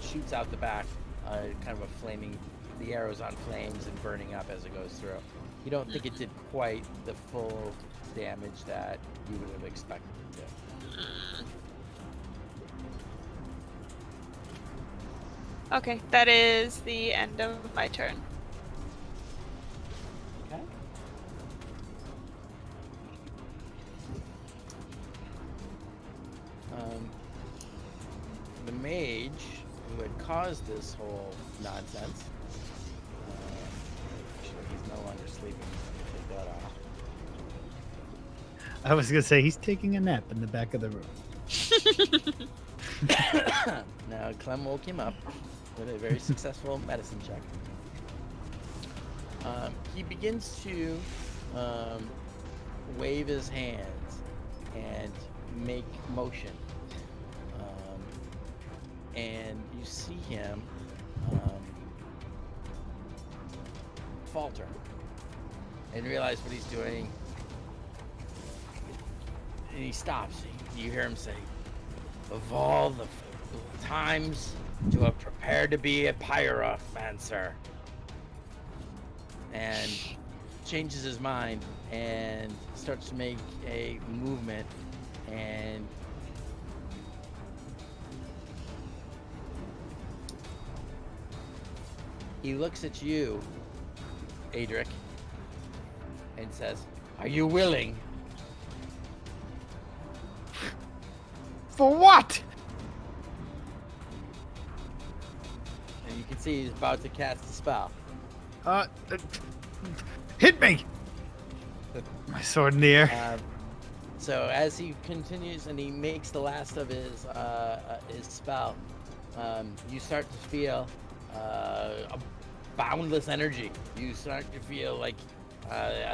shoots out the back, kind of a flaming, the arrow's on flames and burning up as it goes through. You don't think it did quite the full damage that you would have expected it to. Okay, that is the end of my turn. Okay. The mage who had caused this whole nonsense. Actually, he's no longer sleeping. So I'm gonna take that off. I was gonna say he's taking a nap in the back of the room. Now, Clem woke him up with a very successful medicine check. He begins to wave his hands and make motion. And you see him falter and realize what he's doing. And he stops. You hear him say, "Of all the times to have prepared to be a pyromancer," and changes his mind and starts to make a movement, and he looks at you, Adric, and says, "Are you willing?" For what? And you can see he's about to cast a spell. Hit me! My sword in the air. So as he continues and he makes the last of his spell, you start to feel a boundless energy. You start to feel like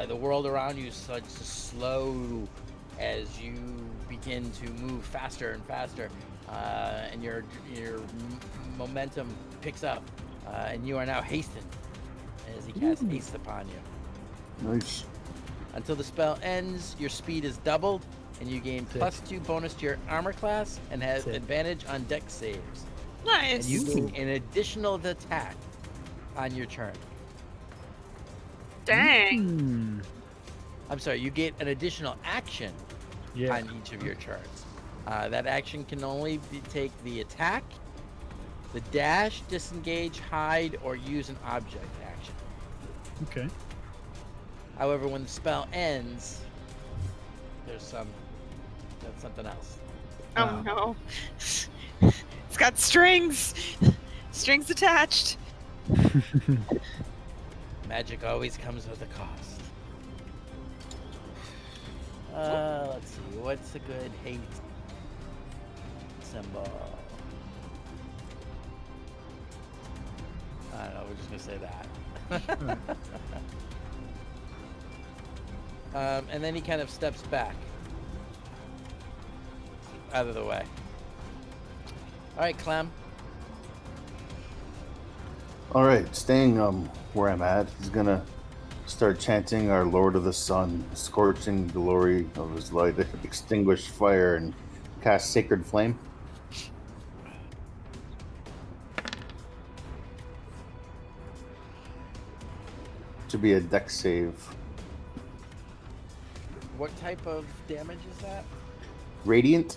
the world around you starts to slow as you begin to move faster and faster, and your momentum picks up, and you are now hastened as he casts haste upon you. Nice. Until the spell ends, your speed is doubled, and you gain +2 bonus to your armor class and have advantage on dex saves. Nice. And you gain an additional attack on your turn. Dang. I'm sorry, you get an additional action on each of your turns. That action can only take the attack, the dash, disengage, hide, or use an object action. Okay. However, when the spell ends, there's something else. Oh no. It's got strings. Strings attached. Magic always comes with a cost. Let's see. What's a good hate symbol? I don't know. We're just gonna say that. And then he kind of steps back out of the way. All right, Clem. All right, staying where I'm at, he's gonna start chanting our Lord of the Sun, scorching glory of his light, extinguish fire, and cast Sacred Flame. To be a dex save. What type of damage is that? Radiant.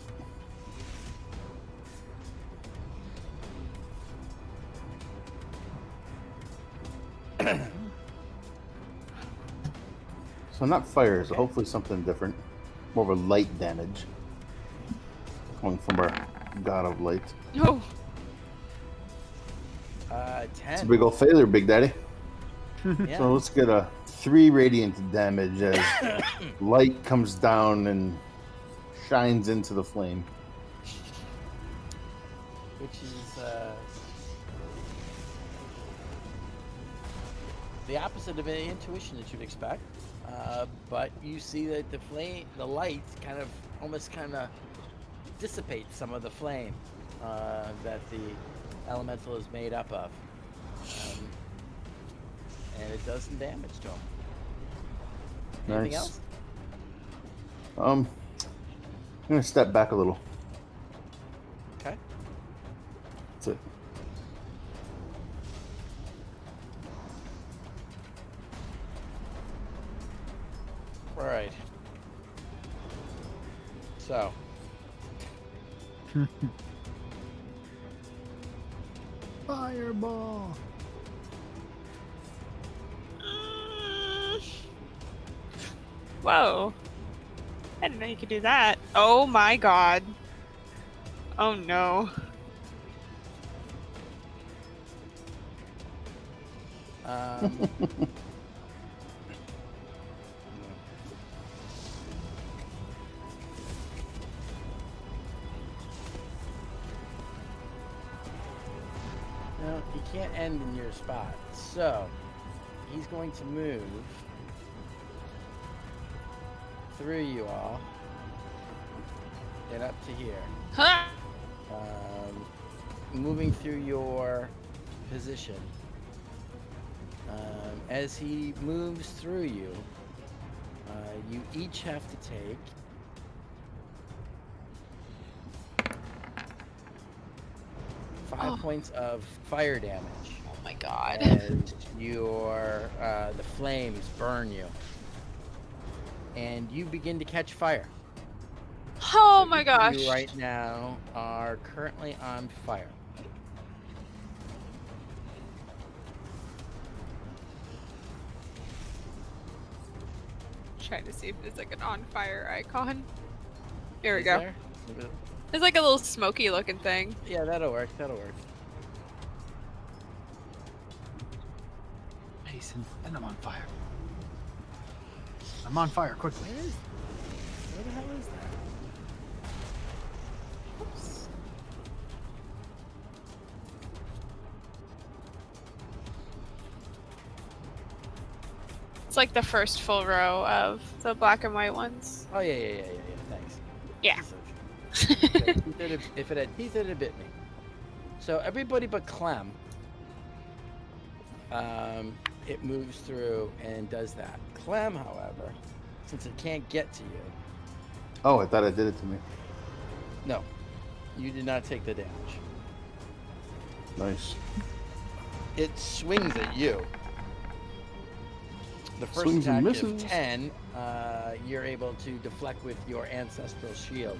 So not fire, so hopefully something different. More of a light damage. Coming from our god of light. No. 10. It's a big old failure, Big Daddy. Yeah. So let's get a 3 radiant damage as light comes down and shines into the flame. Which is the opposite of any intuition that you'd expect. But you see that the light almost kind of dissipates some of the flame that the elemental is made up of. And it does some damage to him. Anything Nice. else? I'm gonna step back a little. Okay. That's it. All right. So. Fireball. Whoa. I didn't know you could do that. Oh my god. Oh no. No, he can't end in your spot. So, he's going to move through you all and up to here. Huh? Moving through your position. As he moves through you, you each have to take 5 points of fire damage. Oh my god. As your the flames burn you, and you begin to catch fire. Oh So my each of gosh. You right now are currently on fire. Trying to see if there's like an on fire icon. Here we Is go. there? There's like a little smoky looking thing. Yeah, that'll work. That'll work. Mason, and I'm on fire. I'm on fire, quickly. Where the hell is that? Oops. It's like the first full row of the black and white ones. Oh yeah. Thanks. Yeah. If it had teeth, it'd have bit me. So everybody but Clem, it moves through and does that. Clem, however, since it can't get to you, Oh, I thought it did it to me. no, you did not take the damage. Nice. It swings at you. The first Swings and attack of misses. 10, you're able to deflect with your ancestral shield.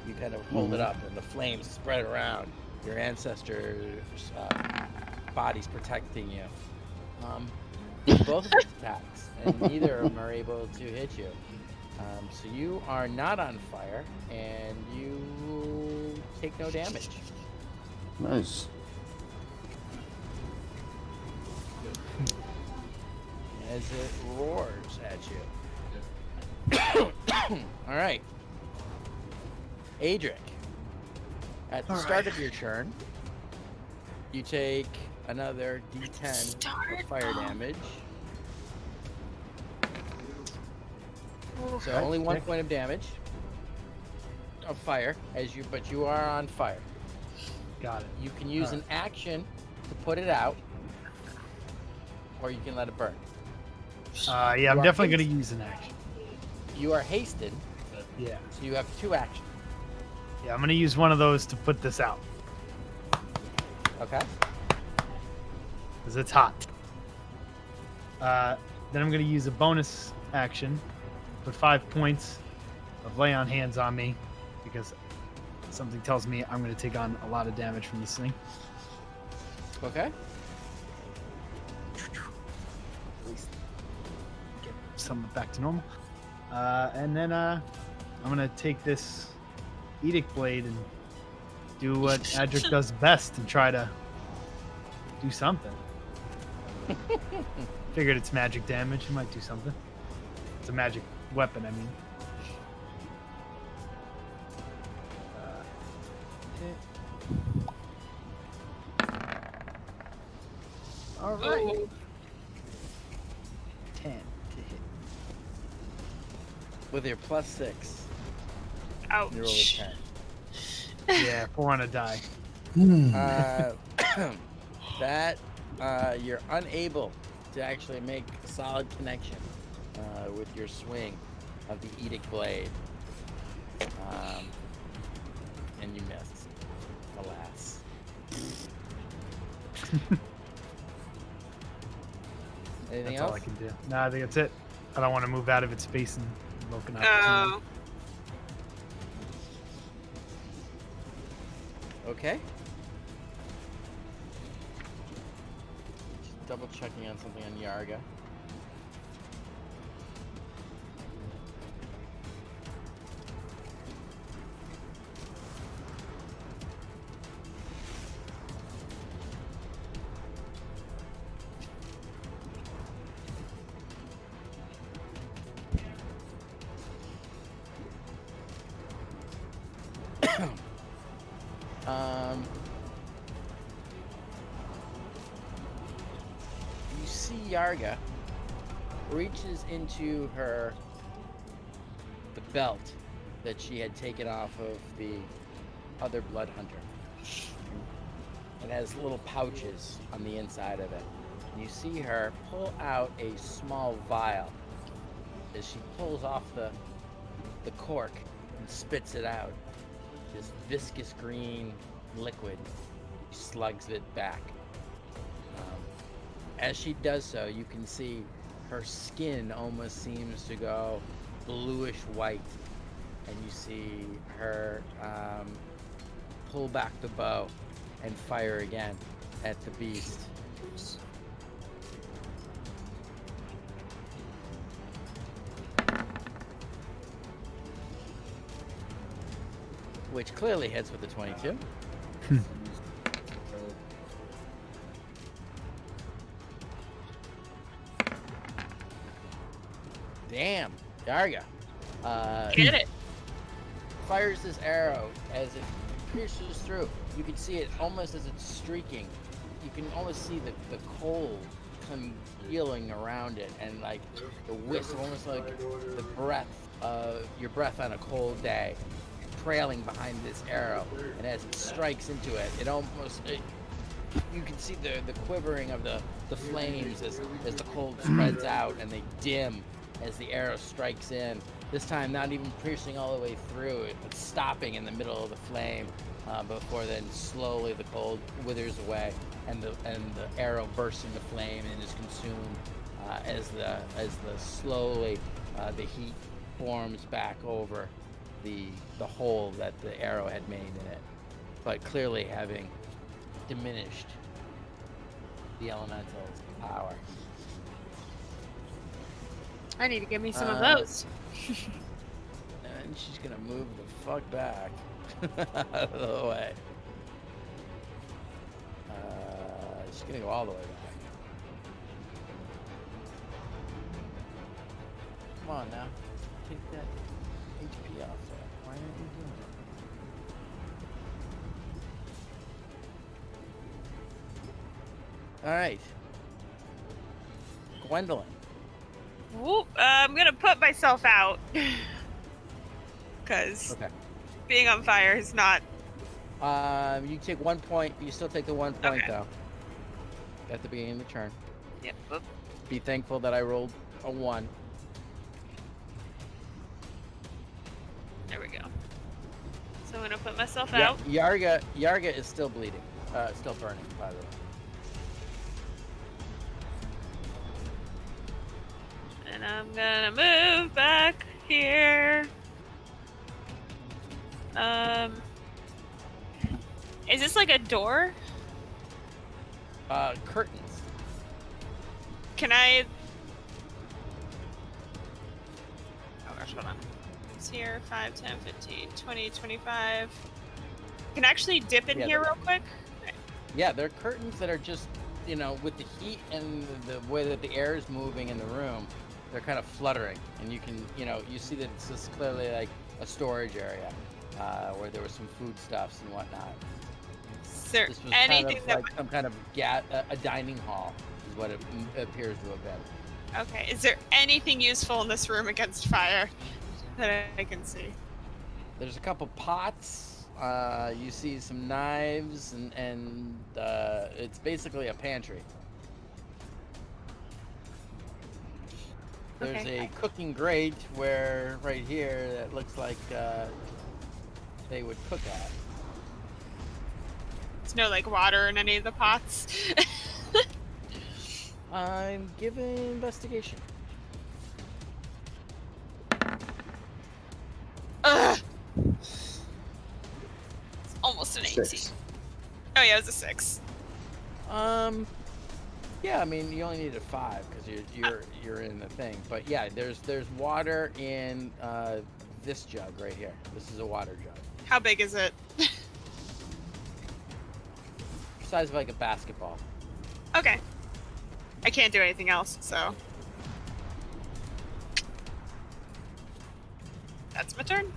You kind of hold it up, and the flames spread around. Your ancestors' bodies protecting you. Both of its attacks, and neither of them are able to hit you. So you are not on fire, and you take no damage. Nice. As it roars at you. All right. Adric, at the start of your turn, you take another D10 for fire damage. So only 1 point of damage of fire, but you are on fire. Got it. You can use an action to put it out, or you can let it burn. Yeah, I'm are definitely going to hasted. use an action. You are hasted, Yeah. so you have 2 actions. Yeah, I'm going to use one of those to put this out. Okay. Because it's hot. Then I'm going to use a bonus action. Put 5 points of lay on hands on me. Because something tells me I'm going to take on a lot of damage from this thing. Okay. At least get some back to normal. And then I'm going to take this Edict Blade and do what Adric does best and try to do something. Figured it's magic damage. It might do something. It's a magic weapon, I mean. All right. Ooh. 10 to hit. With your +6, you roll a Ouch. 10. Yeah, 4 on a die. That you're unable to actually make a solid connection with your swing of the Edict Blade. And you missed, alas. Anything That's else? all I can do. Nah, I think that's it. I don't want to move out of its space and look an Oh. opportunity. Okay. double checking on something on Yarga. You see Yarga reaches into the belt that she had taken off of the other blood hunter. It has little pouches on the inside of it. And you see her pull out a small vial. As she pulls off the cork and spits it out, this viscous green liquid, she slugs it back. As she does so, you can see her skin almost seems to go bluish white, and you see her pull back the bow and fire again at the beast. Which clearly hits with the 22. Damn, Yarga. Get it. Fires this arrow as it pierces through. You can see it almost as it's streaking. You can almost see the cold congealing around it, and like the wisp, almost like the breath of your breath on a cold day, trailing behind this arrow. And as it strikes into it, you can see the quivering of the flames as the cold spreads out, and they dim as the arrow strikes in. This time not even piercing all the way through it, but stopping in the middle of the flame, before then slowly the cold withers away, and the arrow bursts into flame and is consumed, as the slowly the heat forms back over the hole that the arrow had made in it, but clearly having diminished the elemental's power. I need to give me some of those. And she's gonna move the fuck back out of the way. She's gonna go all the way back. Come on now, take that HP off there. Why aren't you doing it? All right, Gwendolyn. Whoop, I'm gonna put myself out. Because being on fire is not... You take 1 point. You still take the 1 point, Okay. though. At the beginning of the turn. Yep. Oop. Be thankful that I rolled a 1. There we go. So I'm gonna put myself Yeah, out. Yarga is still bleeding. Still burning, by the way. And I'm gonna move back here. Is this like a door? Curtains. Can I... Oh gosh, hold on. It's here, 5, 10, 15, 20, 25. Can I actually dip in here real quick? Yeah, they're curtains that are just, with the heat and the way that the air is moving in the room, they're kind of fluttering. And you can, you see that this is clearly like a storage area, where there was some foodstuffs and whatnot. Is there This was anything kind of that... like some kind of a dining hall, is what it appears to have been. Okay, is there anything useful in this room against fire that I can see? There's a couple pots. You see some knives, and it's basically a pantry. There's Okay. a cooking grate right here that looks like they would cook at. There's no like water in any of the pots. I'm giving investigation. Ugh. It's almost an 18. 6. Oh yeah, it was a 6. Yeah, I mean, you only needed 5 because you're in the thing. But yeah, there's water in this jug right here. This is a water jug, How big is it? size of like a basketball. Okay. I can't do anything else, so. That's my turn.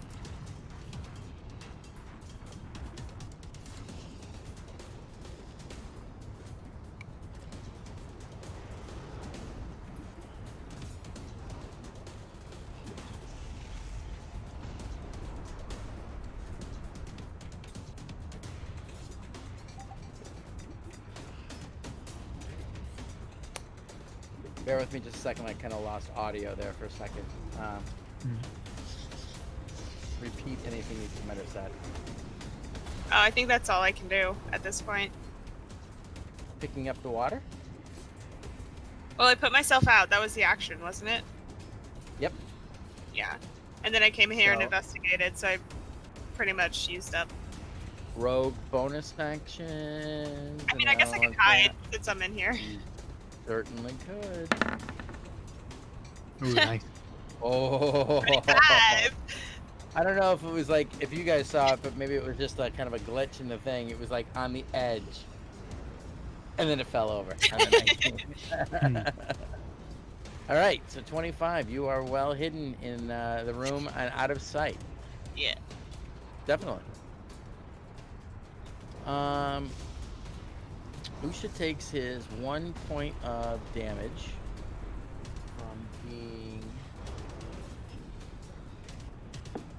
Bear with me just a second. I kind of lost audio there for a second. Repeat anything you might have said. Oh, I think that's all I can do at this point. Picking up the water? Well, I put myself out. That was the action, wasn't it? Yep. Yeah. And then I came here and So- investigated, so I pretty much used up. Rogue bonus actions. I mean, I guess I can hide since I'm in here. You certainly could. Ooh, nice. Oh. 25. I don't know if it was like, if you guys saw it, but maybe it was just like kind of a glitch in the thing. It was like on the edge. And then it fell over. On the 19. All right, so 25. You are well hidden in the room and out of sight. Yeah. Definitely. Usha takes his 1 point of damage from being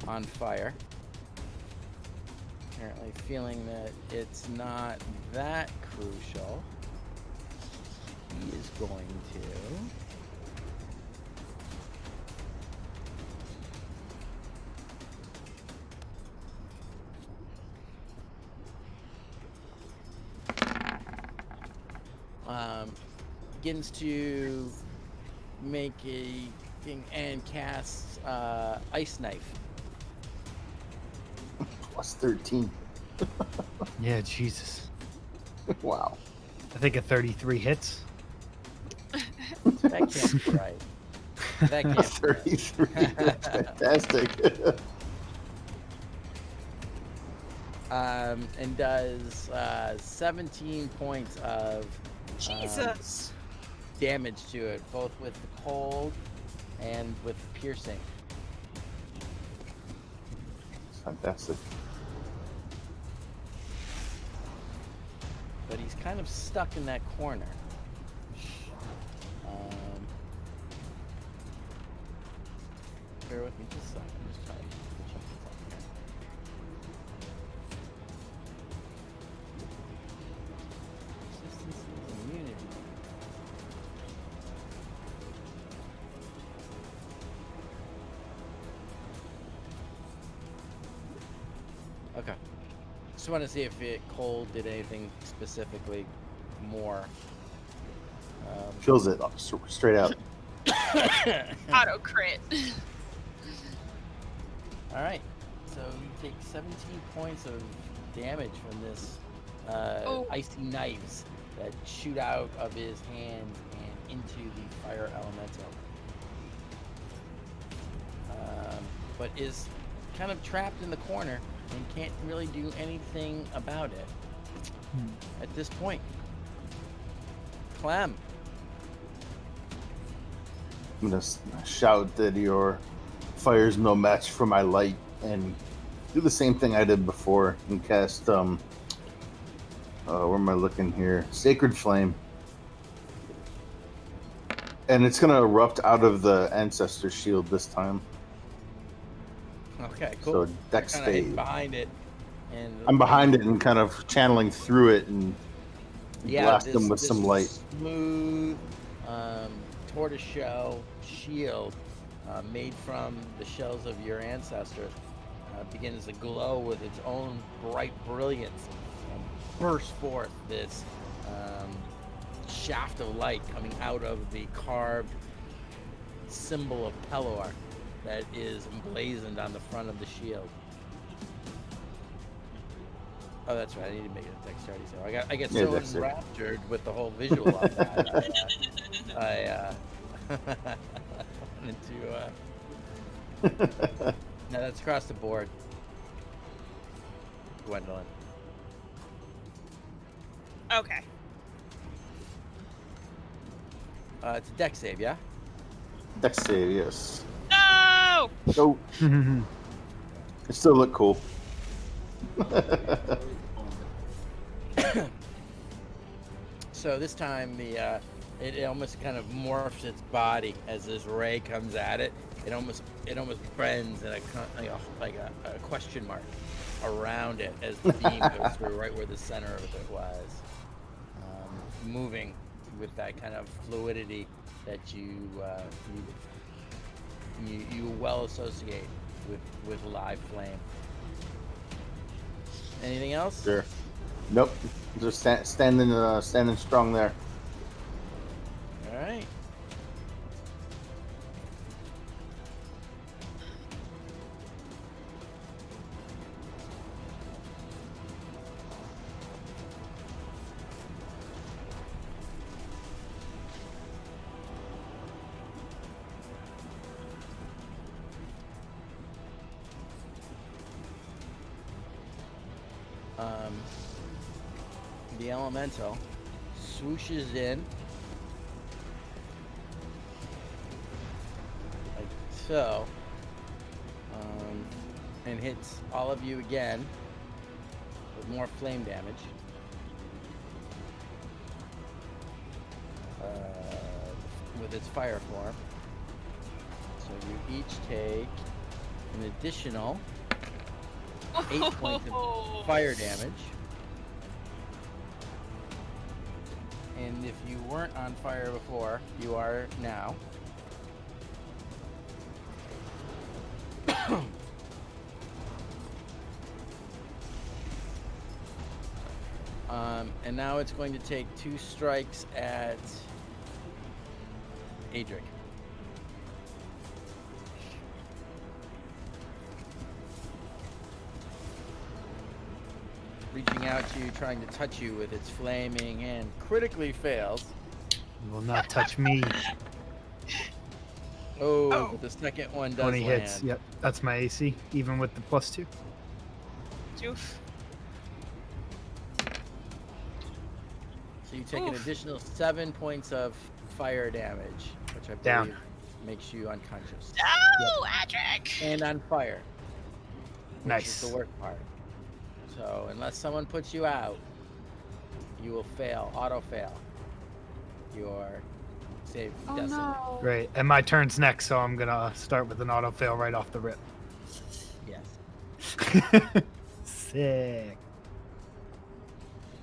on fire. Apparently feeling that it's not that crucial. He is going to begins to make a thing and casts ice knife. Plus 13. Yeah, Jesus. Wow. I think a 33 hits. That can't be right. That can't be right. 33. That's fantastic. And does 17 points of Jesus. damage to it, both with the cold and with piercing. It's fantastic. But he's kind of stuck in that corner. Bear with me just a second. I'm just trying to check this out here. Resistance and immunity. Okay. Just want to see if it cold did anything specifically more. Kills it straight out. Auto crit. All right. So you take 17 points of damage from this Oh. icy knives that shoot out of his hands and into the fire elemental. But is kind of trapped in the corner and can't really do anything about it at this point. Clem. I'm gonna shout that your fire's no match for my light, and do the same thing I did before and cast where am I looking here? Sacred Flame. And it's gonna erupt out of the ancestor shield this time. Okay, cool. So Dex Kind of hidden save. behind it, and I'm behind it and kind of channeling through it and blast them with this some light. Smooth tortoiseshell shield made from the shells of your ancestors begins to glow with its own bright brilliance and bursts forth this shaft of light coming out of the carved symbol of Pelor that is emblazoned on the front of the shield. Oh, that's right. I need to make it a dexterity save. I get Yeah, so dexterity. enraptured with the whole visual of that. I wanted to. No, that's across the board. Gwendolyn. Okay. It's a dex save, yeah. Dex save, yes. No! Oh, it still look cool. So this time it almost kind of morphs its body as this ray comes at it. It almost bends in like a question mark around it as the beam goes through right where the center of it was, moving with that kind of fluidity that you well associate with live flame. Anything else? Sure. Nope. Just standing strong there. All right. The elemental swooshes in like so, and hits all of you again with more flame damage. With its fire form. So you each take an additional 8 points of fire damage. And if you weren't on fire before, you are now. And now it's going to take 2 strikes at Adric. Reaching out to you, trying to touch you with its flaming hand, critically fails. You will not touch me. Oh, but the second one does 20 land. hits. Yep, that's my AC, even with the +2. Oof. So you take an additional 7 points of fire damage, which I believe Down. makes you unconscious. No, Adric! And on fire. Which Nice. is the worst part. So unless someone puts you out, you will fail, auto fail your save. Oh destiny. no. Great. And my turn's next, so I'm gonna start with an auto fail right off the rip. Yes. Sick.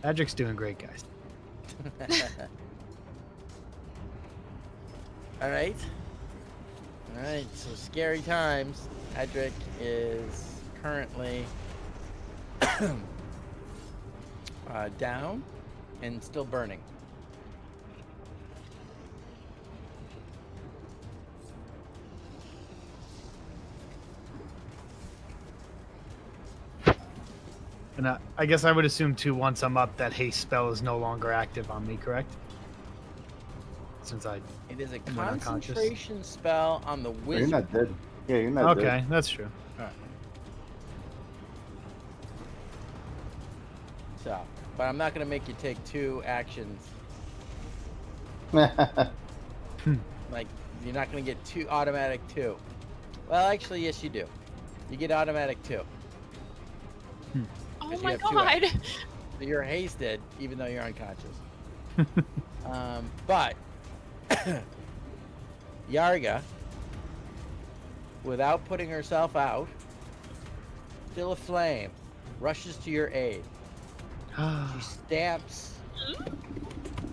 Adric's doing great, guys. All right. So scary times. Adric is currently down and still burning. And I guess I would assume too, once I'm up, that haste spell is no longer active on me, correct? Since I. It is a Am I unconscious? concentration spell on the You're wizard. not dead. Yeah, you're not Okay, that's true. So, but I'm not going to make you take 2 actions. dead. Like, you're not going to get 2 automatic 2. Well, actually, yes, you do. You get automatic 2. Oh Because you my have 2 god. actions. So you're hasted, even though you're unconscious. But Yarga, without putting herself out, still aflame, rushes to your aid. She stamps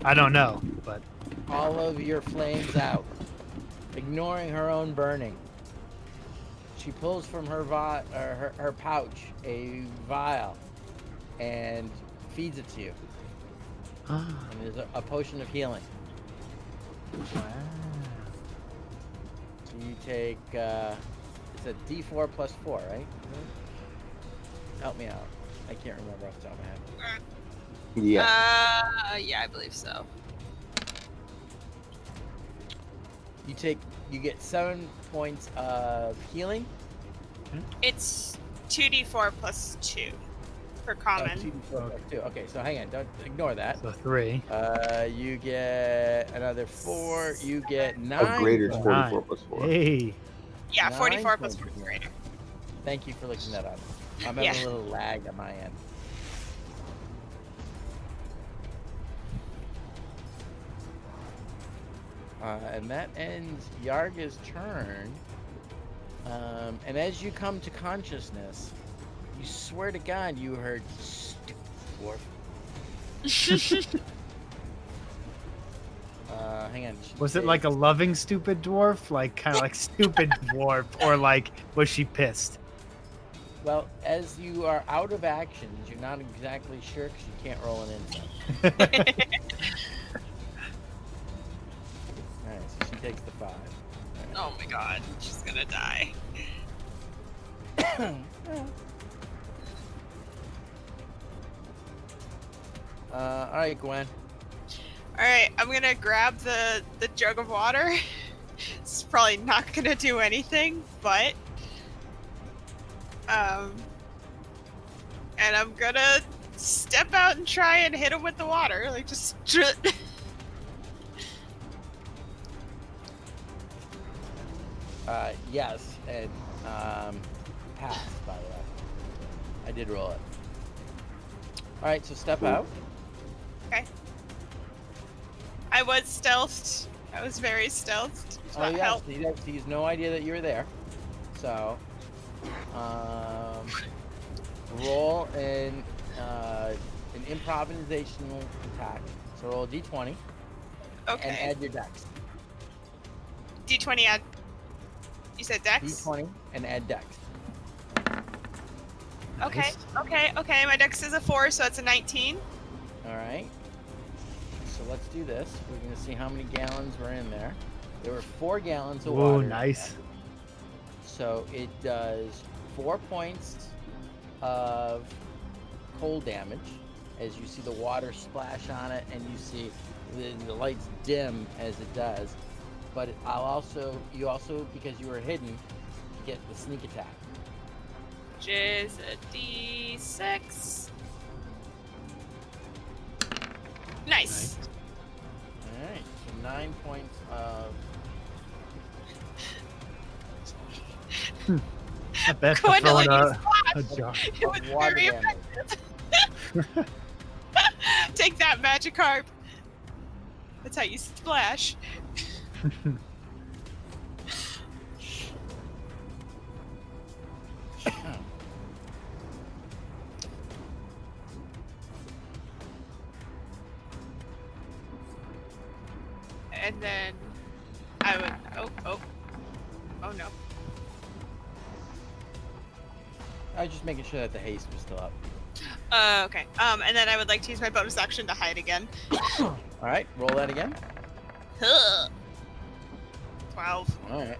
I don't know, but all of your flames out, ignoring her own burning. She pulls from her her pouch a vial and feeds it to you. And there's a potion of healing. Wow. So you take it's a D4 plus 4, right? Help me out. I can't remember off the top of my head. Yeah. Yeah, I believe so. You get 7 points of healing. It's 2d4 plus 2 for common. 2d4 plus 2. Okay, so hang on, don't ignore that. So 3. You get another 4. You get 9. Upgraded points. 44 plus 4. Hey. Yeah, 9 44 plus points 4 of is greater. healing. Thank you for looking that up. I'm Yeah. having a little lag on my end. And that ends Yarga's turn. And as you come to consciousness, you swear to God you heard "stupid dwarf." Hang on. Was it like a loving stupid dwarf? Like kind of like stupid dwarf, or like was she pissed? Well, as you are out of actions, you're not exactly sure because you can't roll an insight. Alright, so she takes the 5. Oh my god, she's gonna die. Alright, Gwen. Alright, I'm gonna grab the jug of water. It's probably not gonna do anything, but and I'm gonna step out and try and hit him with the water, like just Yes, and pass, by the way. I did roll it. Alright, so step out. Okay. I was stealthed. I was very stealthed. So Oh that yeah, helped. he has no idea that you were there. So, roll an improvisational attack. So roll a d20 and Okay. add your dex. D20 add. You said dex? D20 and add dex. Okay, Nice. okay. My dex is a 4, so that's a 19. Alright. So let's do this. We're going to see how many gallons were in there. There were 4 gallons of Whoa, water. in nice. there. So it does 4 points of cold damage as you see the water splash on it and you see the lights dim as it does. But you also, because you were hidden, get the sneak attack. Which is a D6. Nice. Alright, so 9 points of... I bet Gwendolyn, throwing you a jar. It was of water very damage. effective. Take that, Magikarp. That's how you splash. And then I would. Oh no. I was just making sure that the haste was still up. Okay. And then I would like to use my bonus action to hide again. Alright, roll that again. 12. Alright.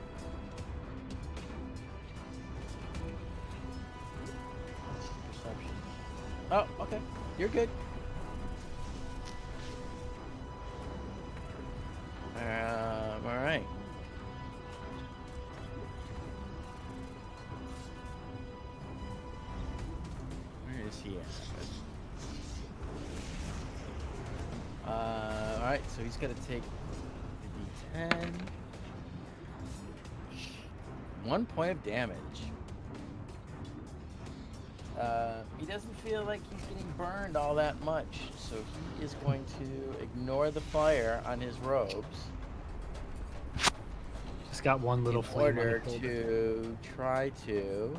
Perception. Oh, okay. You're good. Alright. Where is he at? Alright, so he's gonna take the D10. 1 point of damage. He doesn't feel like he's getting burned all that much, so he is going to ignore the fire on his robes Just got one little in flame on order it. to try to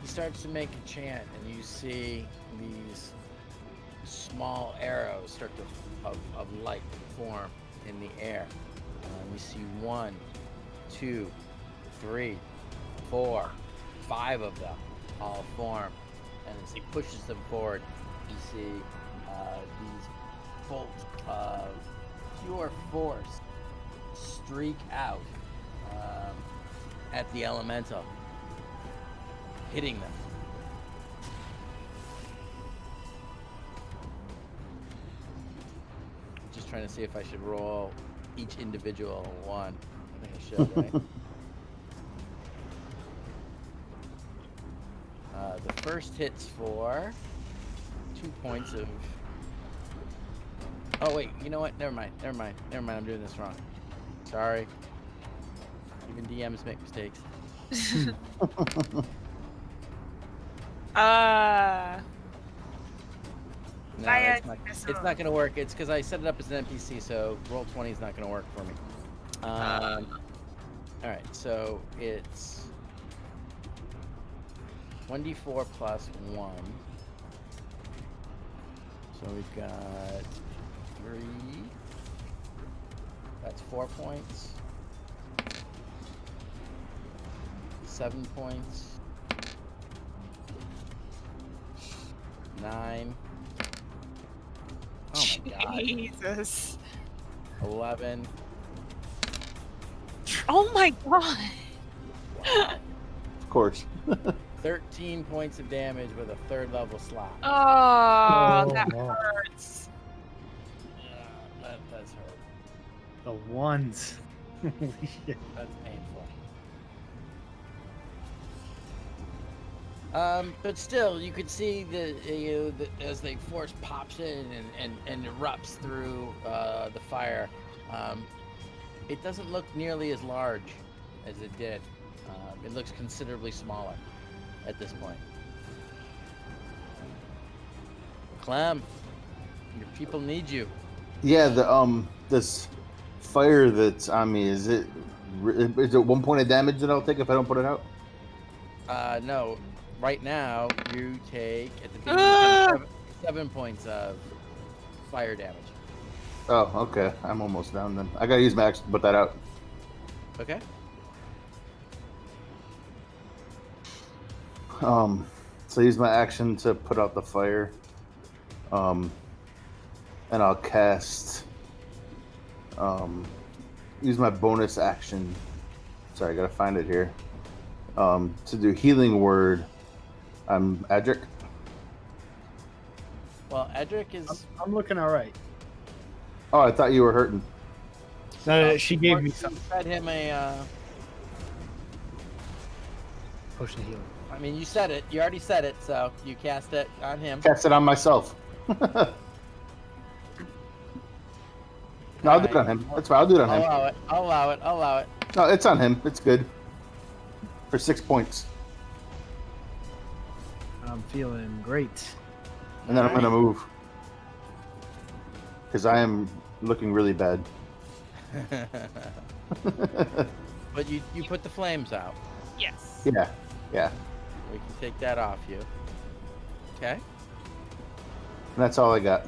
he starts to make a chant, and you see these small arrows start to of light form in the air. You see one 2, 3, 4, 5 of them all form. And as he pushes them forward, you see these bolts of pure force streak out at the elemental, hitting them. Just trying to see if I should roll each individual one. I think I should, right? The first hits for 2 points of... Oh, wait. You know what? Never mind. I'm doing this wrong. Sorry. Even DMs make mistakes. No, Fire it's not going to work. It's because I set it up as an NPC, so roll 20 is not going to work for me. All right, so it's 1d4 plus 1. So we've got 3. That's 4 points. 7 points. 9. Oh my god. Jesus. 11. Oh my god. Of course. 13 points of damage with a 3rd level slap. Oh, that wow. hurts. Yeah, that does hurt. The ones. Holy shit. That's painful. But still, you could see as the force pops in and erupts through the fire, it doesn't look nearly as large as it did. It looks considerably smaller at this point. Clem, your people need you. Yeah, this fire that's on me, is it 1 point of damage that I'll take if I don't put it out? No. Right now, you take at the beginning 7 points of fire damage. Oh, okay. I'm almost down then. I gotta use my action to put that out. Okay. So I use my action to put out the fire. And I'll cast. Use my bonus action. Sorry, I gotta find it here. To do healing word. I'm Edric. Well, Edric is. I'm looking all right. Oh, I thought you were hurting. No, she gave me You some fed him a. potion of healing. I mean, you said it. You already said it, so you cast it on him. Cast it on myself. No, I'll do it on him. That's fine. I'll do it on him. I'll allow it. No, it's on him. It's good. For 6 points. I'm feeling great. And then I'm gonna move. Because I am looking really bad. But you put the flames out. Yes. Yeah. We can take that off you. Okay. And that's all I got.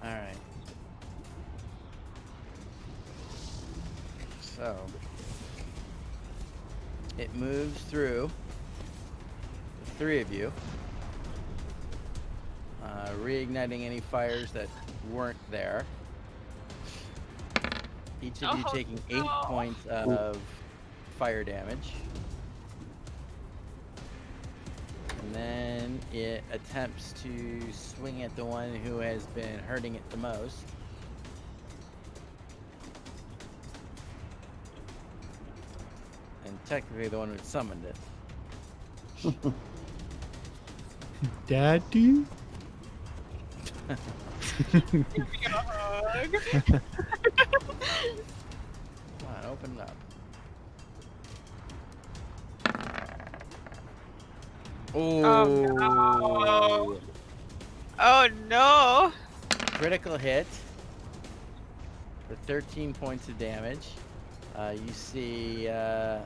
All right. So it moves through the 3 of you, reigniting any fires that weren't there. Each of you Oh, taking 8 no. points of fire damage. And then it attempts to swing at the one who has been hurting it the most. And technically the one who summoned it. Daddy? Give me a hug. Come on, open it up. Oh, no. Oh no! Critical hit for 13 points of damage. You see the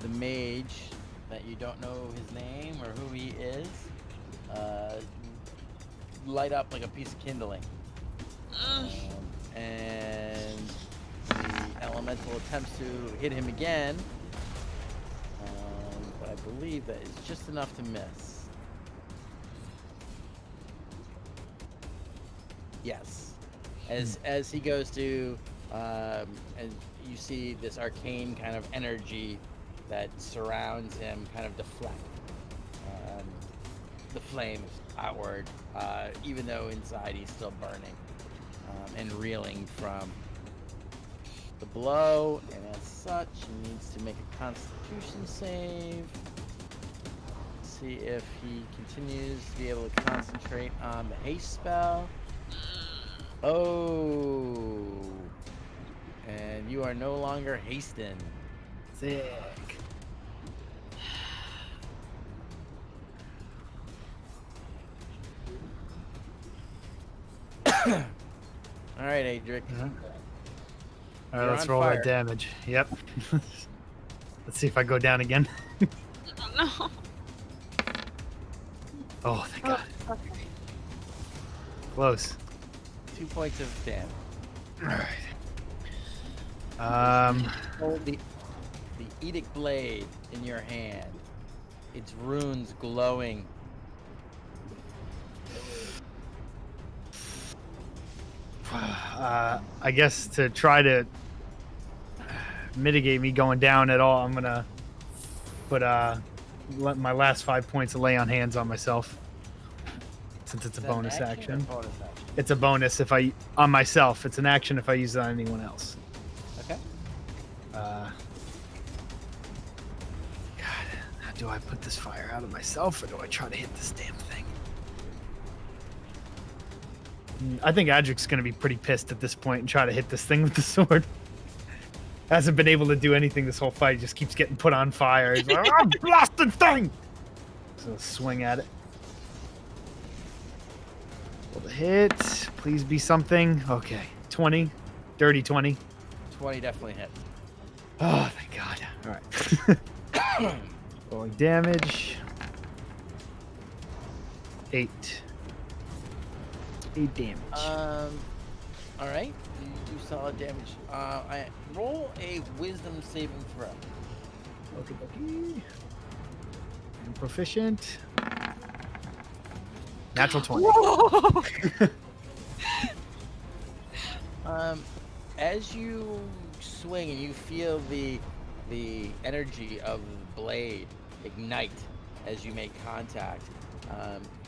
mage that you don't know his name or who he is light up like a piece of kindling. And the elemental attempts to hit him again, but I believe that is just enough to miss. Yes. As he goes to, and you see this arcane kind of energy that surrounds him kind of deflect the flames outward, even though inside he's still burning and reeling from the blow, and as such he needs to make a constitution save. See if he continues to be able to concentrate on the haste spell. Oh, and you are no longer hastened. Sick. All right, Adric. All right, You're let's on roll fire. that damage. Yep. Let's see if I go down again. Oh Oh, thank God. no. Okay. Close. 2 points of damage. All right. Hold the Edict blade in your hand. Its runes glowing. I guess to try to mitigate me going down at all, I'm gonna put let my last 5 points of lay on hands on myself, since it's a Is that an bonus or action. bonus action? It's a bonus if I on myself. It's an action if I use it on anyone else. Okay. God, how do I put this fire out of myself, or do I try to hit this damn thing? I think Adric's gonna be pretty pissed at this point and try to hit this thing with the sword. Hasn't been able to do anything this whole fight. Just keeps getting put on fire. He's like, "Oh, blasted thing!" So swing at it. Roll the hit. Please be something. Okay, 20, dirty 20. 20 definitely hits. Oh, thank God. All right. Rolling damage. 8. 8 damage. All right. You do solid damage. I roll a wisdom saving throw. Okay, okay. I'm proficient. Natural 20. Whoa! As you swing and you feel the energy of the blade ignite as you make contact,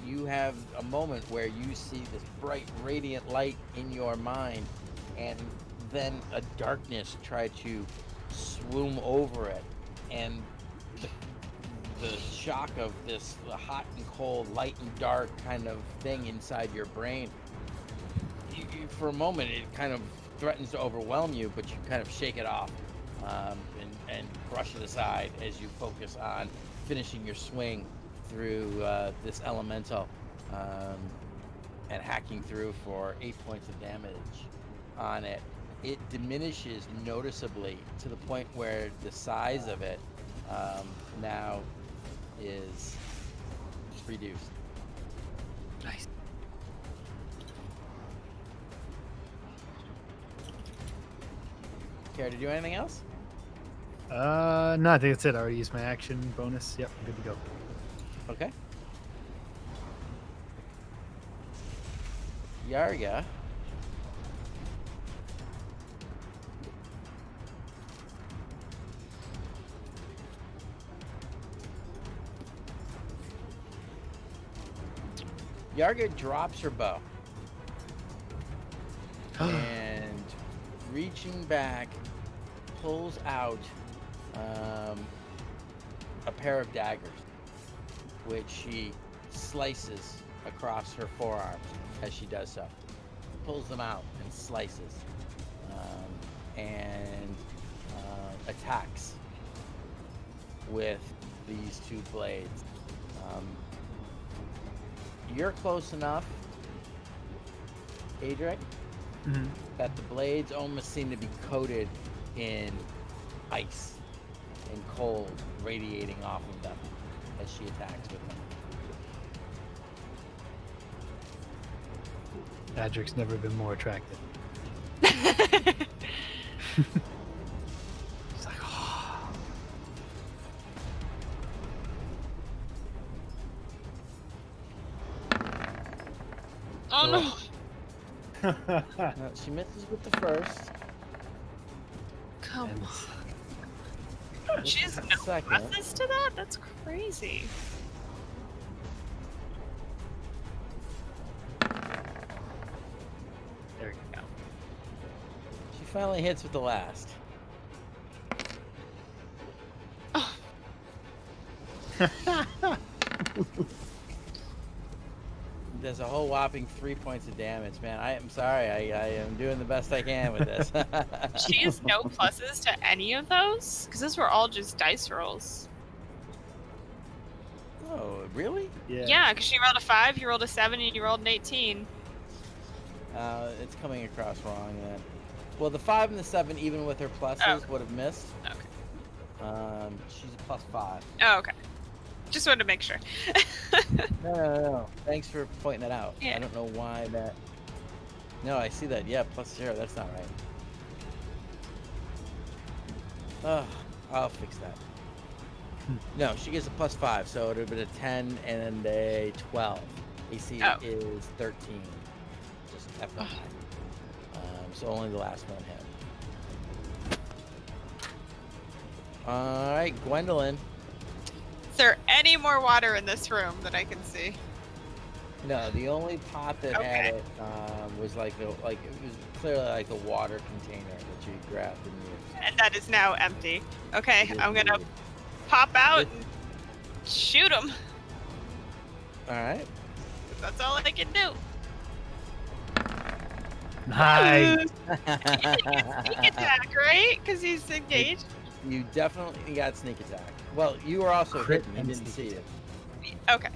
you have a moment where you see this bright, radiant light in your mind, and then a darkness try to swoon over it, and the shock of this hot and cold, light and dark kind of thing inside your brain. For a moment, it kind of threatens to overwhelm you, but you kind of shake it off and brush it aside as you focus on finishing your swing through this elemental and hacking through for 8 points of damage on it. It diminishes noticeably to the point where the size of it now is reduced. Nice. Care to do anything else? No, I think that's it. I already used my action bonus. Yep, good to go. Okay. Yarga. Yarga drops her bow and, reaching back, pulls out a pair of daggers, which she slices across her forearms as she does so. Pulls them out and slices, and attacks with these two blades. You're close enough Adric, Mhm. that the blades almost seem to be coated in ice and cold radiating off of them as she attacks with them. Adric's never been more attractive. He's like, oh. Oh no. She misses with the first. Come And on. She has This is no the second. methods to that? That's crazy. there you go. She finally hits with the last. Oh, Does a whole whopping 3 points of damage, man. I am sorry. I am doing the best I can with this. she has no pluses to any of those? Because those were all just dice rolls. Oh, really? Yeah, because she rolled a 5, you rolled a 7, and you rolled an 18. It's coming across wrong then. Well, the 5 and the 7, even with her pluses, Oh. would have missed. Okay. She's a +5. Oh, okay. Just wanted to make sure. No. Thanks for pointing that out. Yeah. I don't know why that. No, I see that. Yeah, +0. That's not right. Oh, I'll fix that. No, she gets a +5, so it would have been a 10 and a 12. AC Oh. is 13. Just FYI. So only the last one hit. All right, Gwendolyn. Is there any more water in this room that I can see? No, the only pot that had Okay. it was it was clearly like a water container that you grabbed and used. And that is now empty. Okay, Yes, I'm gonna indeed. pop out Good. and shoot him. All right. That's all I can do. Nice. Sneak attack, right? Because he's engaged. You definitely got sneak attack. Well, you were also Crit hidden. You and didn't sneak see it. Okay.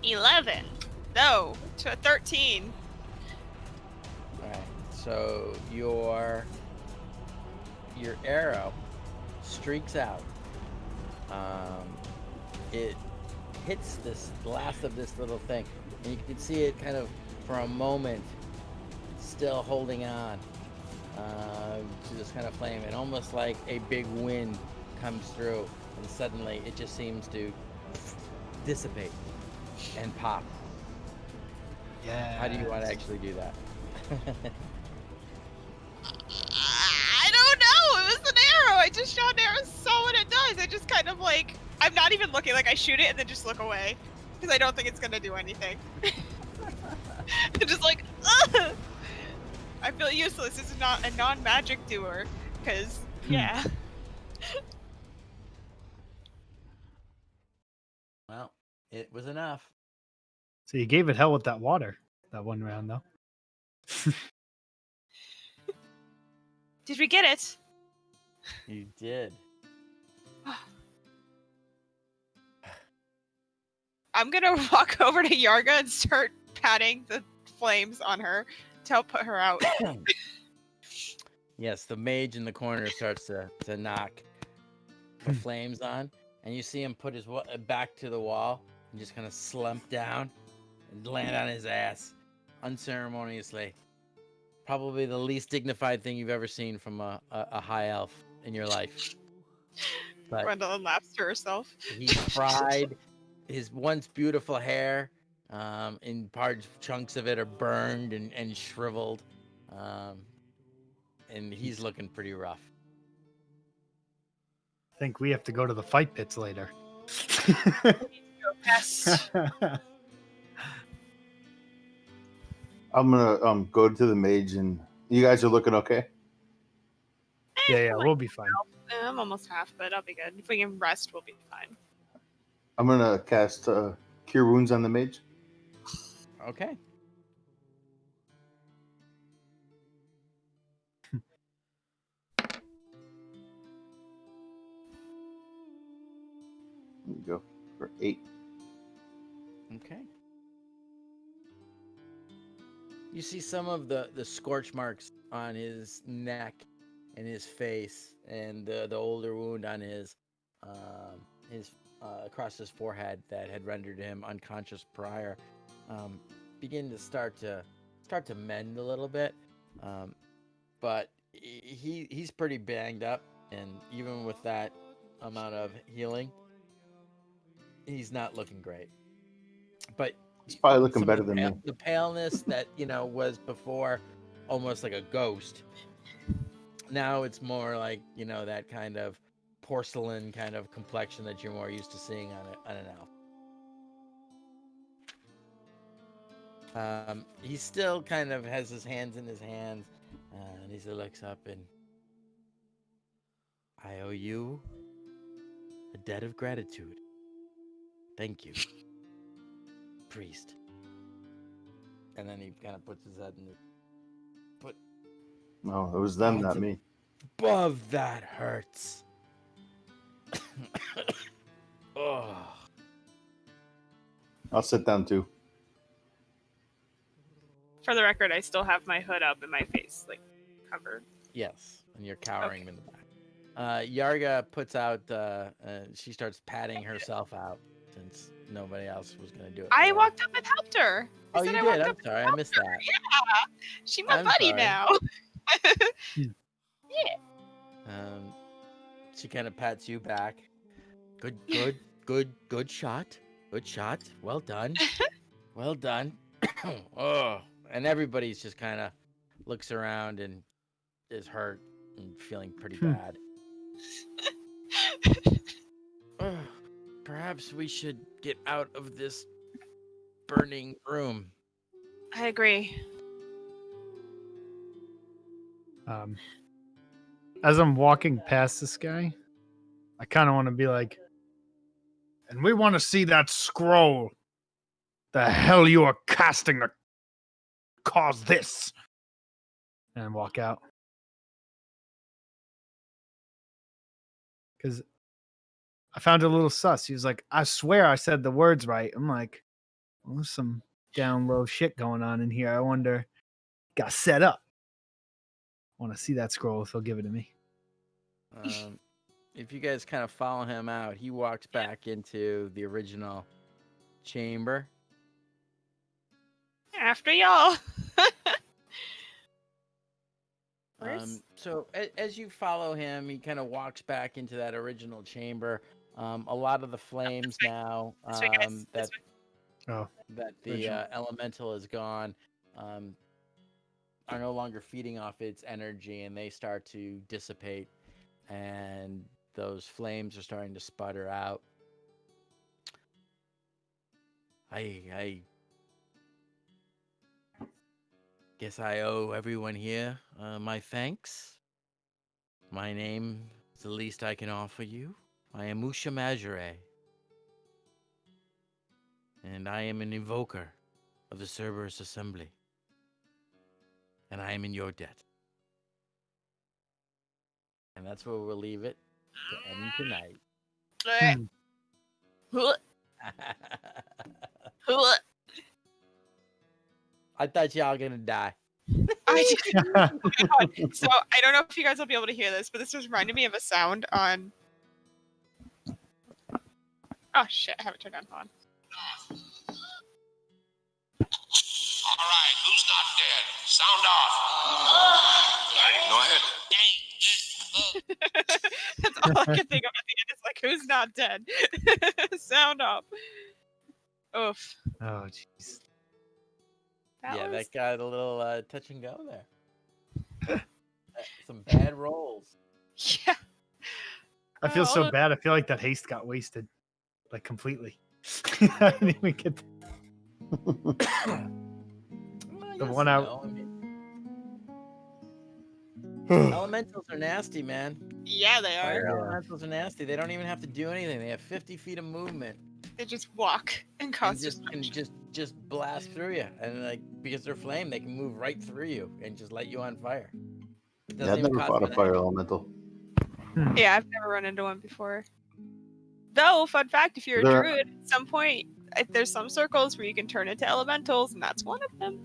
$11. No, to a 13. All right. So your arrow streaks out. It hits the last of this little thing, and you can see it kind of for a moment still holding on to this kind of flame, and almost like a big wind comes through, and suddenly it just seems to dissipate and pop. Yeah. How do you want to actually do that? I don't know. It was an arrow. I just shot an arrow. Saw what it does. I just kind of like. I'm not even looking. Like I shoot it and then just look away because I don't think it's gonna do anything. I'm just like, ugh! I feel useless. This is not a non-magic doer. Because yeah. Well, it was enough. So you gave it hell with that water that one round, though. Did we get it? You did. I'm gonna walk over to Yarga and start patting the flames on her to help put her out. Yes, the mage in the corner starts to knock the flames on, and you see him put his back to the wall and just kind of slump down and land on his ass unceremoniously. Probably the least dignified thing you've ever seen from a high elf in your life. But Gwendolyn laughs to herself. he's fried. His once beautiful hair, in large chunks of it are burned and shriveled. And he's looking pretty rough. I think we have to go to the fight pits later. Yes. I'm gonna go to the mage, and you guys are looking okay. Yeah, we'll be fine. I'm almost half, but I'll be good. If we can rest, we'll be fine. I'm gonna cast Cure Wounds on the mage. Okay. There you go for 8. Okay. You see some of the scorch marks on his neck and his face, and the older wound on his across his forehead that had rendered him unconscious prior, begin to start to mend a little bit. But he's pretty banged up, and even with that amount of healing, he's not looking great. But He's probably looking some of better than me. the paleness that was before almost like a ghost, now it's more like that kind of porcelain kind of complexion that you're more used to seeing on an elf. He still kind of has his hands in his hands, and he looks up, and I owe you a debt of gratitude. Thank you, priest. And then he kind of puts his head in the... But No, it was them, not me. above that hurts. Oh. I'll sit down too. For the record, I still have my hood up and my face like covered. Yes, and you're cowering in the back. Yarga puts out. She starts patting herself out since nobody else was going to do it. I for her. walked up and helped her. Oh, I you said I did. walked I'm up and sorry, I helped missed her. that. Yeah, she's my I'm buddy sorry. now. She kind of pats you back. Good shot. Good shot. Well done. Well done. Oh, and everybody's just kind of looks around and is hurt and feeling pretty bad. Perhaps we should get out of this burning room. I agree. As I'm walking past this guy, I kind of want to be like, and we want to see that scroll. The hell you are casting to cause this? And walk out. Because I found it a little sus. He was like, I swear I said the words right. I'm like, well, there's some down low shit going on in here. I wonder, got set up. I want to see that scroll if he'll give it to me. If you guys kind of follow him out, he walks back into the original chamber. After y'all. So as you follow him, he kind of walks back into that original chamber. A lot of the flames now This way, guys. that This way. that the elemental is gone are no longer feeding off its energy, and they start to dissipate, and those flames are starting to sputter out. I guess I owe everyone here my thanks. My name is the least I can offer you. I am Usha Majere, and I am an invoker of the Cerberus Assembly, and I am in your debt. And that's where we'll leave it to end tonight. I thought y'all gonna die. Oh my God. So I don't know if you guys will be able to hear this, but this just reminded me of a sound on. Oh shit! I have it turned on. Hold on. All right, who's not dead? Sound off. Go ahead. That's all I can think of at the end. It's like, who's not dead? Sound off. Oof. Oh, jeez. That got a little touch and go there. Some bad rolls. Yeah. I feel so bad. I feel like that haste got wasted, like completely. I didn't even get the one out. Elementals are nasty, man. Yeah, they Fire are. elementals are nasty. They don't even have to do anything. They have 50 feet of movement. They just walk and cause just blast through you, and like because they're flame, they can move right through you and just light you on fire. Yeah, I've never fought a fire elemental. Yeah, I've never run into one before. Though, fun fact, if you're a druid, at some point, there's some circles where you can turn into elementals, and that's one of them.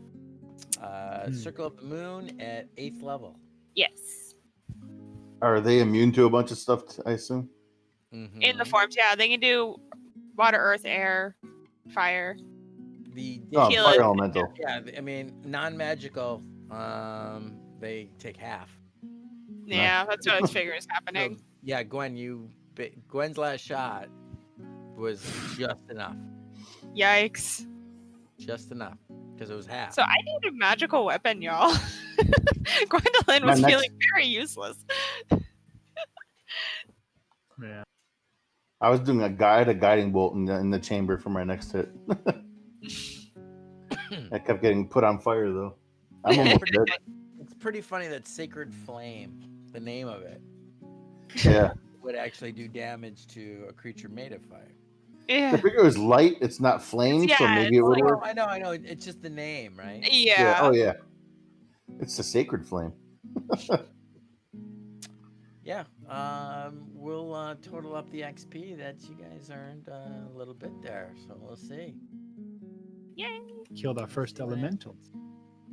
Circle of the Moon at 8th level. Yes. Are they immune to a bunch of stuff? I assume. Mm-hmm. In the forms, yeah, they can do water, earth, air, fire. The Oh, Heal fire it. elemental. yeah, I mean non-magical. They take half. Yeah, that's what I figure is So, happening. yeah, Gwen, Gwen's last shot was just enough, Yikes. because it was half. So I need a magical weapon, y'all. Gwendolyn My was next- feeling very useless. Yeah. I was doing a guiding bolt in the chamber for my next hit. I kept getting put on fire though. I'm almost dead. It's pretty funny that Sacred Flame, the name of it, Yeah. would actually do damage to a creature made of fire. I Yeah. figure it was light. It's not flame, so Yeah, maybe it it's would like- work. I know. It's just the name, right? Yeah. Oh yeah. It's the sacred flame. Yeah. We'll total up the XP that you guys earned a little bit there, so we'll see. Yay. Killed our first elementals.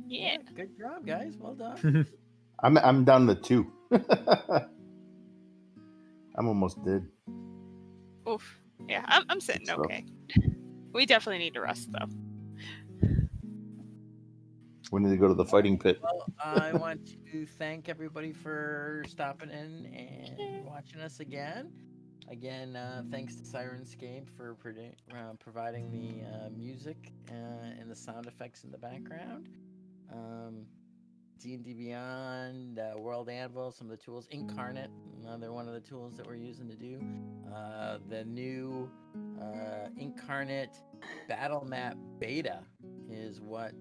Yeah. Good job, guys. Well done. I'm down to 2. I'm almost dead. Oof. Yeah, I'm sitting Good stuff. okay. We definitely need to rest though. We need to go to the fighting pit. Well, I want to thank everybody for stopping in and watching us again. Again, thanks to Syrinscape for providing the music and the sound effects in the background. D&D Beyond, World Anvil, some of the tools. Incarnate, another one of the tools that we're using to do. The new Incarnate Battle Map Beta is what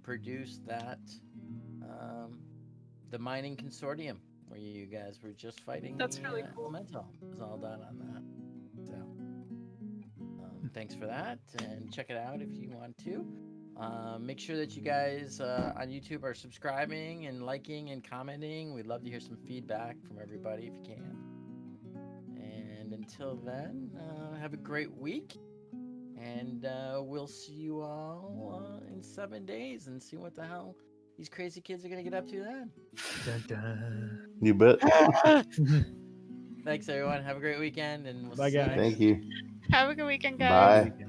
produced that, the mining consortium where you guys were just fighting. That's the, really cool. Elemental. It was all done on that. So, thanks for that, and check it out if you want to. Make sure that you guys on YouTube are subscribing and liking and commenting. We'd love to hear some feedback from everybody if you can. And until then, have a great week. And we'll see you all in 7 days and see what the hell these crazy kids are going to get up to then. Dun, dun. You bet. Thanks, everyone. Have a great weekend. And we'll Bye, see you guys. next Thank you. Have a good weekend, guys. Bye.